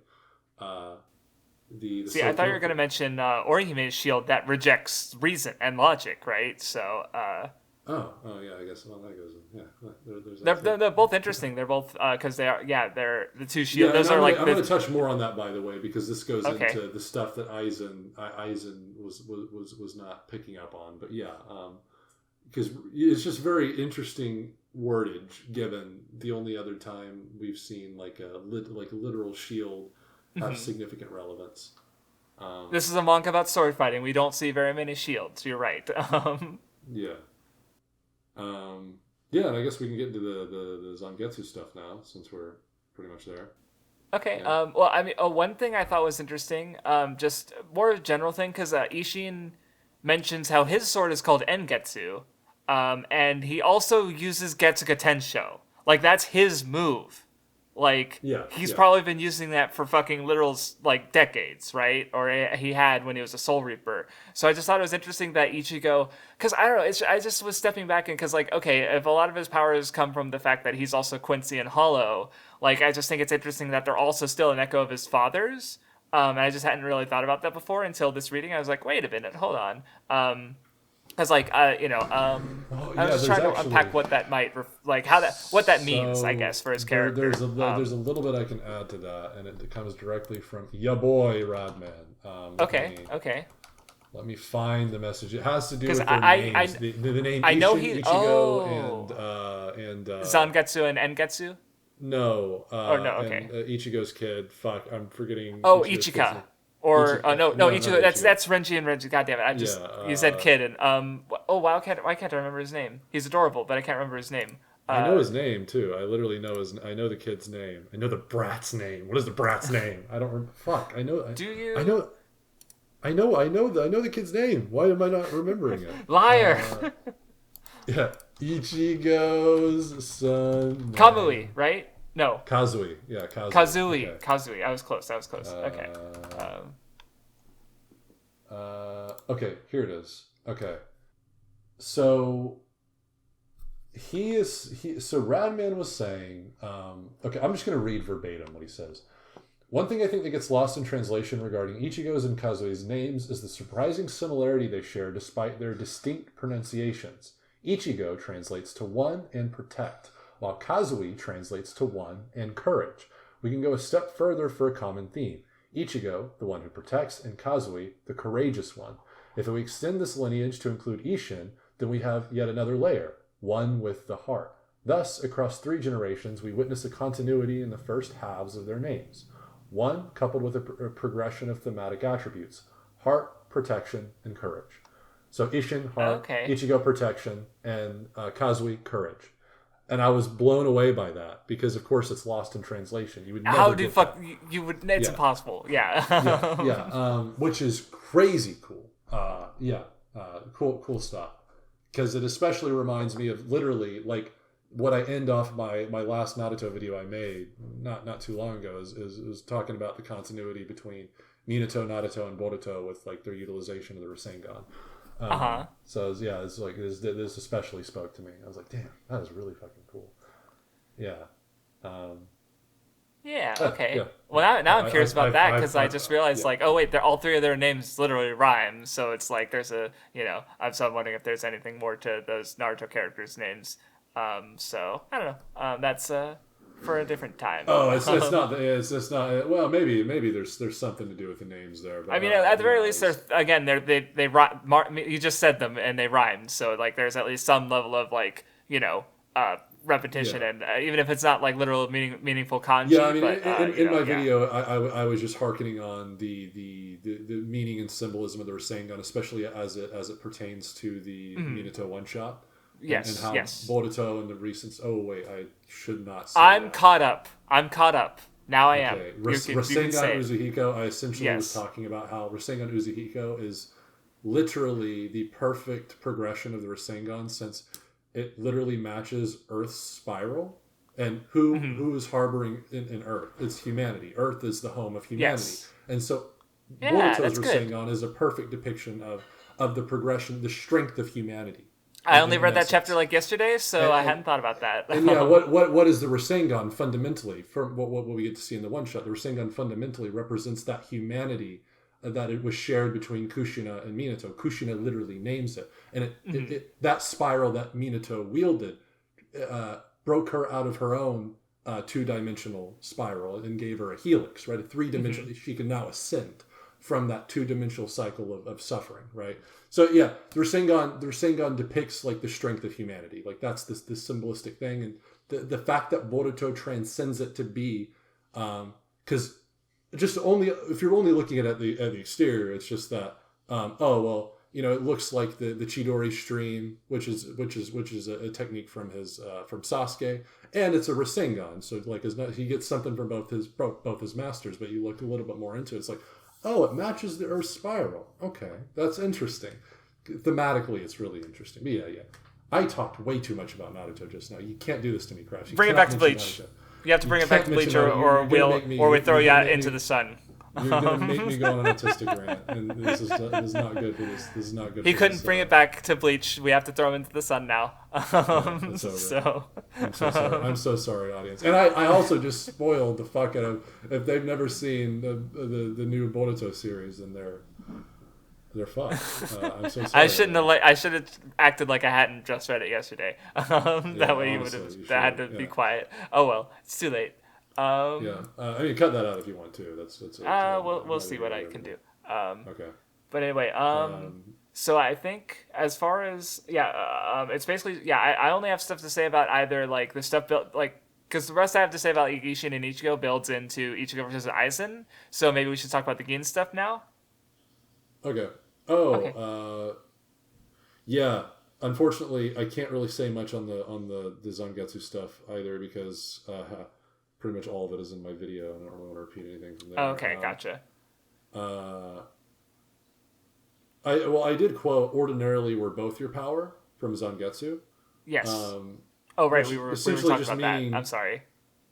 See, I thought you were going to mention Orihime's shield that rejects reason and logic, right? So. Yeah, I guess that goes in. Yeah, they're both interesting. They're both because they're the two shields. Those are I'm going to touch more on that, by the way, because this goes into the stuff that Aizen was not picking up on. But yeah, because it's just very interesting wordage, given the only other time we've seen like a literal shield have significant relevance. This is a manga about sword fighting. We don't see very many shields. You're right. Yeah. And I guess we can get into the Zangetsu stuff now, since we're pretty much there. Okay. Yeah. Well, I mean, one thing I thought was interesting, just more a general thing, because Ishin mentions how his sword is called Engetsu, and he also uses Getsuga Tensho. Like, that's his move. Like, he's probably been using that for fucking literal, like, decades, right? Or he had when he was a Soul Reaper. So I just thought it was interesting that Ichigo... Because, I don't know, I just was stepping back and because, like, okay, if a lot of his powers come from the fact that he's also Quincy and Hollow, like, I just think it's interesting that they're also still an echo of his father's. And I just hadn't really thought about that before until this reading. I was like, wait a minute, hold on. Because, like, I was just trying to unpack what that might, what that means, I guess, for his character. There's a little bit I can add to that, and it comes directly from ya boy Rodman. Okay. Let me find the message. It has to do with their names. The name I know Ichigo and Zangetsu and Engetsu. No. Okay. And, Ichigo's kid. Fuck, I'm forgetting. Oh, Ichika. Or no, Ichigo. That's Renji and Renji. God damn it! You said kid and why can't I remember his name? He's adorable, but I can't remember his name. I know his name too. I literally know I know the kid's name. I know the brat's name. What is the brat's name? I don't. Fuck. I know. Do you? I know the kid's name. Why am I not remembering it? Liar. Yeah, Ichigo's son. Kamui, right? No. Kazui. Yeah, Kazui. Kazui. Okay. Kazui. I was close. Okay. Okay, here it is. Okay. So so Radman was saying, okay, I'm just going to read verbatim what he says. One thing I think that gets lost in translation regarding Ichigo's and Kazui's names is the surprising similarity they share despite their distinct pronunciations. Ichigo translates to one and protect, while Kazui translates to one and courage. We can go a step further for a common theme. Ichigo, the one who protects, and Kazui, the courageous one. If we extend this lineage to include Ishin, then we have yet another layer, one with the heart. Thus, across 3 generations, we witness a continuity in the first halves of their names. One coupled with a progression of thematic attributes, heart, protection, and courage. So Ishin, heart, Ichigo, protection, and Kazui, courage. And I was blown away by that because, of course, it's lost in translation. You would never you would? It's impossible. Yeah. Which is crazy cool. Cool stuff. Because it especially reminds me of literally like what I end off my last Naruto video I made not too long ago is talking about the continuity between Minato, Naruto, and Boruto with like their utilization of the Rasengan. So it's like this especially spoke to me. I was like, damn, that is really fucking cool. Yeah. Okay. Yeah. Well, now I'm curious about that because I just realized like, oh wait, all 3 of their names literally rhyme. So it's like there's a I'm wondering if there's anything more to those Naruto characters' names. So I don't know. That's for a different time. Oh, it's not. It's just not. Well, maybe there's something to do with the names there. But I mean, at the very least, they rhyme. You just said them and they rhymed, so like there's at least some level of like repetition, and even if it's not like literal meaningful kanji. Yeah, I mean, but, in my video, I was just hearkening on the meaning and symbolism of the Rasengan, especially as it pertains to the Minato one shot. Yes, and how Boruto and the recent. Oh wait, I should not say I'm that. caught up. Now I am. Rasengan Uzuhiko. I essentially was talking about how Rasengan Uzuhiko is literally the perfect progression of the Rasengan, since it literally matches Earth's spiral. And who is harboring in Earth? It's humanity. Earth is the home of humanity. And so Boruto's Rasengan is a perfect depiction of the progression, the strength of humanity. I only read that chapter like yesterday, so I hadn't thought about that. And what is the Rasengan fundamentally? From what we get to see in the one shot, the Rasengan fundamentally represents that humanity that it was shared between Kushina and Minato. Kushina literally names it, and that spiral that Minato wielded broke her out of her own two-dimensional spiral and gave her a helix, right? A three-dimensional. She can now ascend from that two-dimensional cycle of suffering, right? So yeah, the Rasengan depicts like the strength of humanity. Like that's this symbolistic thing, and the fact that Boruto transcends it to be, because just only if you're only looking at the exterior, it's just that it looks like the Chidori stream, which is a technique from from Sasuke, and it's a Rasengan. So like he gets something from both his masters, but you look a little bit more into it, it's like, oh, it matches the Earth spiral. Okay, that's interesting. Thematically, it's really interesting. But yeah. I talked way too much about Naruto just now. You can't do this to me, Crash. Bring it back to Bleach. Naruto. You have to bring it back to Bleach, or we throw you out into the sun. You're going to make me go on an autistic rant, and this is not good for this. This is not good. He couldn't bring it back to Bleach. We have to throw him into the sun now. It's over. So I'm so sorry. I'm so sorry, audience. And I also just spoiled the fuck out of, if they've never seen the new Boruto series, then they're fucked. I'm so sorry. I should have acted like I hadn't just read it yesterday. That way you would have had to be quiet. Oh well, it's too late. I mean, cut that out if you want to. That's we'll see what I can do. Okay. But anyway, so I think as far as it's basically I only have stuff to say about either like the stuff built like, because the rest I have to say about Gishin and Ichigo builds into Ichigo versus Aizen. So maybe we should talk about the Gin stuff now. Okay. Yeah. Unfortunately, I can't really say much on the Zangetsu stuff either, because pretty much all of it is in my video. I don't really want to repeat anything from there. Okay, gotcha. I did quote, "Ordinarily, we're both your power" from Zangetsu. Yes. Right. We were talking about that. I'm sorry.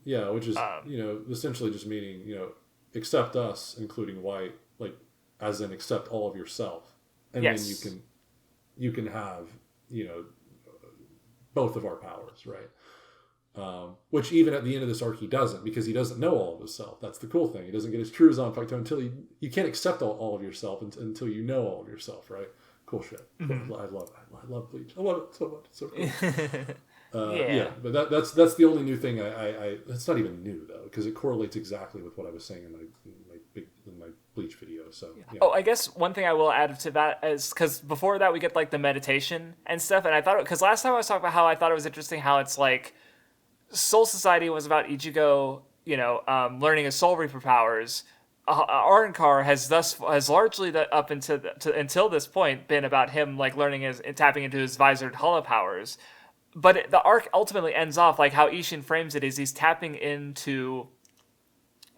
Yeah, which is essentially just meaning accept us, including white, like as in accept all of yourself, and then you can have both of our powers, right? Which even at the end of this arc he doesn't, because he doesn't know all of himself. That's the cool thing. He doesn't get his true Zanpakuto until you can't accept all of yourself until you know all of yourself, right? Cool shit. Mm-hmm. I love Bleach. I love it so much. It's so cool. But that's the only new thing. I it's not even new though, because it correlates exactly with what I was saying in my Bleach video. So yeah. Oh, I guess one thing I will add to that is, because before that we get like the meditation and stuff, and I thought, because last time I was talking about how I thought it was interesting how it's like Soul Society was about Ichigo, learning his Soul Reaper powers. Arrancar has largely up until this point been about him like learning and tapping into his Vizard Hollow powers. But the arc ultimately ends off like how Ishin frames it is he's tapping into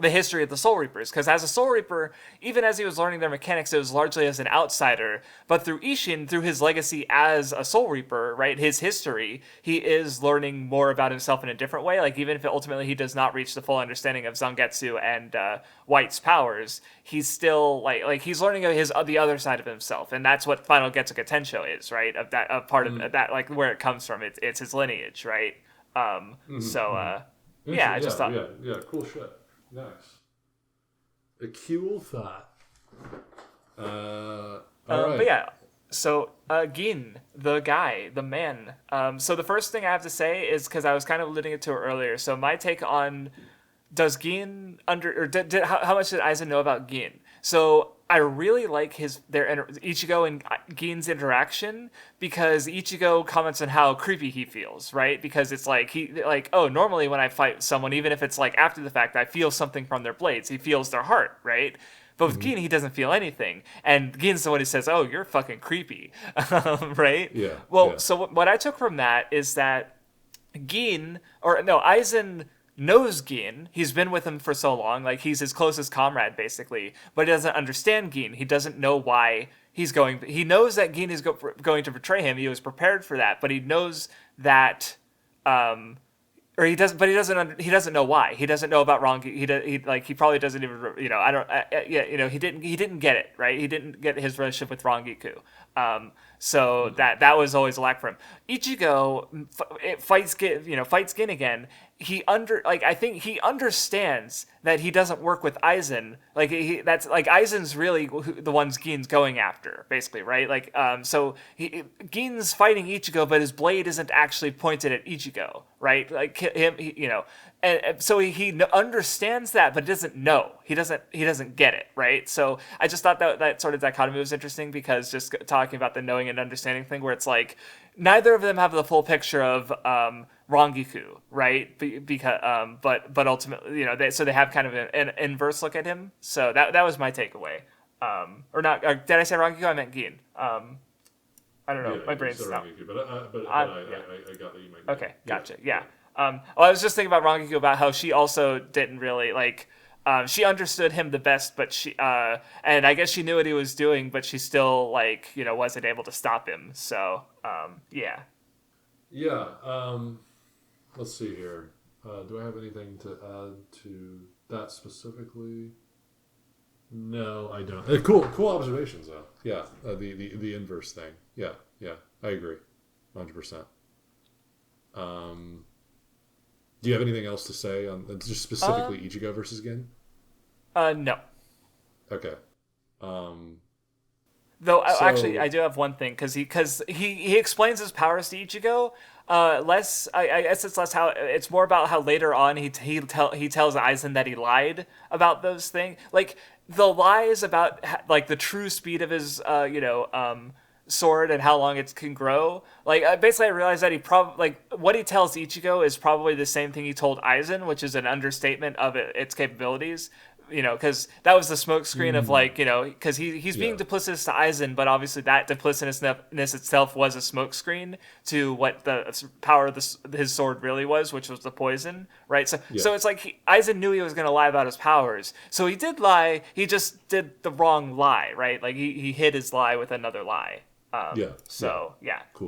the history of the Soul Reapers, because as a Soul Reaper, even as he was learning their mechanics, it was largely as an outsider. But through Ishin, through his legacy as a Soul Reaper, right, his history, he is learning more about himself in a different way. Like even if ultimately he does not reach the full understanding of Zangetsu and White's powers, he's still like he's learning of the other side of himself, and that's what Final Getsuga Tensho is, right? Of part of that, like where it comes from. It's his lineage, right? I just thought, cool shit. Nice. A cool thought. All right. But yeah, Gin, the guy, the man. So the first thing I have to say is, because I was kind of alluding to it earlier. So my take on, does Gin how much did Aizen know about Gin? So I really like Ichigo and Gin's interaction, because Ichigo comments on how creepy he feels, right? Because it's like oh, normally when I fight someone, even if it's like after the fact, I feel something from their blades. He feels their heart, right? But with Gin, he doesn't feel anything. And Gin's the one who says, oh, you're fucking creepy. Right? Yeah. Well, yeah. so what I took from that is that Aizen knows Gin. He's been with him for so long. Like, he's his closest comrade, basically. But he doesn't understand Gin. He doesn't know why he's going. He knows that Gin is going to betray him. He was prepared for that. But he knows that... or he doesn't, but he doesn't know why. He doesn't know about Rangiku. He probably doesn't even, he didn't get it, right? He didn't get his relationship with Rangiku. So that was always a lack for him. Ichigo fights Gin again. I think he understands that he doesn't work with Aizen. Aizen's really the ones Gin's going after, basically, right? Gin's fighting Ichigo, but his blade isn't actually pointed at Ichigo, right? And so he understands that, but doesn't know. He doesn't get it, right? So I just thought that sort of dichotomy was interesting, because just talking about the knowing and understanding thing, where it's like neither of them have the full picture of Rangiku, right? But ultimately, they have kind of an inverse look at him. So that was my takeaway. Did I say Rangiku? I meant Gin. I don't know. My brain's not. Rangiku, but I got that you might. Okay, gotcha. Yeah. I was just thinking about Rangiku, about how she also didn't really she understood him the best, but and I guess she knew what he was doing, but she still wasn't able to stop him. So yeah. Yeah. Let's see here. Do I have anything to add to that specifically? No, I don't. Cool observations though. Yeah. The inverse thing. Yeah. I agree, 100%. Do you have anything else to say on just specifically Ichigo versus Gin? No. Okay. Actually, I do have one thing, because he explains his powers to Ichigo. Less, I guess it's less how it's more about how later on he tells Aizen that he lied about those things. Like, the lies about the true speed of his sword and how long it can grow. Basically, I realized that he probably what he tells Ichigo is probably the same thing he told Aizen, which is an understatement of its capabilities. Because that was the smokescreen of because he's being duplicitous to Aizen, but obviously that duplicitousness itself was a smokescreen to what the power of his sword really was, which was the poison, right? So it's like Aizen knew he was going to lie about his powers, so he did lie. He just did the wrong lie, right? He hid his lie with another lie. Cool.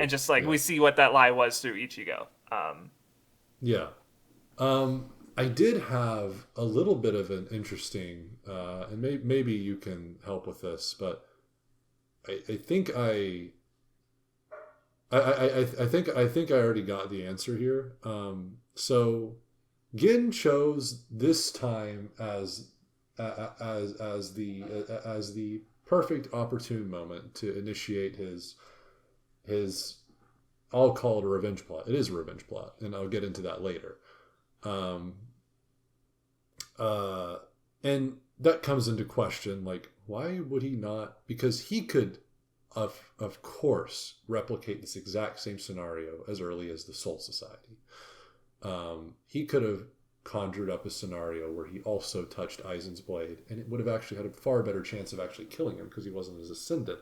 And just we see what that lie was through Ichigo. I did have a little bit of an interesting, and maybe you can help with this, but I think I think I already got the answer here. So Gin chose this time as the perfect opportune moment to initiate his I'll call it a revenge plot. It is a revenge plot, and I'll get into that later. And that comes into question, why would he not? Because he could, of course, replicate this exact same scenario as early as the Soul Society. He could have conjured up a scenario where he also touched Aizen's blade, and it would have actually had a far better chance of actually killing him because he wasn't as ascendant.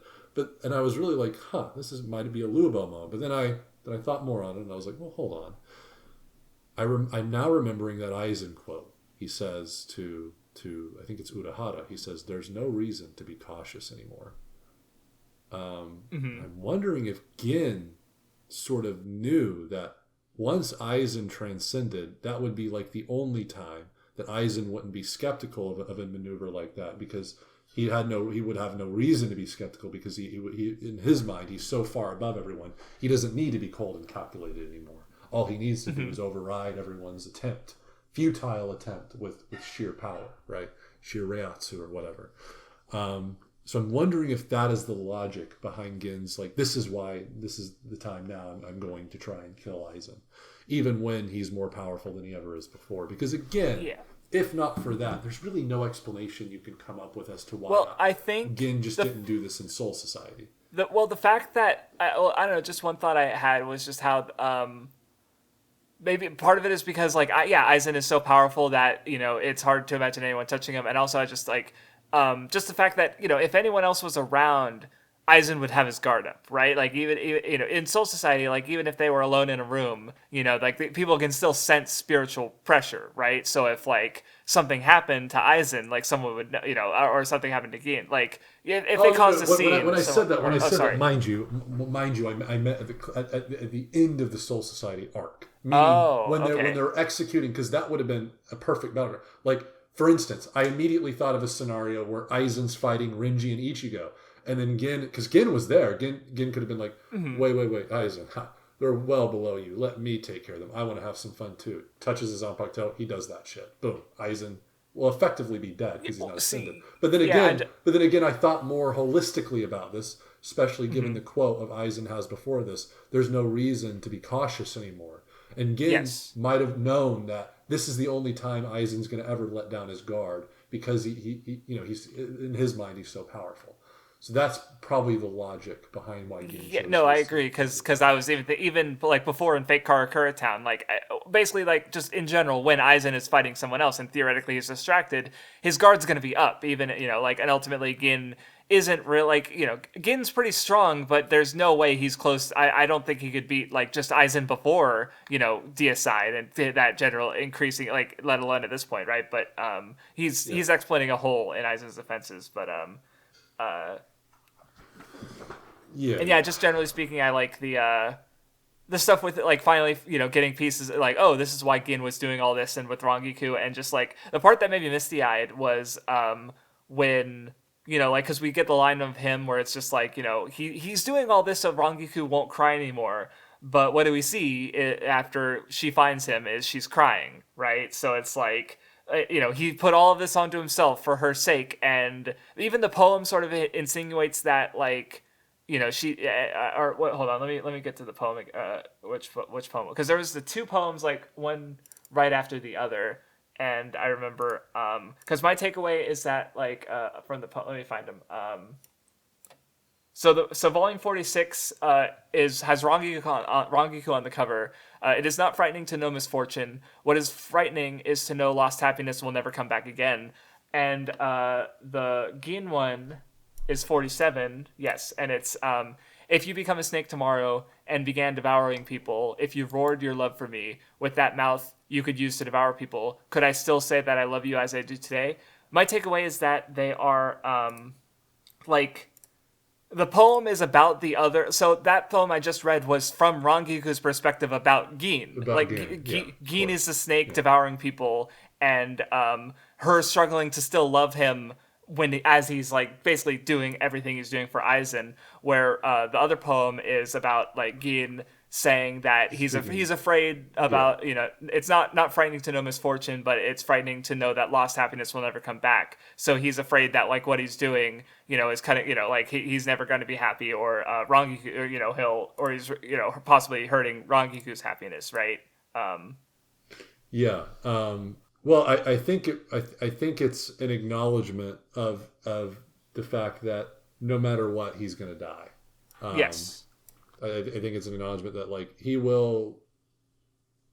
And I was really like, this might be a Lubo moment. But then I thought more on it, and I was like, well, hold on. I'm now remembering that Aizen quote. He says to I think it's Urahara, he says, "There's no reason to be cautious anymore." I'm wondering if Gin sort of knew that once Aizen transcended, that would be the only time that Aizen wouldn't be skeptical of a maneuver like that, because he would have no reason to be skeptical, because he in his mind, he's so far above everyone, he doesn't need to be cold and calculated anymore. All he needs to do is override everyone's futile attempt with sheer power, right? Sheer Reatsu or whatever. So I'm wondering if that is the logic behind Gin's, like, this is the time now I'm going to try and kill Aizen, even when he's more powerful than he ever is before. Because again, if not for that, there's really no explanation you can come up with as to why I think Gin just didn't do this in Soul Society. The fact that, I don't know, just one thought I had was just how, maybe part of it is because, like, Aizen is so powerful that, it's hard to imagine anyone touching him. And also I just, like, just the fact that, if anyone else was around, Aizen would have his guard up, right? Like, even in Soul Society, like, even if they were alone in a room, like, people can still sense spiritual pressure, right? So if, like, something happened to Aizen, like, someone would know, or something happened to Gin, like, if they caused a scene. When I said that, mind you, I meant at the end of the Soul Society arc. Meaning when they're executing, because that would have been a perfect battle. Like, for instance, I immediately thought of a scenario where Aizen's fighting Renji and Ichigo. And then Gin, because Gin was there, Gin could have been like, wait, Aizen, they're well below you. Let me take care of them. I want to have some fun too. Touches his Zanpakuto, he does that shit. Boom, Aizen will effectively be dead because he's not ascended. But then again, I thought more holistically about this, especially given the quote of Aizen has before this. There's no reason to be cautious anymore. And Gin might have known that this is the only time Aizen's going to ever let down his guard because he he's in his mind he's so powerful. So that's probably the logic behind why Gin chose this. I agree because I was even like before in Fake Karakura Town, like basically like just in general when Aizen is fighting someone else and theoretically he's distracted, his guard's going to be up even like, and ultimately Gin isn't real, like, Gin's pretty strong, but there's no way he's close. I don't think he could beat like just Aizen before Deicide and that general increasing, like, let alone at this point, right? But he's exploiting a hole in Aizen's defenses, but and just generally speaking, I like the stuff with it, like finally getting pieces like, oh, this is why Gin was doing all this, and with Rangiku, and just like the part that made me misty-eyed was when like, because we get the line of him where it's just like, he's doing all this so Rangiku won't cry anymore. But what do we see after she finds him is she's crying, right? So it's like, he put all of this onto himself for her sake. And even the poem sort of insinuates that, like, she, hold on, let me get to the poem, which poem? Because there was the two poems, like, one right after the other. And I remember, because my takeaway is that, like, from the let me find them. So volume 46 has Rangiku on the cover. It is not frightening to know misfortune. What is frightening is to know lost happiness will never come back again. And the Gin one is 47. Yes, and it's if you become a snake tomorrow and began devouring people, if you roared your love for me with that mouth you could use to devour people, could I still say that I love you as I do today? My takeaway is that they are, like, the poem is about the other. So that poem I just read was from Rangiku's perspective about Gin. Gin is the snake devouring people, and her struggling to still love him as he's like basically doing everything he's doing for Aizen. Where the other poem is about like Gin saying that he's afraid about, it's not frightening to know misfortune, but it's frightening to know that lost happiness will never come back. So he's afraid that like what he's doing, is kind of, like he's never going to be happy, or Rangiku, or he's, possibly hurting Rangiku's happiness, right? Well, I think it's an acknowledgement of the fact that no matter what, he's going to die. Yes. I think it's an acknowledgement that, like, he will,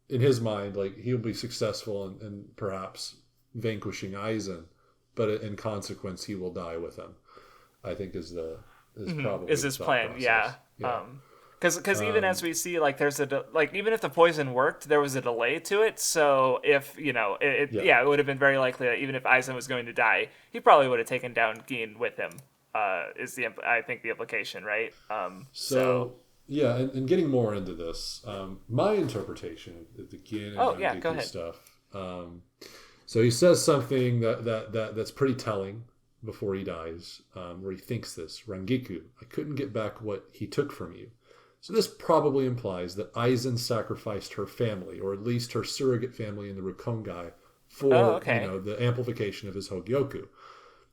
in his mind, like, he'll be successful in perhaps vanquishing Aizen, but in consequence, he will die with him. I think is probably his plan. Process. Yeah. Because even as we see, like, there's even if the poison worked, there was a delay to it. So if it would have been very likely that even if Aizen was going to die, he probably would have taken down Gin with him. I think the implication, right? Yeah, and getting more into this, my interpretation of the Gin and Rangiku stuff. So he says something that's pretty telling before he dies, where he thinks this: Rangiku, I couldn't get back what he took from you. So this probably implies that Aizen sacrificed her family, or at least her surrogate family in the Rukongai, for the amplification of his Hogyoku.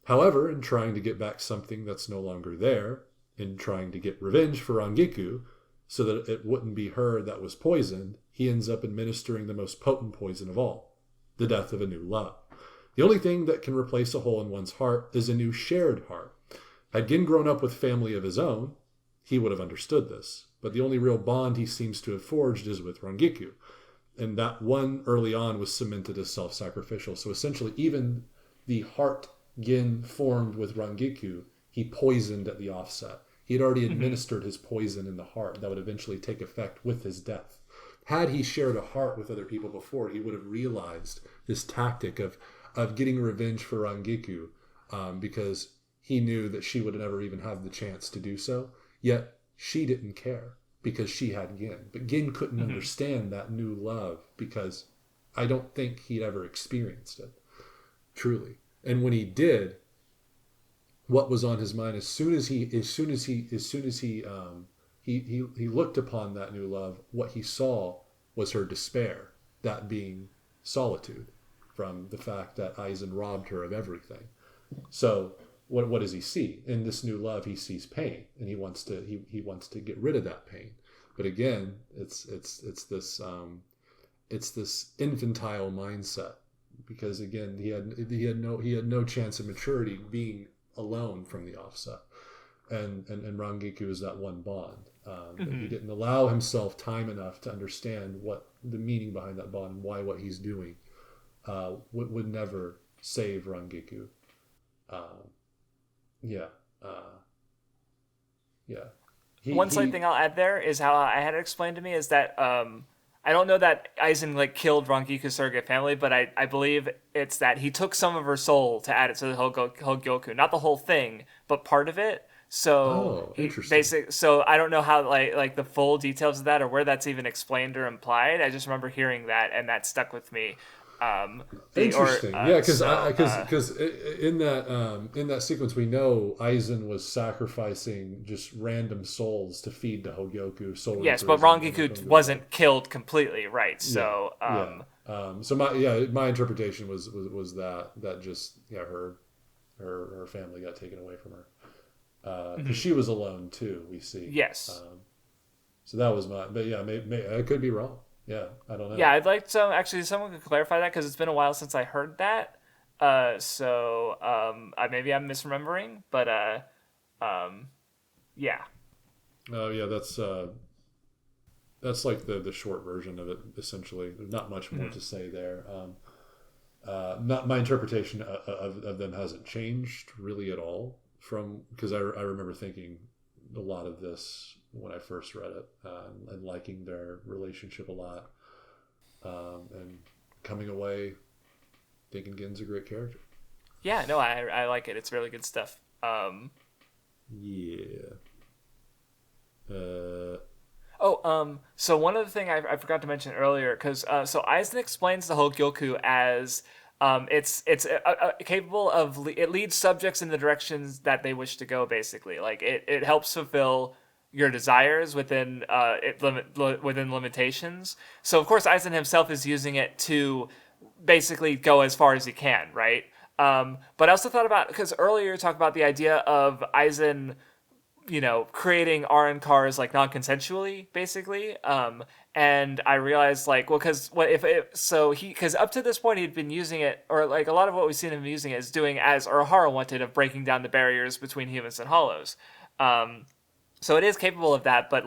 However, in trying to get back something that's no longer there, in trying to get revenge for Rangiku, so that it wouldn't be her that was poisoned, he ends up administering the most potent poison of all, the death of a new love. The only thing that can replace a hole in one's heart is a new shared heart. Had Gin grown up with family of his own, he would have understood this. But the only real bond he seems to have forged is with Rangiku. And that one early on was cemented as self-sacrificial. So essentially, even the heart Gin formed with Rangiku, he poisoned at the offset. He had already administered his poison in the heart that would eventually take effect with his death. Had he shared a heart with other people before, he would have realized this tactic of getting revenge for Rangiku, because he knew that she would never even have the chance to do so. Yet she didn't care because she had Gin. But Gin couldn't understand that new love because I don't think he'd ever experienced it, truly. And when he did, what was on his mind as soon as he looked upon that new love, what he saw was her despair, that being solitude from the fact that Aizen robbed her of everything. So what does he see? In this new love, he sees pain, and he wants to get rid of that pain. But again, it's this infantile mindset, because again, he had no chance of maturity being alone from the offset, and Rangiku is that one bond. And he didn't allow himself time enough to understand what the meaning behind that bond and why what he's doing would never save Rangiku. One slight thing I'll add there is how I had it explained to me is that I don't know that Aizen killed Rangiku's surrogate family, but I believe it's that he took some of her soul to add it to the Hogyoku, not the whole thing, but part of it. So interesting. So I don't know how like the full details of that or where that's even explained or implied. I just remember hearing that, and that stuck with me. Interesting, because in that sequence we know Aizen was sacrificing just random souls to feed the Hogyoku. Yes, but Rangiku wasn't killed completely, right? So, so my interpretation was that just her family got taken away from her because she was alone too. We see, yes. So that was but I could be wrong. Yeah, I don't know. Yeah, I'd like someone could clarify that because it's been a while since I heard that. So maybe I'm misremembering, but yeah. Oh yeah, that's like the short version of it. Essentially, there's not much more to say there. Not my interpretation of them hasn't changed really at all because I remember thinking a lot of this when I first read it, and liking their relationship a lot, and coming away thinking Gin's a great character. Yeah, no, I like it. It's really good stuff. So one other thing I forgot to mention earlier, because so Aizen explains the Hogyoku as it's capable of it leads subjects in the directions that they wish to go. Basically, like it helps fulfill your desires within within limitations. So of course Aizen himself is using it to basically go as far as he can, right? But I also thought about, because earlier you talked about the idea of Aizen, creating RN cars non-consensually, basically. And I realized because up to this point he'd been using it, or a lot of what we've seen him using it is doing as Urahara wanted, of breaking down the barriers between humans and hollows. So it is capable of that, but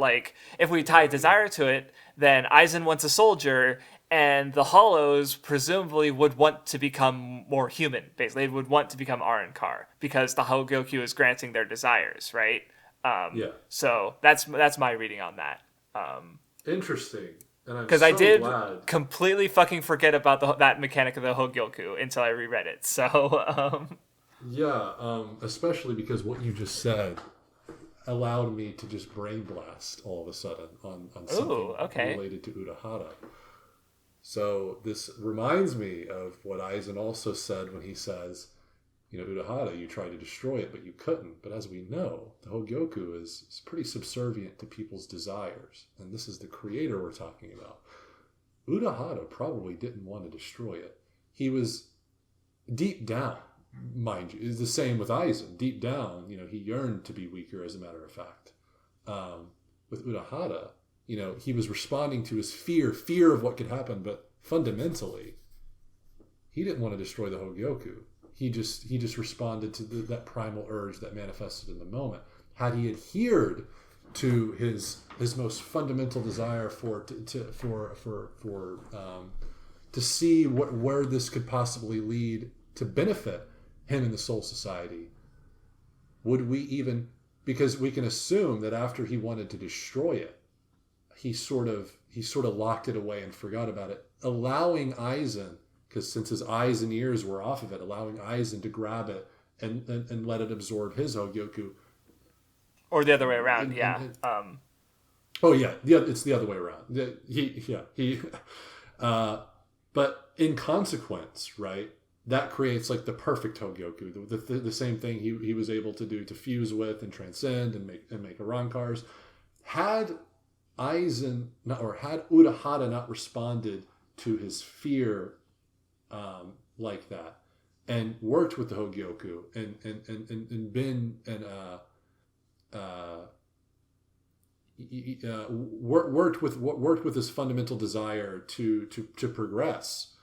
if we tie desire to it, then Aizen wants a soldier, and the hollows presumably would want to become more human. Basically, they would want to become Arrancar because the Hogyoku is granting their desires, right? So that's my reading on that. Interesting. Because I did completely fucking forget about that mechanic of the Hogyoku until I reread it. So especially because what you just said allowed me to just brain blast all of a sudden on something related to Urahara. So this reminds me of what Aizen also said when he says, Urahara, you tried to destroy it, but you couldn't. But as we know, the Hogyoku is pretty subservient to people's desires. And this is the creator we're talking about. Urahara probably didn't want to destroy it. He was deep down, mind you, is the same with Aizen. Deep down, he yearned to be weaker, as a matter of fact. With Urahara, he was responding to his fear of what could happen, but fundamentally, he didn't want to destroy the Hogyoku. He just responded to that primal urge that manifested in the moment. Had he adhered to his most fundamental desire to see where this could possibly lead to benefit him in the Soul Society, would we even? Because we can assume that after he wanted to destroy it, he sort of locked it away and forgot about it, allowing Aizen, because since his eyes and ears were off of it, allowing Aizen to grab it and let it absorb his Hogyoku. Or the other way around, it's the other way around. But in consequence, right, that creates like the perfect Hogyoku, the same thing he was able to do, to fuse with and transcend and make Arankars. Had Aizen had Urahara not responded to his fear like that, and worked with the Hogyoku and been worked with his fundamental desire to progress,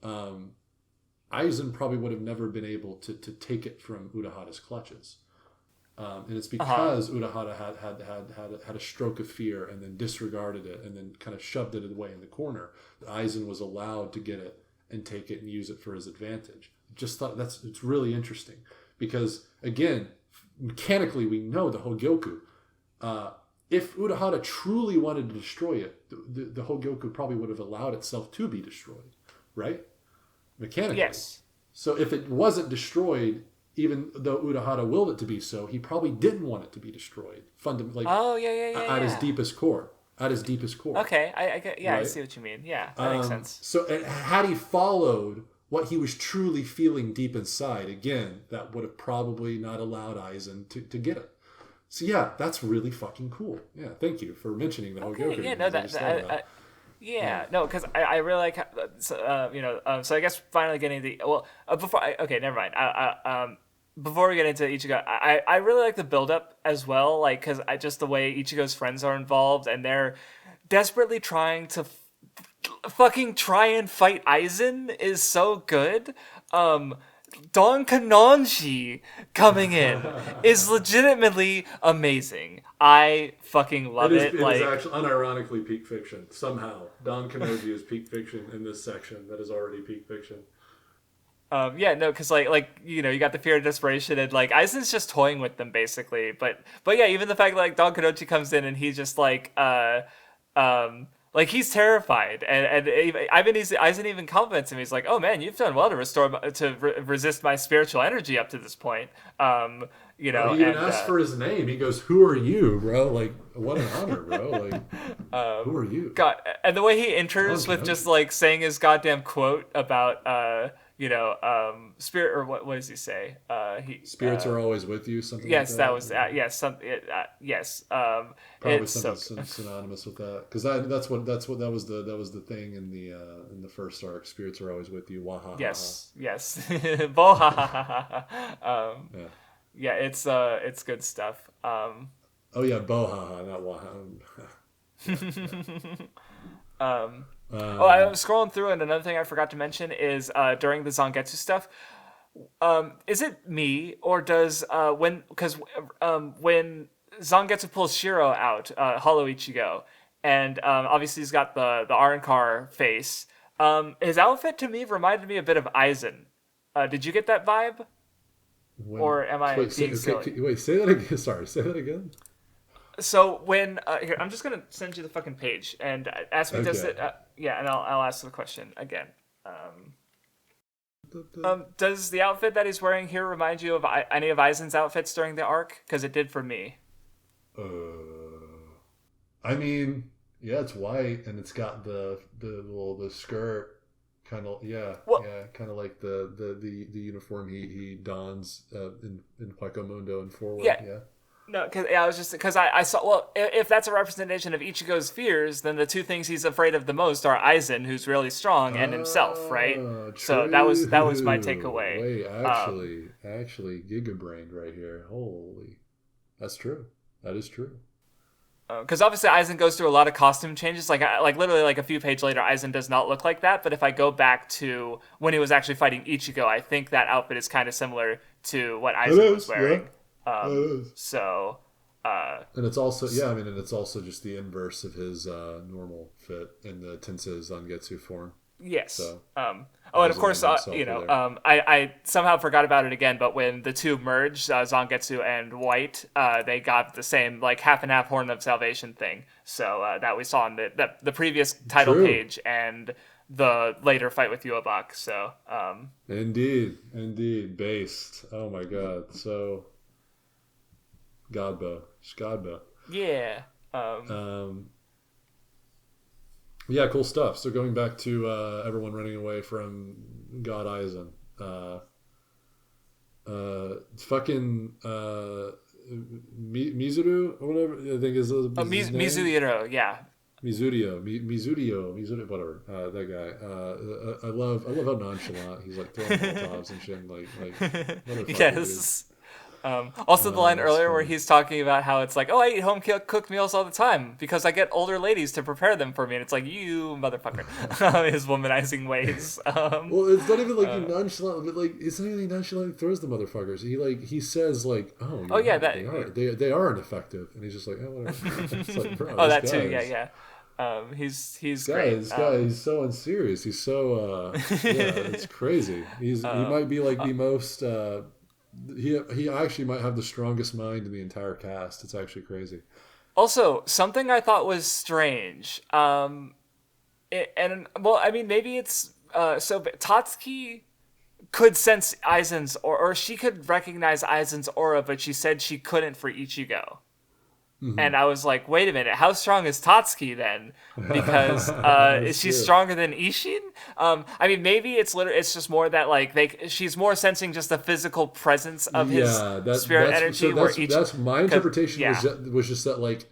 Aizen probably would have never been able to take it from Urahara's clutches. And it's because Urahara had a stroke of fear and then disregarded it and then kind of shoved it away in the corner. Aizen was allowed to get it and take it and use it for his advantage. Just thought it's really interesting because, again, mechanically we know the Hogyoku. If Urahara truly wanted to destroy it, the Hogyoku probably would have allowed itself to be destroyed, right? Mechanically. Yes. So if it wasn't destroyed, even though Urahara willed it to be so, he probably didn't want it to be destroyed. Fundamentally. At his deepest core. Okay, I get. Yeah, right? I see what you mean. Yeah, that makes sense. So had he followed what he was truly feeling deep inside, again, that would have probably not allowed Aizen to get it. So yeah, that's really fucking cool. Yeah, thank you for mentioning the Hogyoku. Yeah, no, no, because I really like, so I guess finally getting never mind. Before we get into Ichigo, I really like the build-up as well, like, because just the way Ichigo's friends are involved, and they're desperately trying to fucking try and fight Aizen is so good. Don Kanonji coming in is legitimately amazing. I fucking love it. It is actually unironically peak fiction. Somehow, Don Kanonji is peak fiction in this section that is already peak fiction. Because you got the fear of desperation and like Aizen's just toying with them basically, but yeah, even the fact that like Don Kanonji comes in and he's just like he's terrified, and Aizen even compliments him. He's like, "Oh man, you've done well to resist my spiritual energy up to this point." He even asked for his name. He goes, "Who are you, bro? Like, what an honor, bro! Like, who are you?" God, and the way he enters with just like saying his goddamn quote about spirit, or what does he say? Spirits are always with you. Something. Yes, like that was yes. Yes. Probably something synonymous with that, because that was the thing in the first arc. Spirits are always with you. Waha. Yes. Boha. Yeah, it's good stuff. Oh yeah, boha, not waha. I was scrolling through, and another thing I forgot to mention is during the Zangetsu stuff. Is it me, or does when Zangetsu pulls Shiro out, Hollow Ichigo, and obviously he's got the Arankar face. His outfit to me reminded me a bit of Aizen. Did you get that vibe? Or am I being silly? Wait, say that again. Sorry, say that again. So when here, I'm just gonna send you the fucking page and ask me. Okay. Does it? And I'll ask the question again. Does the outfit that he's wearing here remind you of any of Aizen's outfits during the arc? Because it did for me. I mean, yeah, it's white and it's got the skirt. Kind of, kind of like the uniform he dons in Hueco Mundo and Forward. No, because I was just because I saw. Well, if that's a representation of Ichigo's fears, then the two things he's afraid of the most are Aizen, who's really strong, and himself, right? True. So that was my takeaway. Wait, actually, Giga brained right here. Holy, that's true. That is true. Because obviously Aizen goes through a lot of costume changes. Like literally like a few pages later, Aizen does not look like that. But if I go back to when he was actually fighting Ichigo, I think that outfit is kind of similar to what Aizen was wearing. Yeah. So. And it's also and it's also just the inverse of his normal fit in the Tensei Zangetsu form. Yes. So, and of course, I somehow forgot about it again, but when the two merged, Zangetsu and White, they got the same, like, half and half Horn of Salvation thing. So that we saw in the previous title page and the later fight with Yuabak. So, Indeed. Based. Oh my god. So, Godbo. Yeah. Yeah, cool stuff. So going back to everyone running away from God Aizen. Fucking Mizuru or whatever I think is his name. Mizurio, yeah. Mizurio, whatever. That guy. I love how nonchalant he's like throwing Molotovs and shit. Like yes. Also, the line earlier funny. where he's talking about how it's like, oh, I eat home cooked meals all the time because I get older ladies to prepare them for me, and it's like, you motherfucker, his womanizing ways. Well, it's not even like he nonchalant, but like it's not even nonchalant. He throws the motherfuckers. He says like, they are ineffective, and he's just like, oh whatever. It's like, bro, that too, yeah. He's great. This guy, he's so unserious. He's so it's crazy. He might be like the most. He actually might have the strongest mind in the entire cast. It's actually crazy. Also, something I thought was strange. Maybe it's so Tatsuki could sense Aizen's or she could recognize Aizen's aura, but she said she couldn't for Ichigo. Mm-hmm. And I was like, wait a minute, how strong is Tatsuki then? Because is she stronger than Ishin? Maybe it's just more that like she's more sensing just the physical presence of his spirit energy. That's my interpretation. Was just that like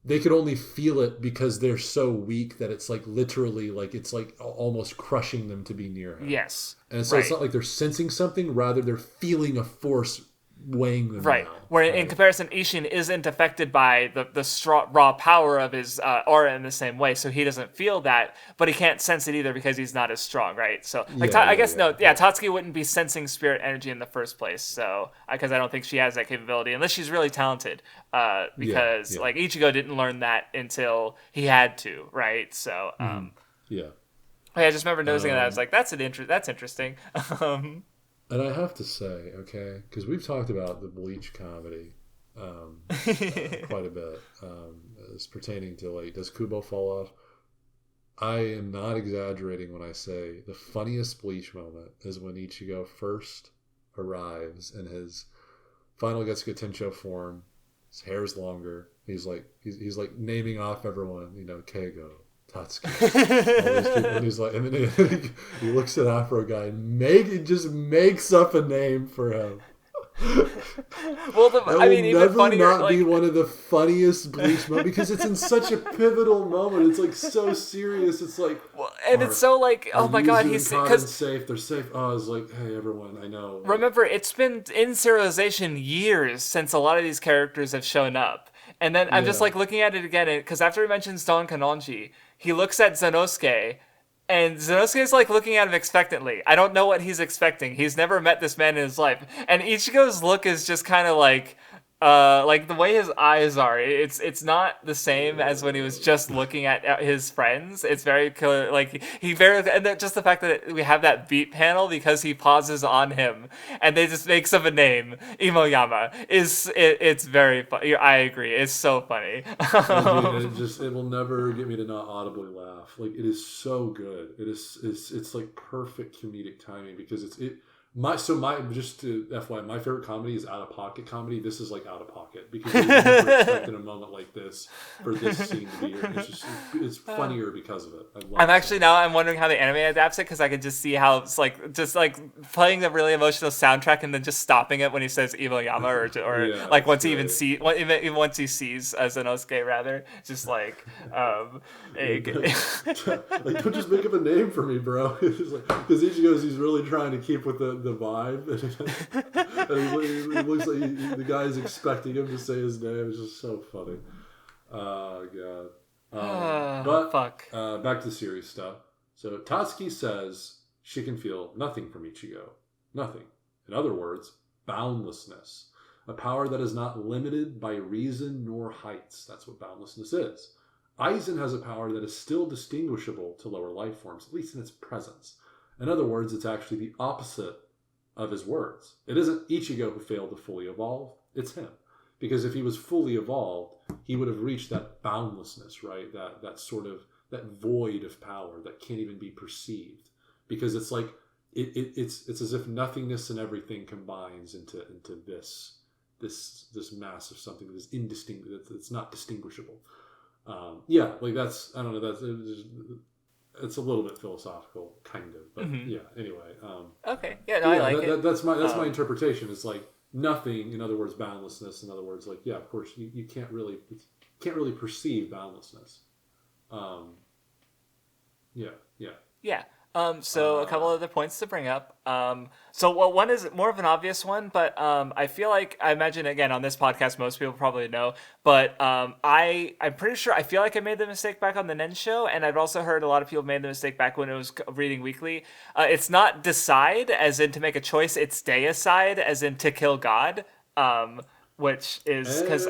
they could only feel it because they're so weak that it's like literally like it's like almost crushing them to be near him. Yes, and so it's not like they're sensing something; rather they're feeling a force weighing them down. Where in comparison, Ishin isn't affected by the raw power of his aura in the same way, so he doesn't feel that, but he can't sense it either because he's not as strong, right? So Tatsuki wouldn't be sensing spirit energy in the first place, so because I don't think she has that capability unless she's really talented, because like Ichigo didn't learn that until he had to, right? So I just remember noticing that I was like, that's interesting. And I have to say, okay, because we've talked about the Bleach comedy quite a bit, as pertaining to like, does Kubo fall off? I am not exaggerating when I say the funniest Bleach moment is when Ichigo first arrives in his final Getsuga Tensho form. His hair's longer. He's like naming off everyone, Keigo, Tatsuki, all these people, and he's like, and then he looks at Afro guy and just makes up a name for him. Well, even funnier, not be one of the funniest Bleach moments because it's in such a pivotal moment. It's like so serious. It's like, it's so like, oh my god, he's safe. They're safe. Oh, I was like, hey everyone, I know. Remember, it's been in serialization years since a lot of these characters have shown up. And then I'm just like looking at it again, because after he mentions Don Kanonji, he looks at Zenosuke, and Zenosuke's like looking at him expectantly. I don't know what he's expecting. He's never met this man in his life. And Ichigo's look is just kind of like the way his eyes are. It's not the same as when he was just looking at his friends. It's very clear, like and then just the fact that we have that beat panel because he pauses on him and they just makes up a name, Imoyama. It's very funny. I agree. It's so funny. It will never get me to not audibly laugh. Like it is so good. It's like perfect comedic timing because Just to FYI, my favorite comedy is out of pocket comedy. This is like out of pocket because you never expect in a moment like this for this scene to be here. It's funnier because of it. I'm wondering how the anime adapts it, because I could just see how it's like just like playing the really emotional soundtrack and then just stopping it when he says Iboyama or like once he even sees even once he sees Sanosuke rather, just like like, don't just make up a name for me, bro. Because Ichigo's he's really trying to keep with the vibe, and he looks like the guy's expecting him to say his name. It's just so funny. Oh god. Fuck. Back to serious stuff. So Tatsuki says she can feel nothing from Ichigo. Nothing. In other words, boundlessness. A power that is not limited by reason nor heights. That's what boundlessness is. Aizen has a power that is still distinguishable to lower life forms, at least in its presence. In other words, it's actually the opposite of his words. It isn't Ichigo who failed to fully evolve, it's him. Because if he was fully evolved, he would have reached that boundlessness, right? That sort of, that void of power that can't even be perceived. Because it's like, it's as if nothingness and everything combines into this mass of something that is indistinguishable, that's not distinguishable. Like that's, I don't know, it's a little bit philosophical, kind of, but anyway. Okay, I like it. That's my interpretation. It's like nothing, in other words, boundlessness. In other words, like, of course, you can't really perceive boundlessness. Yeah. So a couple other points to bring up. One is more of an obvious one, but I feel like, I imagine, again, on this podcast, most people probably know, but I'm pretty sure, I feel like I made the mistake back on the Nen show, and I've also heard a lot of people made the mistake back when it was Reading Weekly. It's not decide, as in to make a choice, it's deicide, as in to kill God. Which is because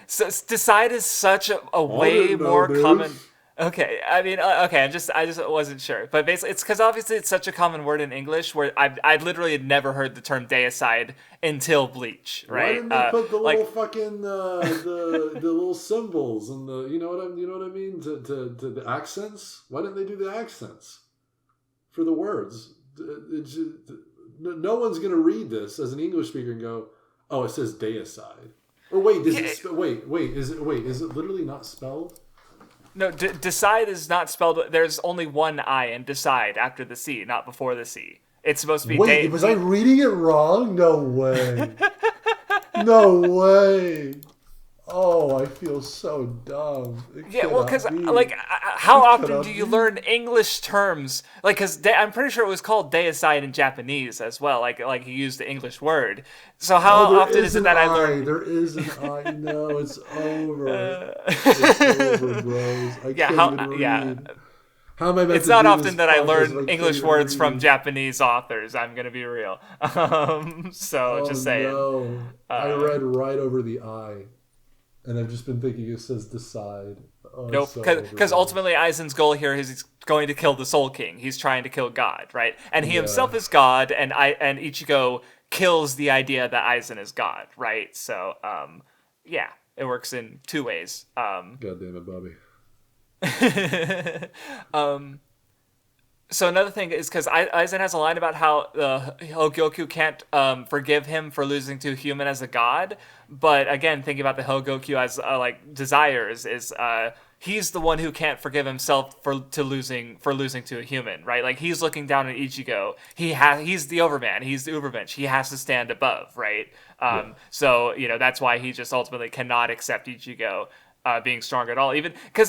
so decide is such a way more common. Okay, I mean, okay, I just wasn't sure, but basically, it's because obviously it's such a common word in English where I literally had never heard the term deicide until Bleach, right? Why didn't they put the little fucking the little symbols and the you know what I mean to the accents? Why didn't they do the accents for the words? No one's gonna read this as an English speaker and go, "Oh, it says deicide." Or wait, is it literally not spelled? No, decide is not spelled. There's only one I in decide after the C, not before the C. It's supposed to be. Wait, was I reading it wrong? No way. No way. Oh, I feel so dumb. Because like, how often do you learn English terms? Like, because I'm pretty sure it was called deicide in Japanese as well. Like he used the English word. So how often is it that I learn? There is an I. No, it's over. It's over, bros. I can't even read. How am I meant it's not often that I learn English words from Japanese authors. I'm gonna be real. Just saying. No. I read right over the I. And I've just been thinking it says decide. Oh, nope, because ultimately Aizen's goal here is he's going to kill the Soul King. He's trying to kill God, right? And he himself is God, and Ichigo kills the idea that Aizen is God, right? So, it works in two ways. God damn it, Bobby. So another thing is because Aizen has a line about how Hogyoku can't forgive him for losing to a human as a god. But again, thinking about the Hogyoku as desires is he's the one who can't forgive himself for losing to a human, right? Like he's looking down at Ichigo. He's the overman. He's the Ubermensch. He has to stand above, right? So that's why he just ultimately cannot accept Ichigo being strong at all. Even because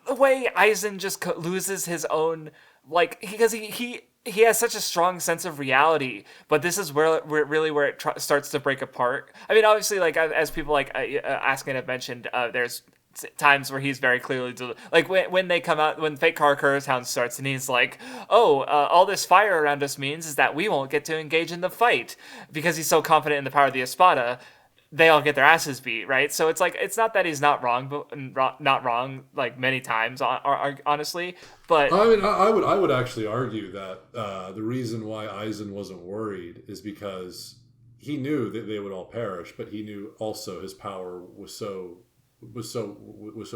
the way Aizen just loses his own. Because he has such a strong sense of reality, but this is where it starts to break apart. I mean, obviously, as people asking have mentioned, there's times where he's very clearly when they come out when Fake Karakura's Hound starts and he's like, all this fire around us means is that we won't get to engage in the fight because he's so confident in the power of the Espada. They all get their asses beat, right? So it's like it's not that he's not wrong, but not wrong many times, honestly. But I mean, I would actually argue that the reason why Aizen wasn't worried is because he knew that they would all perish, but he knew also his power was so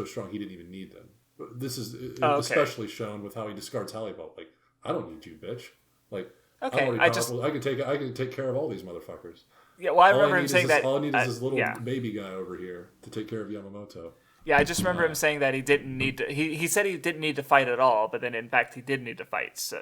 strong he didn't even need them. This is especially shown with how he discards Halibel. Like, I don't need you, bitch. Like, I'm Okay, already powerful. I can take care of all these motherfuckers. Yeah, well, I remember him saying that. All I need is this little baby guy over here to take care of Yamamoto. Yeah, I just remember him saying that he didn't need to. He said he didn't need to fight at all, but then in fact he did need to fight. So,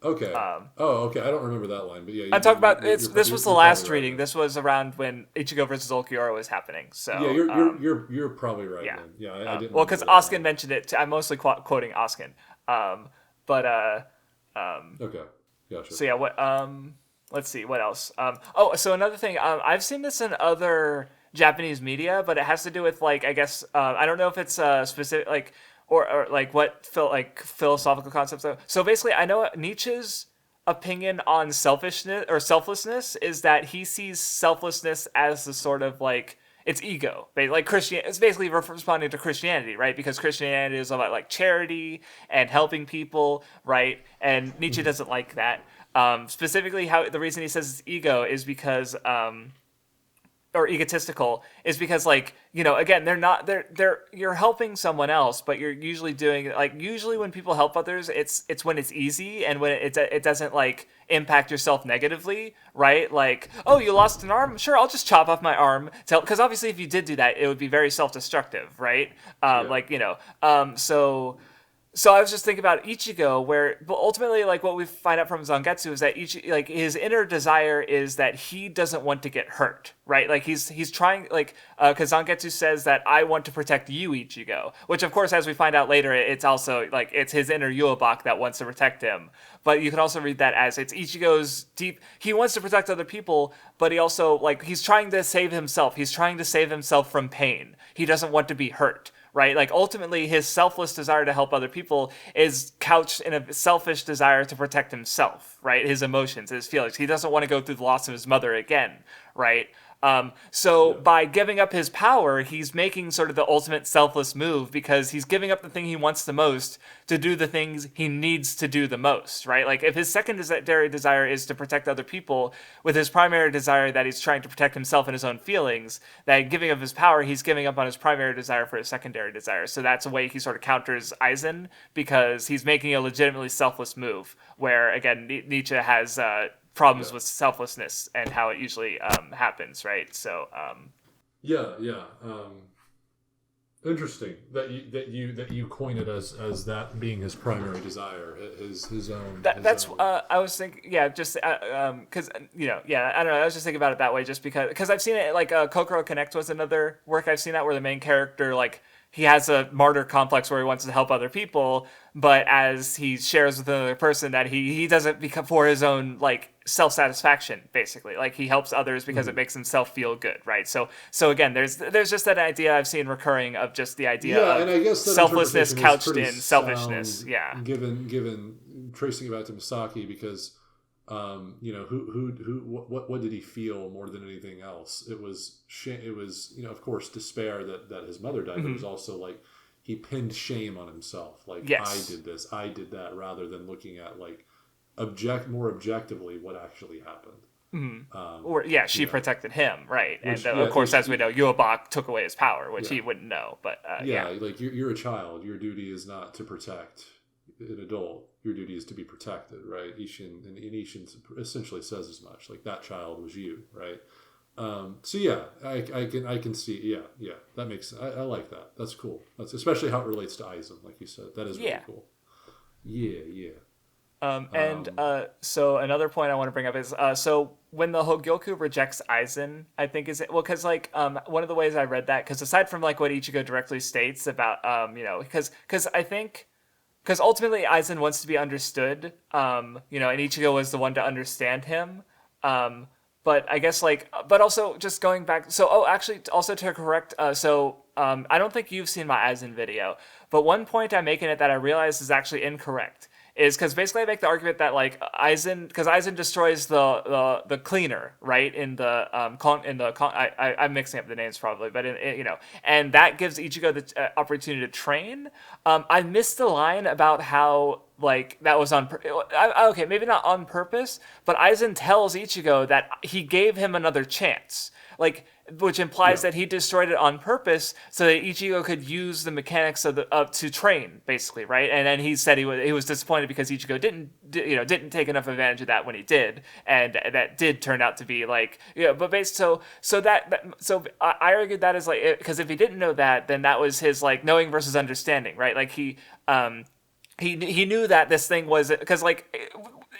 okay. I don't remember that line, but yeah. I'm talking about this was the last reading. Right. This was around when Ichigo versus Ulquiorra was happening. So yeah, you're probably right. Yeah, then. Yeah. I didn't. Well, because Oskin mentioned it. I'm mostly quoting Oskin. Okay, gotcha. So yeah, what let's see what else. So another thing. I've seen this in other Japanese media, but it has to do with like I guess I don't know if it's specific like or like what philosophical concepts. So basically, I know Nietzsche's opinion on selfishness or selflessness is that he sees selflessness as the sort of like it's ego, like Christian. It's basically responding to Christianity, right? Because Christianity is about like charity and helping people, right? And Nietzsche doesn't like that. Specifically, the reason he says it's ego is because or egotistical is because like again they're you're helping someone else, but you're usually doing like usually when people help others it's when it's easy and when it doesn't like impact yourself negatively, right? Like, oh, you lost an arm, sure, I'll just chop off my arm because obviously if you did do that it would be very self-destructive, right? So I was just thinking about Ichigo, where ultimately, like what we find out from Zangetsu is that like his inner desire is that he doesn't want to get hurt, right? Like he's trying, like because Zangetsu says that I want to protect you, Ichigo, which of course, as we find out later, it's also like it's his inner Yuobak that wants to protect him. But you can also read that as it's Ichigo's deep. He wants to protect other people, but he also like he's trying to save himself. He's trying to save himself from pain. He doesn't want to be hurt. Right? Like ultimately his selfless desire to help other people is couched in a selfish desire to protect himself, right? His emotions, his feelings. He doesn't want to go through the loss of his mother again, right? By giving up his power, he's making sort of the ultimate selfless move because he's giving up the thing he wants the most to do the things he needs to do the most, right? Like if his secondary desire is to protect other people with his primary desire that he's trying to protect himself and his own feelings, that giving up his power, he's giving up on his primary desire for his secondary desire. So that's a way he sort of counters Aizen because he's making a legitimately selfless move where, again, Nietzsche has problems with selflessness and how it usually happens, right? So interesting that you coin it as that being his primary desire, his own. I was thinking, just because I don't know. I was just thinking about it that way, just because I've seen it like Kokoro Connect was another work I've seen that where the main character like he has a martyr complex where he wants to help other people, but as he shares with another person that he doesn't become for his own like self-satisfaction, basically. Like he helps others because it makes himself feel good, right? So again, there's just that idea I've seen recurring of just the idea of and I guess selflessness couched in selfishness. Yeah. Given tracing it back to Misaki because what did he feel more than anything else? It was of course despair that his mother died, but it was also like he pinned shame on himself, like I did this, I did that, rather than looking at like more objectively what actually happened. She protected him, right? Of course, as we know, Yuobak took away his power, which he wouldn't know, but like you're a child, your duty is not to protect an adult, your duty is to be protected, right? Ishin essentially says as much, like that child was you, right? I can see, that makes sense. I like that. That's cool. That's especially how it relates to Aizen, like you said. That is really cool. So another point I want to bring up is so when the Hogyoku rejects Aizen, I think because like one of the ways I read that, because aside from like what Ichigo directly states about because ultimately Aizen wants to be understood, and Ichigo was the one to understand him. But I guess but also just going back. So, actually, also to correct. I don't think you've seen my Aizen video, but one point I make in it that I realize is actually incorrect is because basically I make the argument that like Aizen destroys the cleaner, right? I'm mixing up the names probably, but and that gives Ichigo the opportunity to train. I missed the line about how like that was on okay, maybe not on purpose, but Aizen tells Ichigo that he gave him another chance, like, which implies that he destroyed it on purpose so that Ichigo could use the mechanics of to train, basically, right? And then he said he was disappointed because Ichigo didn't take enough advantage of that when he did, and that did turn out to be like, but so I argued that is like, because if he didn't know that, then that was his like knowing versus understanding, right? Like he knew that this thing was, because like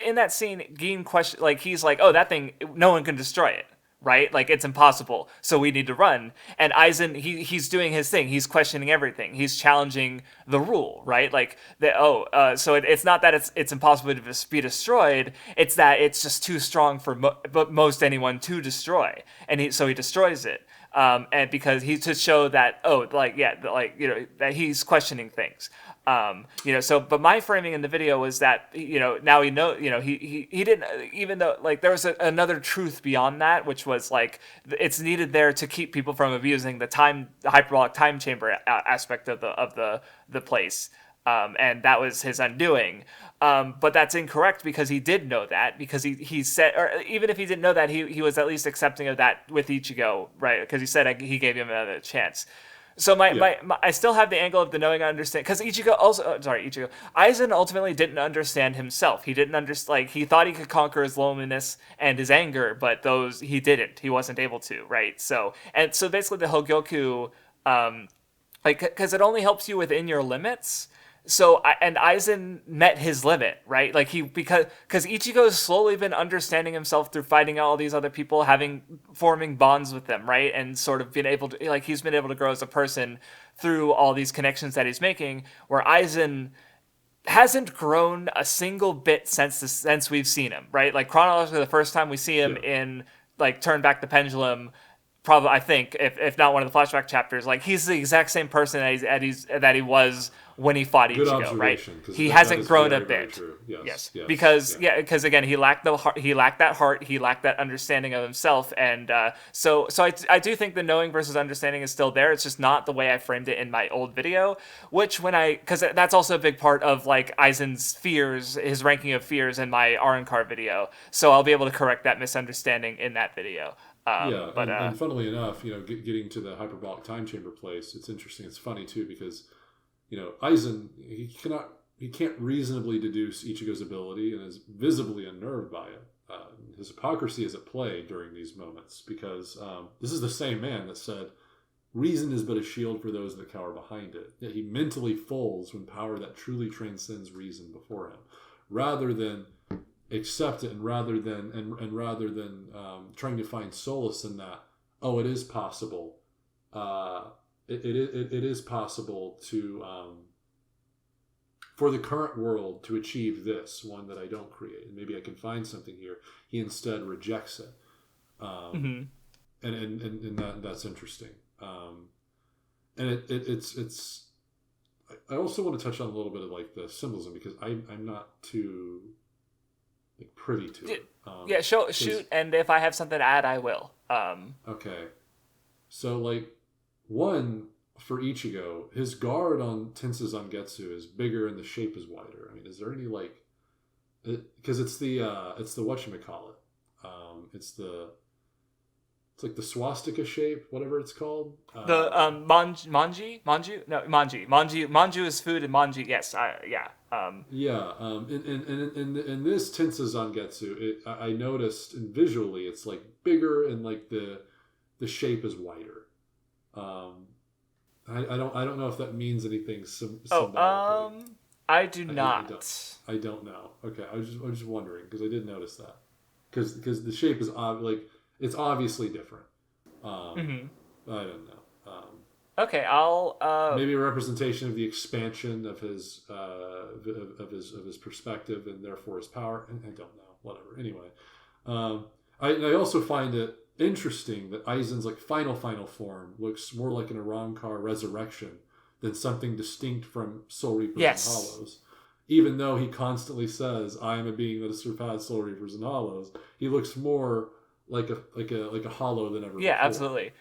in that scene, Gin question, like he's like, oh, that thing, no one can destroy it, right? Like it's impossible, so we need to run. And Aizen, he's doing his thing. He's questioning everything. He's challenging the rule, right? Like so it's not that it's impossible to be destroyed. It's that it's just too strong for most anyone to destroy, and so he destroys it. And because to show that that he's questioning things. So, but my framing in the video was that, now he didn't, even though like there was another truth beyond that, which was like, it's needed there to keep people from abusing the hyperbolic time chamber aspect of the place. And that was his undoing. But that's incorrect because he did know that, because he said, or even if he didn't know that, he was at least accepting of that with Ichigo, right? Because he said he gave him another chance. So I still have the angle of the knowing and understand, because Aizen ultimately didn't understand himself. He didn't understand, he thought he could conquer his loneliness and his anger, but he didn't. He wasn't able to, right? So basically the Hogyoku, because it only helps you within your limits. So, and Aizen met his limit, right? Like because Ichigo's slowly been understanding himself through fighting all these other people, forming bonds with them, right? And sort of been able to, he's been able to grow as a person through all these connections that he's making, where Aizen hasn't grown a single bit since we've seen him, right? Like chronologically, the first time we see him in Turn Back the Pendulum, probably, I think, if not one of the flashback chapters, like he's the exact same person that he was when he fought Ichigo, right? He hasn't grown a bit. Yes. Because again, he lacked that heart, he lacked that understanding of himself, and so I do think the knowing versus understanding is still there. It's just not the way I framed it in my old video, because that's also a big part of like Aizen's fears, his ranking of fears in my Arankar video. So I'll be able to correct that misunderstanding in that video. And funnily enough, getting to the hyperbolic time chamber place, it's interesting. It's funny too, because Aizen, he can't reasonably deduce Ichigo's ability and is visibly unnerved by it. His hypocrisy is at play during these moments, because this is the same man that said, "Reason is but a shield for those that cower behind it." Yet he mentally folds when power that truly transcends reason before him, rather than accept it, and rather than trying to find solace in that. Oh, it is possible. It is possible to for the current world to achieve this one that I don't create, and maybe I can find something here. He instead rejects it, and that's interesting. And it's. I also want to touch on a little bit of like the symbolism, because I'm not too privy to it. Shoot, and if I have something to add, I will. Okay. So one, for Ichigo, his guard on Tensa Zangetsu is bigger and the shape is wider. I mean, is there any because it's the whatchamacallit. It's like the swastika shape, whatever it's called. Manji? No, manji. Manju is food, and manji, yes. In this Tensa Zangetsu, I noticed, and visually, it's like bigger and like the shape is wider. I don't know if that means anything symbolically. I do not. I don't know. Okay, I was just wondering, because I did notice that, because the shape is it's obviously different. I don't know. Okay, I'll maybe a representation of the expansion of his perspective, and therefore his power. I don't know. Whatever. Anyway, I also find it interesting that Aizen's final form looks more like an Arankar resurrection than something distinct from Soul Reapers and Hollows. Even though he constantly says, "I am a being that has surpassed Soul Reapers and Hollows," he looks more like a hollow than ever before. Yeah, absolutely.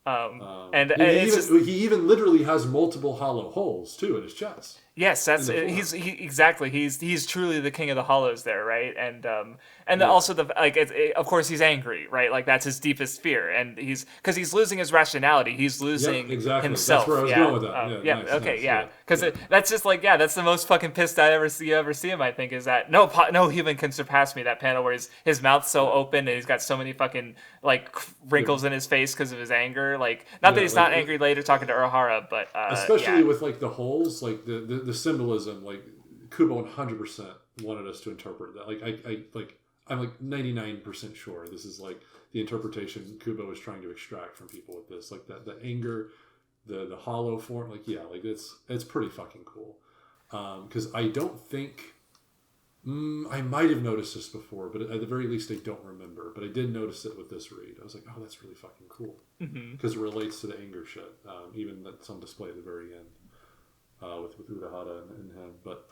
And he even literally has multiple hollow holes too in his chest. Yes, that's exactly. He's truly the king of the hollows there, right? And also of course he's angry, right? Like that's his deepest fear, and because he's losing his rationality, he's losing exactly. himself. That's where I was going with that. Yeah, Nice, okay, nice, yeah. Because that's just like that's the most fucking pissed I ever see him. I think is that no human can surpass me. That panel where his mouth's so open and he's got so many fucking like wrinkles in his face because of his anger. Like not that he's not angry later talking to Urahara, but especially with like the holes, like the symbolism, like Kubo 100% wanted us to interpret that. Like I'm like 99% sure this is like the interpretation Kubo is trying to extract from people with this, like the anger, the hollow form, like like it's pretty fucking cool. Because I don't think I might have noticed this before, but at the very least I don't remember. But I did notice it with this read. I was like, oh, that's really fucking cool because it relates to the anger shit. Even that's on display at the very end with Urahara and him. But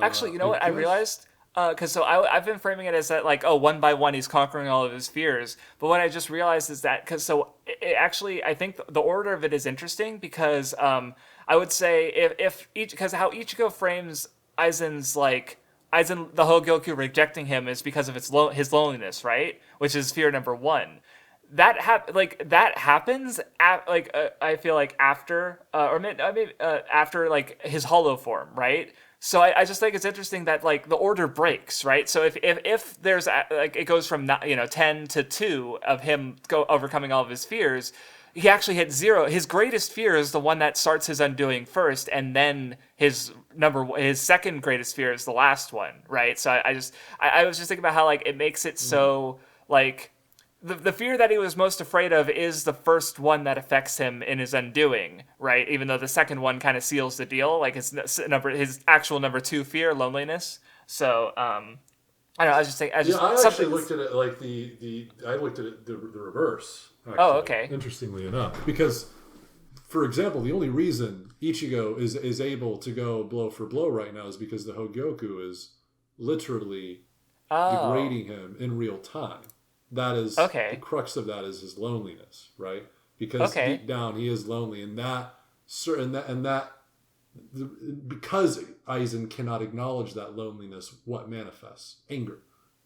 actually, you know what I realized? Because I've been framing it as that like one by one he's conquering all of his fears, but what I just realized is that actually I think the order of it is interesting because I would say if because how Ichigo frames Aizen's like Aizen the Hogyoku rejecting him is because of his loneliness, right? Which is fear number one. That happens I feel like after after like his hollow form, right? So I just think it's interesting that like the order breaks, right? So if there's like it goes from 10 to 2 of him overcoming all of his fears, he actually hit 0. His greatest fear is the one that starts his undoing first, and then his second greatest fear is the last one, right? So I was just thinking about how like it makes it so like the fear that he was most afraid of is the first one that affects him in his undoing, right? Even though the second one kind of seals the deal, like his actual number 2 fear, loneliness. So I don't know. I actually looked at it like I looked at it the reverse. Actually, oh, okay. Interestingly enough, because for example, the only reason Ichigo is able to go blow for blow right now is because the Hogyoku is literally degrading him in real time. That is the crux of that is his loneliness, right? Because deep down he is lonely, and because Aizen cannot acknowledge that loneliness, what manifests? Anger,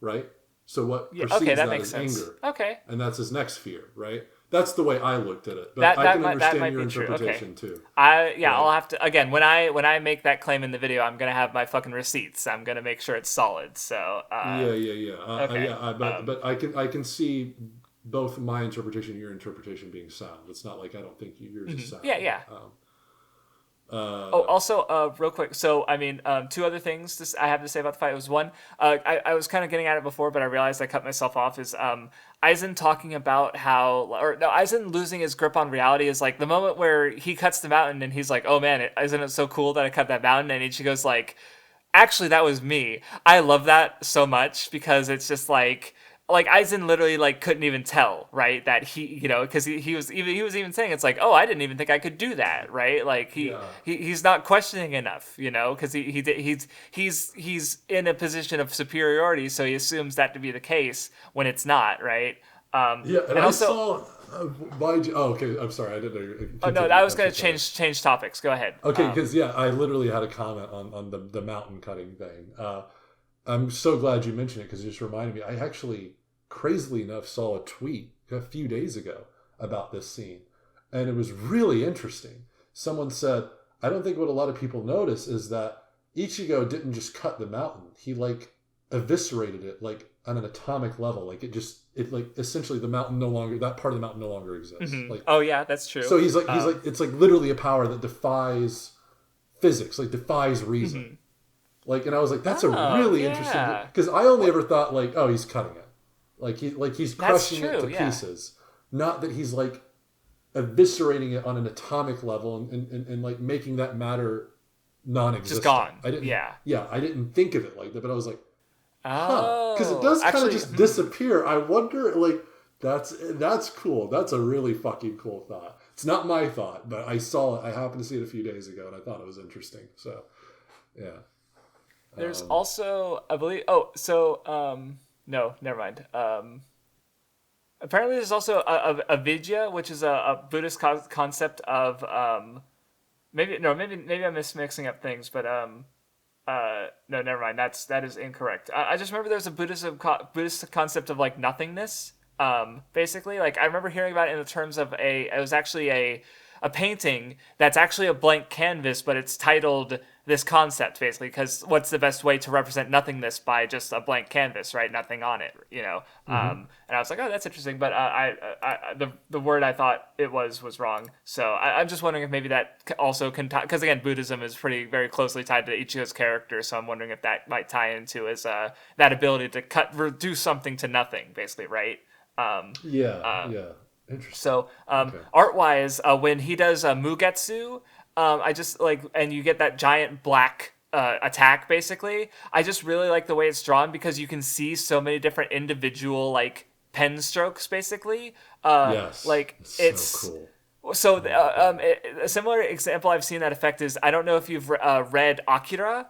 right? So what precedes that is anger. Okay. And that's his next fear, right? That's the way I looked at it. But I can understand your interpretation too. I'll have to again when I make that claim in the video, I'm gonna have my fucking receipts. I'm gonna make sure it's solid. So but I can see both my interpretation and your interpretation being sound. It's not like I don't think yours is sound. Also, real quick. So, I mean, 2 other things I have to say about the fight. It was one, I was kind of getting at it before, but I realized I cut myself off. Is Aizen talking about Aizen losing his grip on reality is like the moment where he cuts the mountain and he's like, oh man, isn't it so cool that I cut that mountain? And Ichigo's like, actually, that was me. I love that so much because it's just like Aizen literally like couldn't even tell, right, that he because he was even saying it's like, oh, I didn't even think I could do that, right? Like he's not questioning enough, because he's in a position of superiority, so he assumes that to be the case when it's not, right? And also I saw okay, I'm sorry, I didn't know. I was going to change topics. Go ahead. Okay, because I literally had a comment on the mountain cutting thing. I'm so glad you mentioned it because it just reminded me. I actually, crazily enough, saw a tweet a few days ago about this scene. And it was really interesting. Someone said, I don't think what a lot of people notice is that Ichigo didn't just cut the mountain. He like eviscerated it like on an atomic level. Like essentially the mountain that part of the mountain no longer exists. Mm-hmm. Like, oh yeah, that's true. So he's like it's like literally a power that defies physics, like defies reason. Mm-hmm. Like, and I was like, that's a really interesting, because I only ever thought like, oh, he's cutting it. Like he's crushing it to pieces. Not that he's like eviscerating it on an atomic level and like making that matter non-existent. Just gone. I didn't. Yeah. I didn't think of it like that, but I was like, because it does kind of just disappear. I wonder, like, that's cool. That's a really fucking cool thought. It's not my thought, but I saw it. I happened to see it a few days ago, and I thought it was interesting. So, yeah. There's also, I believe. No, never mind. Apparently, there's also a vidya, which is a Buddhist concept of maybe I'm mixing up things, but no, never mind. That is incorrect. I just remember there's a Buddhist concept of like nothingness. Basically, like I remember hearing about it in the terms of it was actually a painting that's actually a blank canvas, but it's titled this concept basically because what's the best way to represent nothingness by just a blank canvas, right? Nothing on it, you know. And I was like, oh, that's interesting, but the word I thought it was wrong. So I'm just wondering if maybe that also can because again, Buddhism is very closely tied to Ichigo's character, so I'm wondering if that might tie into his that ability to reduce something to nothing, basically, right? Yeah. Interesting. So, art-wise, when he does Mugetsu, I just like, and you get that giant black attack, basically. I just really like the way it's drawn because you can see so many different individual like pen strokes, basically. Yes, like it's so cool. So a similar example I've seen that effect is I don't know if you've read Akira,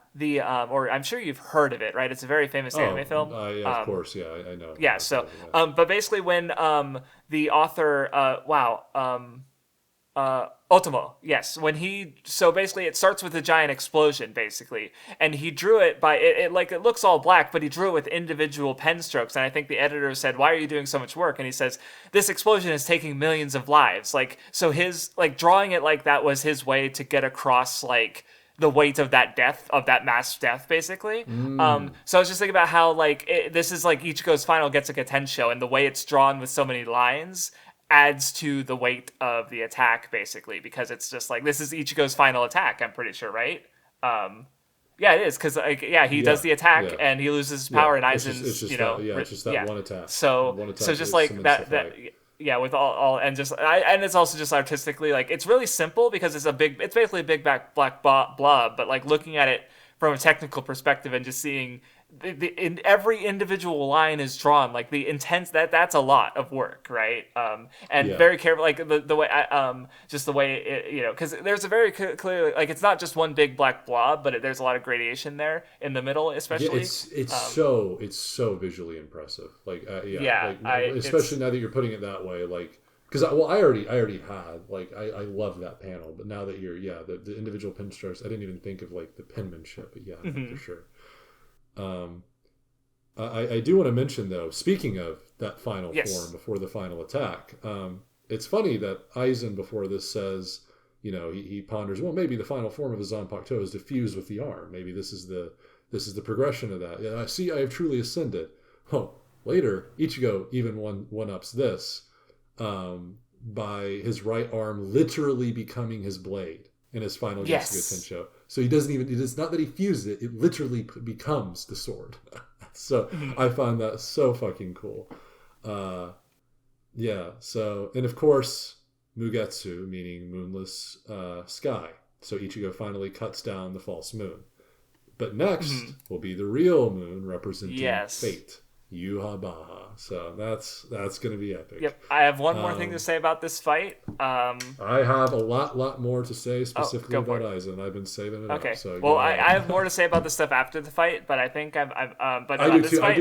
or I'm sure you've heard of it, right? It's a very famous anime film. Yeah, of course, yeah, I know. Yeah, so but basically when the author Otomo, yes, when basically it starts with a giant explosion, basically, and he drew it by it like it looks all black, but he drew it with individual pen strokes, and I think the editor said, "Why are you doing so much work?" And he says, "This explosion is taking millions of lives." Like, so his like drawing it like that was his way to get across like the weight of that death, of that mass death, basically. So I was just thinking about how like this is like Ichigo's final Getsuga Tensho, and the way it's drawn with so many lines adds to the weight of the attack, basically, because it's just like this is Ichigo's final attack. I'm pretty sure, right? Yeah, it is because like he does the attack and he loses his power, and Aizen's it's just that one attack. So just like that. Yeah, with all and just and it's also just artistically like it's really simple because it's basically a big black blob, but like looking at it from a technical perspective and just seeing in every individual line is drawn like the intense that's a lot of work, right? And very careful, like the way just the way it, you know, because there's a very clear like it's not just one big black blob, but there's a lot of gradation there in the middle, especially. It's so visually impressive, like especially now that you're putting it that way, like because I already had like I love that panel, but now that you're the individual pen strokes, I didn't even think of like the penmanship, but for sure. I do want to mention though, speaking of that final form before the final attack, it's funny that Aizen before this says, you know, he ponders, well, maybe the final form of the Zanpakuto is diffused with the arm. Maybe this is the progression of that. Yeah, I see, I have truly ascended. Oh, later Ichigo even one-ups this by his right arm literally becoming his blade in his final Getsuga Tensho. So it is not that he fused it, it literally becomes the sword. So I find that so fucking cool. So, and of course, Mugetsu, meaning moonless sky. So Ichigo finally cuts down the false moon. But next will be the real moon representing fate. Yuha Baha. So that's going to be epic. Yep. I have one more thing to say about this fight. I have a lot more to say specifically about Aizen. I've been saving it up. So well, I have more to say about the stuff after the fight, but I think but I do too. I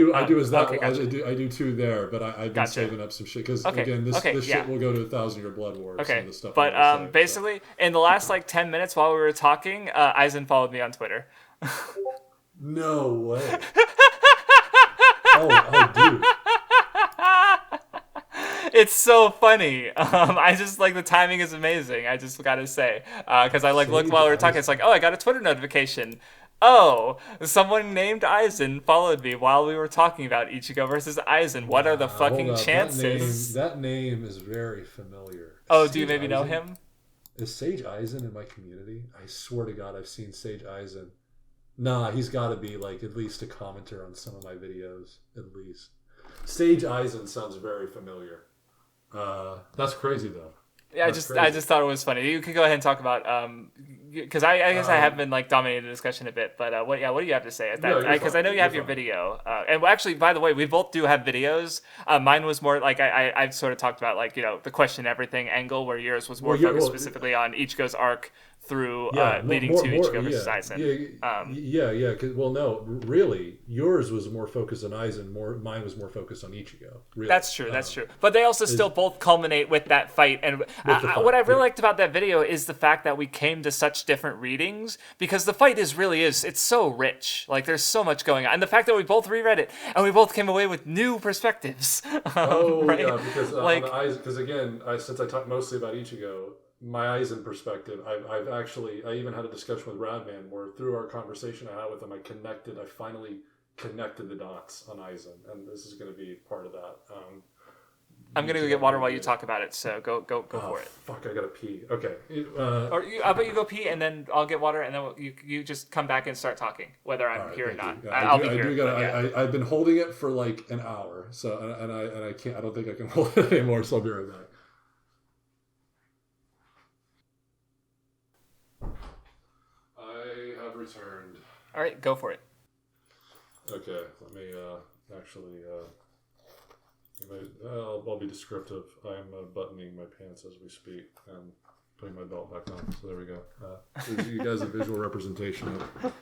do too there, but I've been saving up some shit because again, this shit will go to 1,000-Year Blood War. Okay. Some of the stuff but basically, in the last like 10 minutes while we were talking, Aizen followed me on Twitter. No way. Oh, dude. It's so funny. I just like the timing is amazing. I just gotta say, because I like looked while we were talking. It's like, oh, I got a Twitter notification. Oh, someone named Aizen followed me while we were talking about Ichigo versus Aizen. What are the fucking chances? That name is very familiar. Oh, do you maybe know him? Is Sage Aizen in my community? I swear to God, I've seen Sage Aizen. Nah, he's got to be like at least a commenter on some of my videos, at least. Sage Aizen sounds very familiar. That's crazy though. Yeah, I just thought it was funny. You can go ahead and talk about because I guess I have been like dominating the discussion a bit, but what do you have to say? Because I know you have your video, and actually, by the way, we both do have videos. Mine was more like I've sort of talked about like, you know, the question everything angle, where yours was more focused specifically on Ichigo's arc through leading to Ichigo versus Aizen. Yeah. Well, no, really, yours was more focused on Aizen. Mine was more focused on Ichigo. Really. That's true. But they also still both culminate with that fight. And what I really liked about that video is the fact that we came to such different readings, because the fight it's so rich. Like, there's so much going on, and the fact that we both reread it and we both came away with new perspectives. Right? Yeah, because again, since I talked mostly about Ichigo, my Aizen perspective, I even had a discussion with Radman where through our conversation I had with him, I finally connected the dots on Aizen, and this is going to be part of that. I'm going to go get water while you talk about it, so go for it. Fuck, I gotta pee. Okay. How about you go pee, and then I'll get water, and then you just come back and start talking, whether I'm here or not. I'll be here. I've been holding it for like an hour, so and I can't. I don't think I can hold it anymore, so I'll be right back. I have returned. All right, go for it. Okay, let me actually. I'll be descriptive. I'm buttoning my pants as we speak and putting my belt back on. So there we go. You guys a visual representation of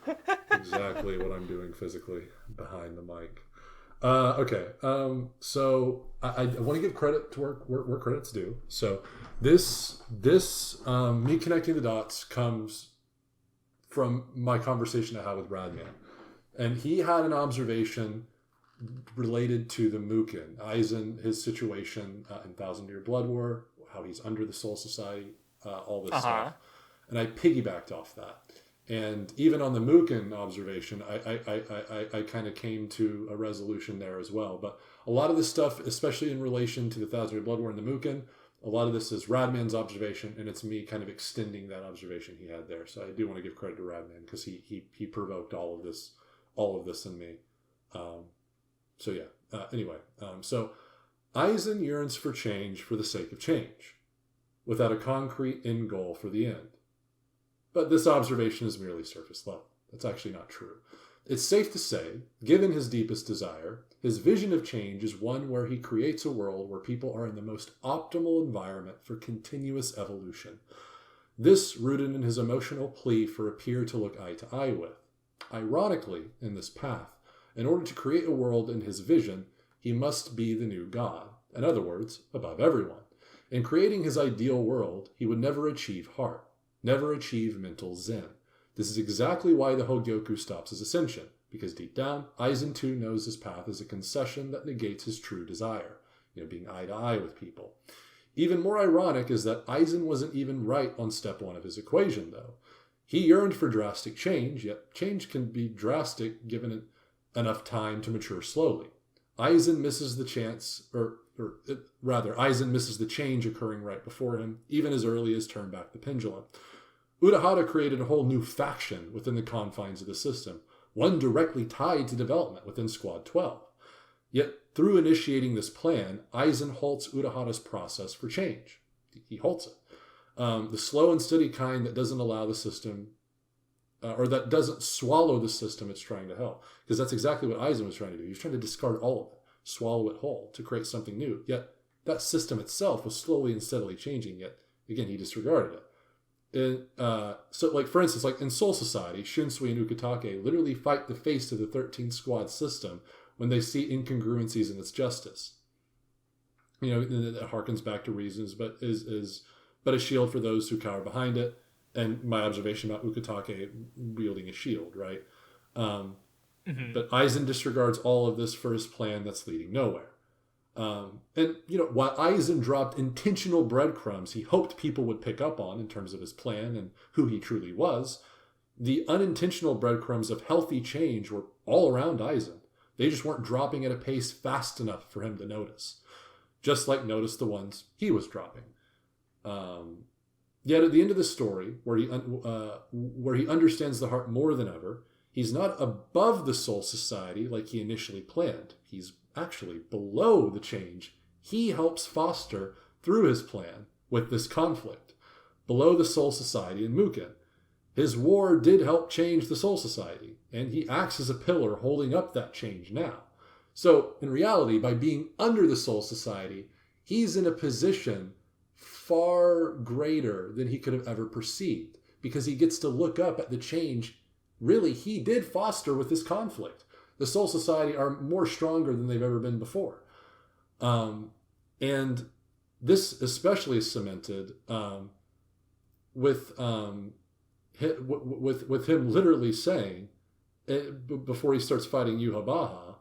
exactly what I'm doing physically behind the mic. Okay. So I want to give credit to where credit's due. So this me connecting the dots comes from my conversation I had with Radman, and he had an observation related to the Mukin, Aizen, his situation in Thousand Year Blood War, how he's under the Soul Society, all this stuff. And I piggybacked off that. And even on the Mukin observation, I kind of came to a resolution there as well. But a lot of this stuff, especially in relation to the Thousand Year Blood War and the Mukin, a lot of this is Radman's observation, and it's me kind of extending that observation he had there. So I do want to give credit to Radman because he provoked all of this in me. So yeah, anyway, so Aizen yearns for change for the sake of change, without a concrete end goal for the end. But this observation is merely surface level. That's actually not true. It's safe to say, given his deepest desire, his vision of change is one where he creates a world where people are in the most optimal environment for continuous evolution. This rooted in his emotional plea for a peer to look eye to eye with. Ironically, in this path, in order to create a world in his vision, he must be the new God. In other words, above everyone. In creating his ideal world, he would never achieve heart, never achieve mental zen. This is exactly why the Hogyoku stops his ascension, because deep down, Aizen too knows his path is a concession that negates his true desire, being eye to eye with people. Even more ironic is that Aizen wasn't even right on step one of his equation, though. He yearned for drastic change, yet change can be drastic given it enough time to mature slowly. Aizen misses the Aizen misses the change occurring right before him, even as early as Turn Back the Pendulum. Urahara created a whole new faction within the confines of the system, one directly tied to development within Squad 12. Yet, through initiating this plan, Aizen halts Urahara's process for change. He halts it. The slow and steady kind that doesn't allow the system or that doesn't swallow the system it's trying to help. Because that's exactly what Aizen was trying to do. He was trying to discard all of it, swallow it whole, to create something new. Yet, that system itself was slowly and steadily changing, yet, again, he disregarded it. For instance, like in Soul Society, Shunsui and Ukitake literally fight the face of the 13th Squad system when they see incongruencies in its justice. It harkens back to reasons, but is but a shield for those who cower behind it. And my observation about Ukitake wielding a shield, right? But Aizen disregards all of this for his plan that's leading nowhere. While Aizen dropped intentional breadcrumbs he hoped people would pick up on in terms of his plan and who he truly was, the unintentional breadcrumbs of healthy change were all around Aizen. They just weren't dropping at a pace fast enough for him to notice. Just like notice the ones he was dropping. Yet at the end of the story, where he understands the heart more than ever, he's not above the Soul Society like he initially planned. He's actually below the change he helps foster through his plan with this conflict, below the Soul Society and Mukin. His war did help change the Soul Society, and he acts as a pillar holding up that change now. So, in reality, by being under the Soul Society, he's in a position far greater than he could have ever perceived, because he gets to look up at the change really he did foster with this conflict. The Soul Society are more stronger than they've ever been before. And this especially is cemented with him literally saying, before he starts fighting Yuhabaha,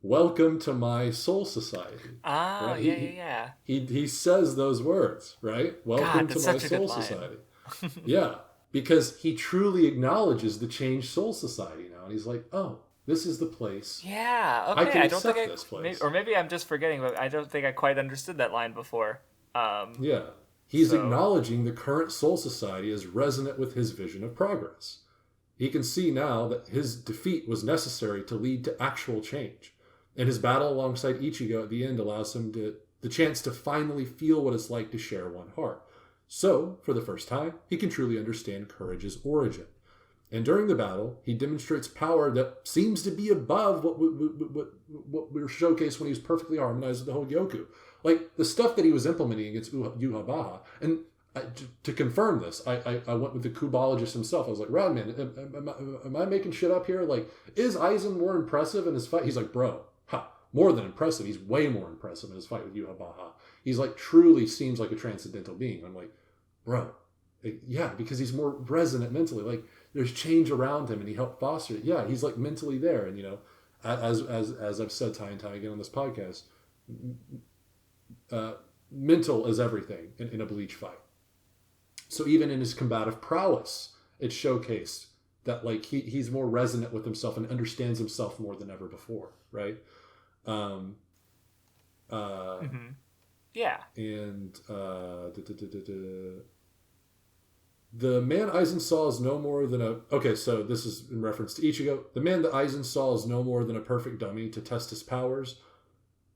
welcome to my Soul Society. Ah, right? yeah. He says those words, right? Welcome to my Soul Society. Yeah, because he truly acknowledges the changed Soul Society now. And he's like, oh, this is the place. Yeah, okay. I can accept this place. Maybe I'm just forgetting, but I don't think I quite understood that line before. Yeah. He's acknowledging the current Soul Society as resonant with his vision of progress. He can see now that his defeat was necessary to lead to actual change. And his battle alongside Ichigo at the end allows him the chance to finally feel what it's like to share one heart. So, for the first time, he can truly understand courage's origin. And during the battle, he demonstrates power that seems to be above what we were showcased when he was perfectly harmonized with the Hogyoku. Like, the stuff that he was implementing against Yuhabaha. And to confirm this, I went with the Kubologist himself. I was like, Radman, am I making shit up here? Like, is Aizen more impressive in his fight? He's like, bro, more than impressive. He's way more impressive in his fight with Yuhabaha. He's like, truly seems like a transcendental being. I'm like, bro, yeah, because he's more resonant mentally. Like, there's change around him and he helped foster it. Yeah, he's like mentally there. And, you know, as I've said time and time again on this podcast, mental is everything in a Bleach fight. So even in his combative prowess, it's showcased that like he's more resonant with himself and understands himself more than ever before, right? Yeah. And the man Aizen saw is no more than a... Okay, so this is in reference to Ichigo. The man that Aizen saw is no more than a perfect dummy to test his powers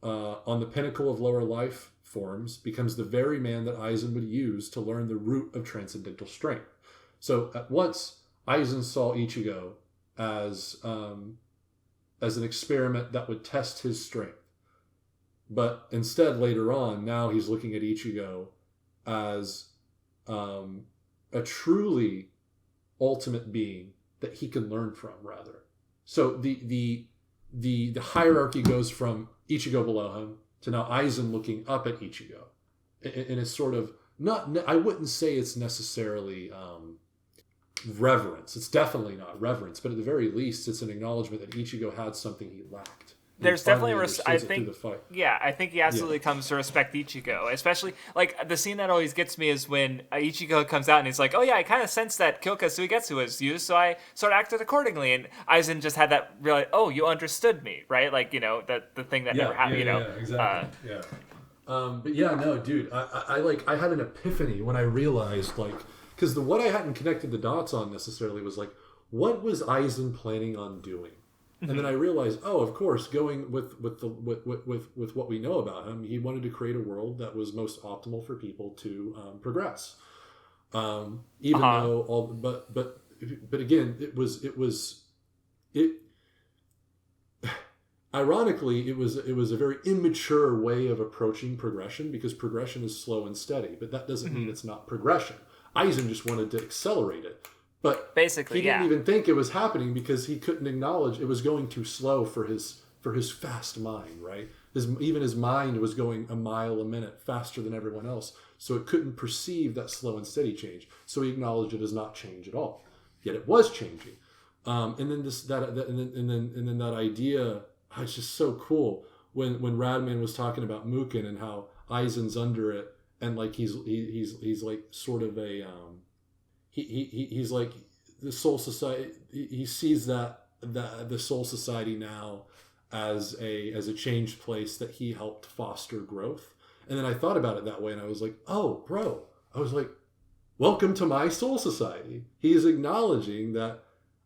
on the pinnacle of lower life forms, becomes the very man that Aizen would use to learn the root of transcendental strength. So at once, Aizen saw Ichigo as an experiment that would test his strength. But instead, later on, now he's looking at Ichigo as a truly ultimate being that he can learn from, rather. So the hierarchy goes from Ichigo below him to now Aizen looking up at Ichigo. And it's sort of not, I wouldn't say it's necessarily reverence. It's definitely not reverence, but at the very least, it's an acknowledgement that Ichigo had something he lacked. There's definitely, I think he absolutely comes to respect Ichigo, especially, like, the scene that always gets me is when Ichigo comes out and he's like, oh yeah, I kind of sensed that Kyoka Suigetsu was used, so I sort of acted accordingly, and Aizen just had that real, oh, you understood me, right? Like, you know, the thing that never happened, Yeah, exactly. But yeah, no, dude, I had an epiphany when I realized, like, because what I hadn't connected the dots on necessarily was, like, what was Aizen planning on doing? And then I realized, oh, of course, going with what we know about him, he wanted to create a world that was most optimal for people to progress. Though all, but again, it ironically, it was a very immature way of approaching progression, because progression is slow and steady, but that doesn't mean it's not progression. Aizen just wanted to accelerate it. But basically, he didn't even think it was happening because he couldn't acknowledge it was going too slow for his fast mind, right? Even his mind was going a mile a minute faster than everyone else, so it couldn't perceive that slow and steady change. So he acknowledged it as not change at all. Yet it was changing, and then that idea, it's just so cool when Radman was talking about Mukin and how Aizen's under it, and like he's like sort of a He's like the Soul Society. He sees that the Soul Society now as a changed place that he helped foster growth. And then I thought about it that way, and I was like, oh, bro. I was like, welcome to my Soul Society. He's acknowledging that,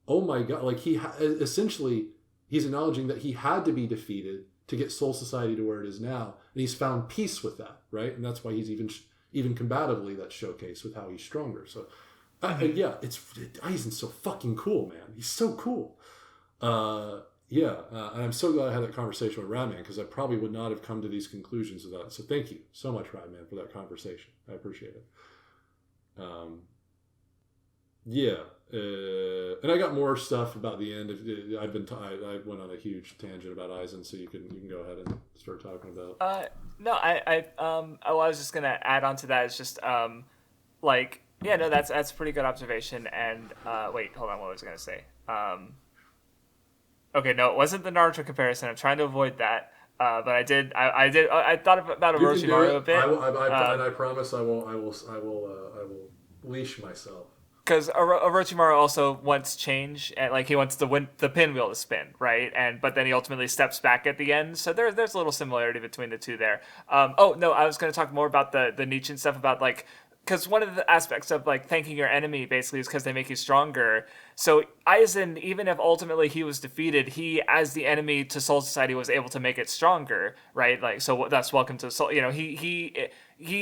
oh my God, like essentially he's acknowledging that he had to be defeated to get Soul Society to where it is now, and he's found peace with that, right? And that's why he's even combatively that's showcased with how he's stronger. So. Aizen's so fucking cool, man. He's so cool. And I'm so glad I had that conversation with Radman, because I probably would not have come to these conclusions without it. So thank you so much, Radman, for that conversation. I appreciate it. Yeah. And I got more stuff about the end. I went on a huge tangent about Aizen, so you can go ahead and start talking about. No, I was just gonna add on to that. It's just like, yeah, no, that's a pretty good observation. And wait, hold on, what was I gonna say? Okay, no, it wasn't the Naruto comparison. I'm trying to avoid that. But I thought about You can do Orochimaru a it. bit. And I promise I will leash myself. Because Orochimaru also wants change, and like he wants the pinwheel to spin, right? But then he ultimately steps back at the end. So there's a little similarity between the two there. Oh no, I was going to talk more about the Nietzsche stuff about like, because one of the aspects of like thanking your enemy basically is because they make you stronger. So Aizen, even if ultimately he was defeated, he as the enemy to Soul Society was able to make it stronger, right? Like, so that's welcome to Soul. You know, he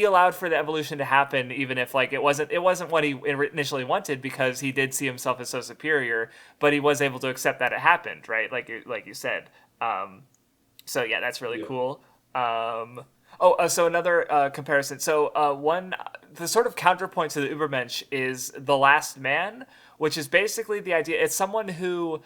allowed for the evolution to happen, even if like it wasn't what he initially wanted, because he did see himself as so superior, but he was able to accept that it happened, right? Like you said. So yeah, that's really cool. So another comparison. So the sort of counterpoint to the Übermensch is the Last Man, which is basically the idea. It's someone who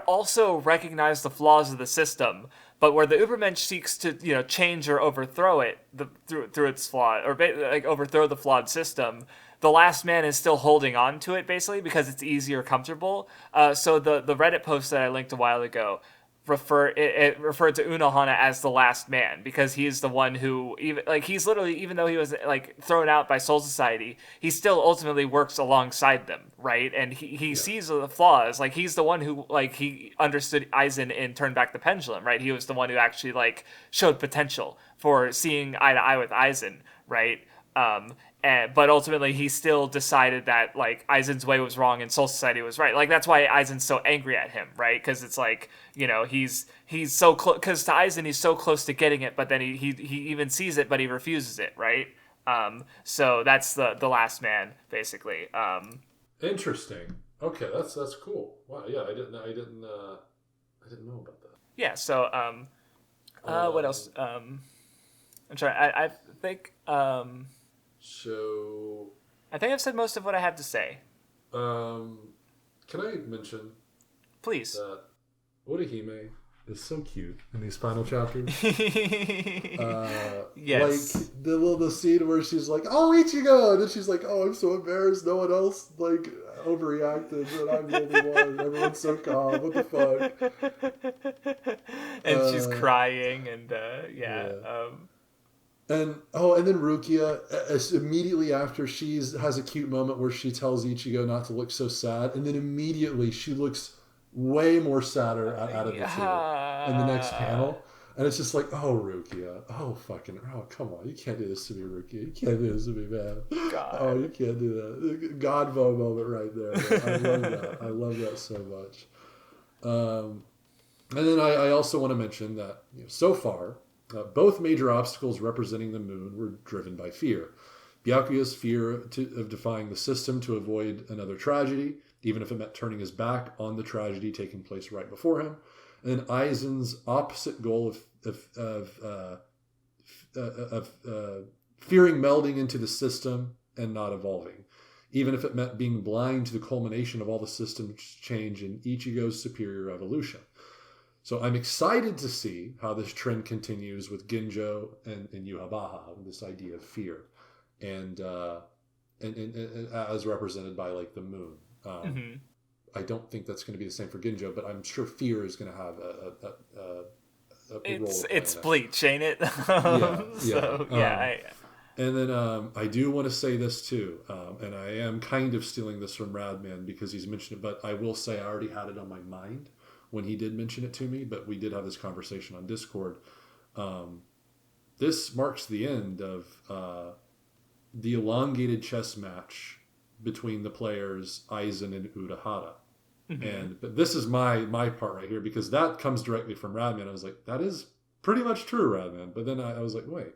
also recognize the flaws of the system, but where the Übermensch seeks to change or overthrow it through its flaw, or like overthrow the flawed system. The Last Man is still holding on to it basically because it's easy or comfortable. So the Reddit post that I linked a while ago referred to Unohana as the Last Man because he's the one who he's literally, even though he was like thrown out by Soul Society, he still ultimately works alongside them, right? And he sees the flaws. Like he's the one who he understood Aizen in Turn Back the Pendulum, right? He was the one who actually showed potential for seeing eye to eye with Aizen, right? But ultimately, he still decided that Aizen's way was wrong and Soul Society was right. Like that's why Aizen's so angry at him, right? Because it's he's so close. Because to Aizen, he's so close to getting it, but then he even sees it, but he refuses it, right? So that's the Last Man, basically. Interesting. Okay, that's cool. Wow. Yeah, I didn't know about that. Yeah. So what else? I'm trying. I think. So, I think I've said most of what I have to say. can I mention, please, that Orihime is so cute in these final chapters? Yes. Like the scene where she's like, "Oh, Ichigo," and then she's like, "Oh, I'm so embarrassed. No one else overreacted, and I'm the only one. Everyone's so calm. What the fuck?" And she's crying, and And then Rukia, immediately after has a cute moment where she tells Ichigo not to look so sad, and then immediately she looks way more sadder out of the two in the next panel. And it's just like, oh, Rukia, come on, you can't do this to me, Rukia. You can't do this to me, man. God. Oh, you can't do that. God moment right there. I love that. I love that so much. And then I also want to mention that so far, both major obstacles representing the moon were driven by fear. Byakuya's fear of defying the system to avoid another tragedy, even if it meant turning his back on the tragedy taking place right before him. And then Aizen's opposite goal of fearing melding into the system and not evolving, even if it meant being blind to the culmination of all the system change in Ichigo's superior evolution. So I'm excited to see how this trend continues with Ginjo and Yuhabaha, this idea of fear, and as represented by the moon. I don't think that's going to be the same for Ginjo, but I'm sure fear is going to have a role. It's Bleach, ain't it? And then I do want to say this too, and I am kind of stealing this from Radman because he's mentioned it, but I will say I already had it on my mind when he did mention it to me, but we did have this conversation on Discord. This marks the end of the elongated chess match between the players Aizen and Urahara. But this is my part right here, because that comes directly from Radman. I was like, that is pretty much true, Radman. But then I was like, wait,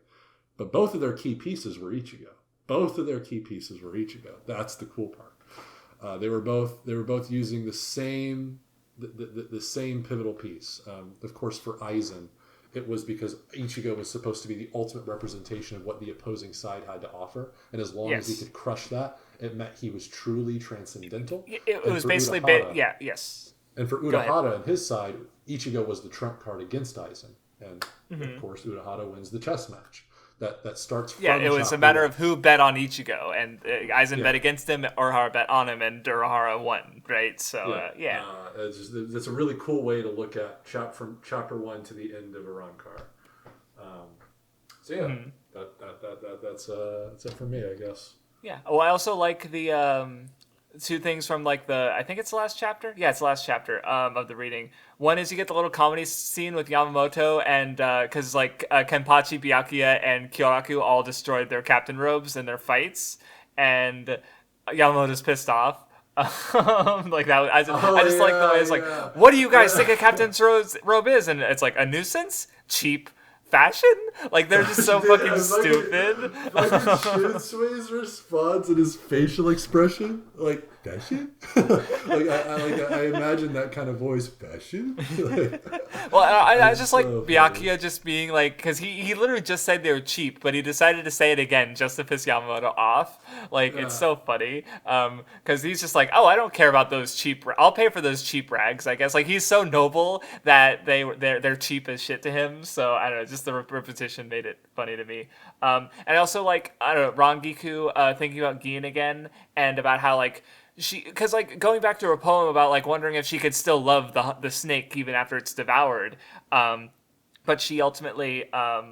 but both of their key pieces were Ichigo. That's the cool part. They were both using the same pivotal piece. Of course, for Aizen, it was because Ichigo was supposed to be the ultimate representation of what the opposing side had to offer. And as long as he could crush that, it meant he was truly transcendental. It was basically... yes. And for Urahara and his side, Ichigo was the trump card against Aizen. And, of course, Urahara wins the chess match. That starts from it was a matter of who bet on Ichigo, and Aizen bet against him, Urahara bet on him, and Urahara won, right? So, that's a really cool way to look at from chapter 1 to the end of Arankar. That's it for me, I guess. Yeah. Oh, I also like the two things from like I think it's the last chapter. Yeah, it's the last chapter of the reading. One is you get the little comedy scene with Yamamoto, and because Kenpachi, Byakuya, and Kyoraku all destroyed their captain robes in their fights, and Yamamoto's pissed off. Like that. I just like the way it's like, what do you guys think a captain's robe is? And it's like a nuisance, cheap. Fashion? Like, they're just so fucking stupid. Shunshui's response and his facial expression, like, fashion? I imagine that kind of voice, fashion? Well, I just like so Byakuya just being like, because he literally just said they were cheap, but he decided to say it again just to piss Yamamoto off. Like, it's so funny. Because he's just like, oh, I don't care about those cheap, I'll pay for those cheap rags, I guess. Like, he's so noble that they're cheap as shit to him. So, I don't know, just the repetition made it funny to me. And I also like, I don't know, Rangiku thinking about Gin again, and about how, like, because like going back to her poem about like wondering if she could still love the snake even after it's devoured, but she ultimately I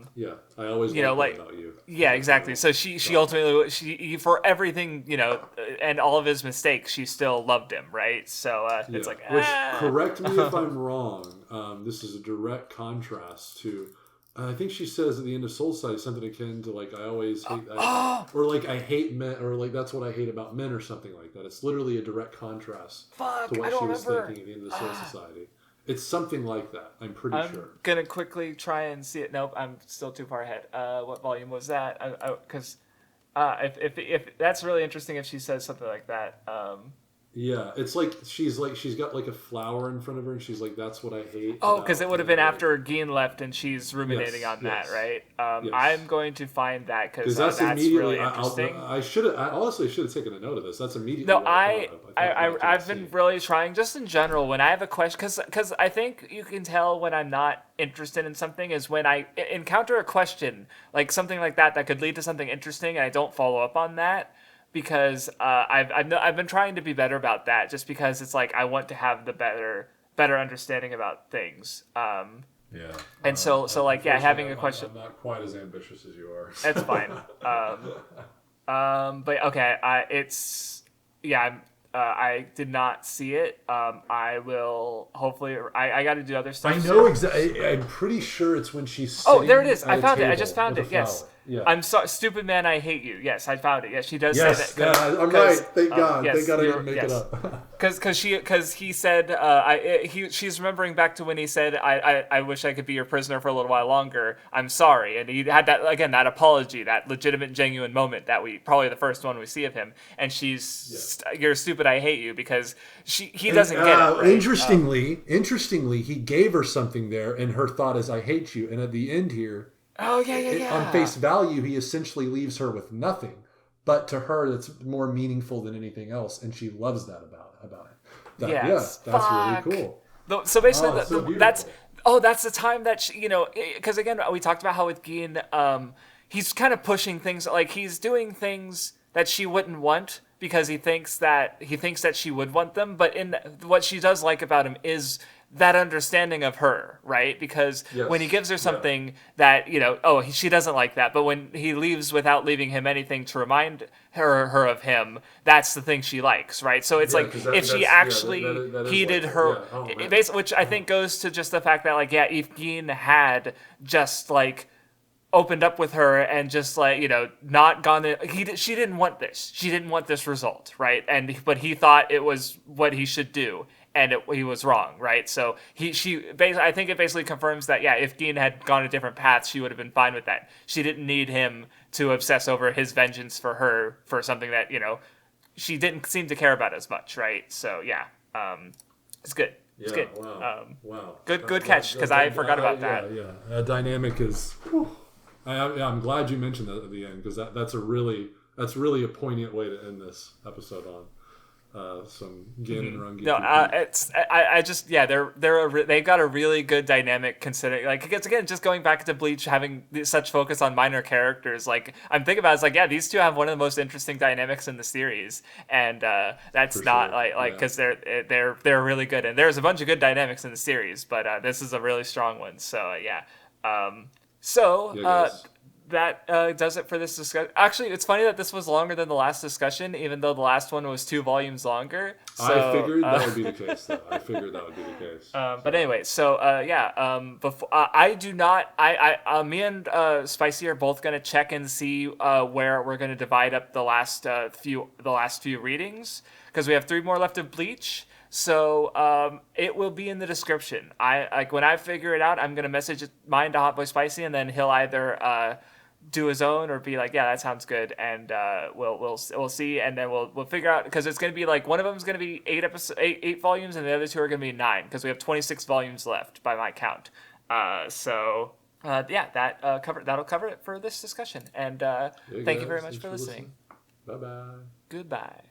always like about you. Yeah, exactly. So she ultimately for everything, and all of his mistakes, she still loved him, right? So it's like, which, correct me if I'm wrong, this is a direct contrast to, I think she says at the end of Soul Side something akin to like, I always hate that, or like I hate men, or like that's what I hate about men, or something like that. It's literally a direct contrast to what she was thinking at the end of the Soul Society. It's something like that, I'm pretty sure. I'm gonna quickly try and see it. Nope, I'm still too far ahead. What volume was that? Because if that's really interesting if she says something like that. Yeah, it's like she's got like a flower in front of her, and she's like, "That's what I hate." Oh, because it would have been after Gin left, and she's ruminating on that, right? I'm going to find that because that's really interesting. I honestly should have taken a note of this. That's immediately. No, I've been really trying, just in general, when I have a question, because I think you can tell when I'm not interested in something is when I encounter a question like something like that could lead to something interesting, and I don't follow up on that. Because I've been trying to be better about that, just because it's like I want to have the better understanding about things. And so having a question. I'm not quite as ambitious as you are. That's fine. But okay, I did not see it. I will hopefully. I got to do other stuff. I know exactly. I'm pretty sure it's when she's. There it is. I found it. I just found it. Yes. Yeah. I'm sorry, stupid man. I hate you. Yes, I found it. Yes, she does say that. I'm right. Thank God. Thank God I didn't make it up. Because he said she's remembering back to when he said I wish I could be your prisoner for a little while longer. I'm sorry, and he had that apology, that legitimate, genuine moment that we probably the first one we see of him, and she's you're stupid. I hate you because he doesn't get it. Right? Interestingly, he gave her something there, and her thought is I hate you, and at the end here. Oh, yeah. On face value, he essentially leaves her with nothing. But to her, that's more meaningful than anything else, and she loves that about it. That's really cool. So basically, that's the time that because again, we talked about how with Gin, he's kind of pushing things, like he's doing things that she wouldn't want because he thinks that she would want them. But what she does like about him is that understanding of her, right? Because when he gives her something that, she doesn't like that, but when he leaves without leaving him anything to remind her of him, that's the thing she likes, right? So it's if she actually heeded her, which I think goes to just the fact that, if Gin had just, opened up with her and just not gone she didn't want this. She didn't want this result, right? But he thought it was what he should do. And he was wrong, right? So I think it basically confirms that if Gin had gone a different path, she would have been fine with that. She didn't need him to obsess over his vengeance for her for something that she didn't seem to care about as much, right? So it's good. It's good. Wow. Good catch, because I forgot about that. Yeah. Dynamic is. I'm glad you mentioned that at the end, because that's really a poignant way to end this episode on. Some Gin and Rangiku. No, they've got a really good dynamic, considering, like, again, just going back to Bleach having such focus on minor characters. Like, I'm thinking about it, it's like, yeah, these two have one of the most interesting dynamics in the series, and that's for not sure. Because they're really good, and there's a bunch of good dynamics in the series, but this is a really strong one. So that does it for this discussion. Actually, it's funny that this was longer than the last discussion, even though the last one was 2 volumes longer. So, I figured that would be the case, though. But anyway, before I do not, me and Spicy are both gonna check and see where we're gonna divide up the last few readings, because we have 3 more left of Bleach. So it will be in the description. When I figure it out, I'm gonna message mine to HotBoySpicy, and then he'll either do his own or be like, yeah, that sounds good, and we'll see, and then we'll figure out, because it's gonna be like one of them is gonna be 8 volumes, and the other 2 are gonna be 9, because we have 26 volumes left by my count. That'll cover it for this discussion, and thank you very much for listening. Bye-bye. Goodbye.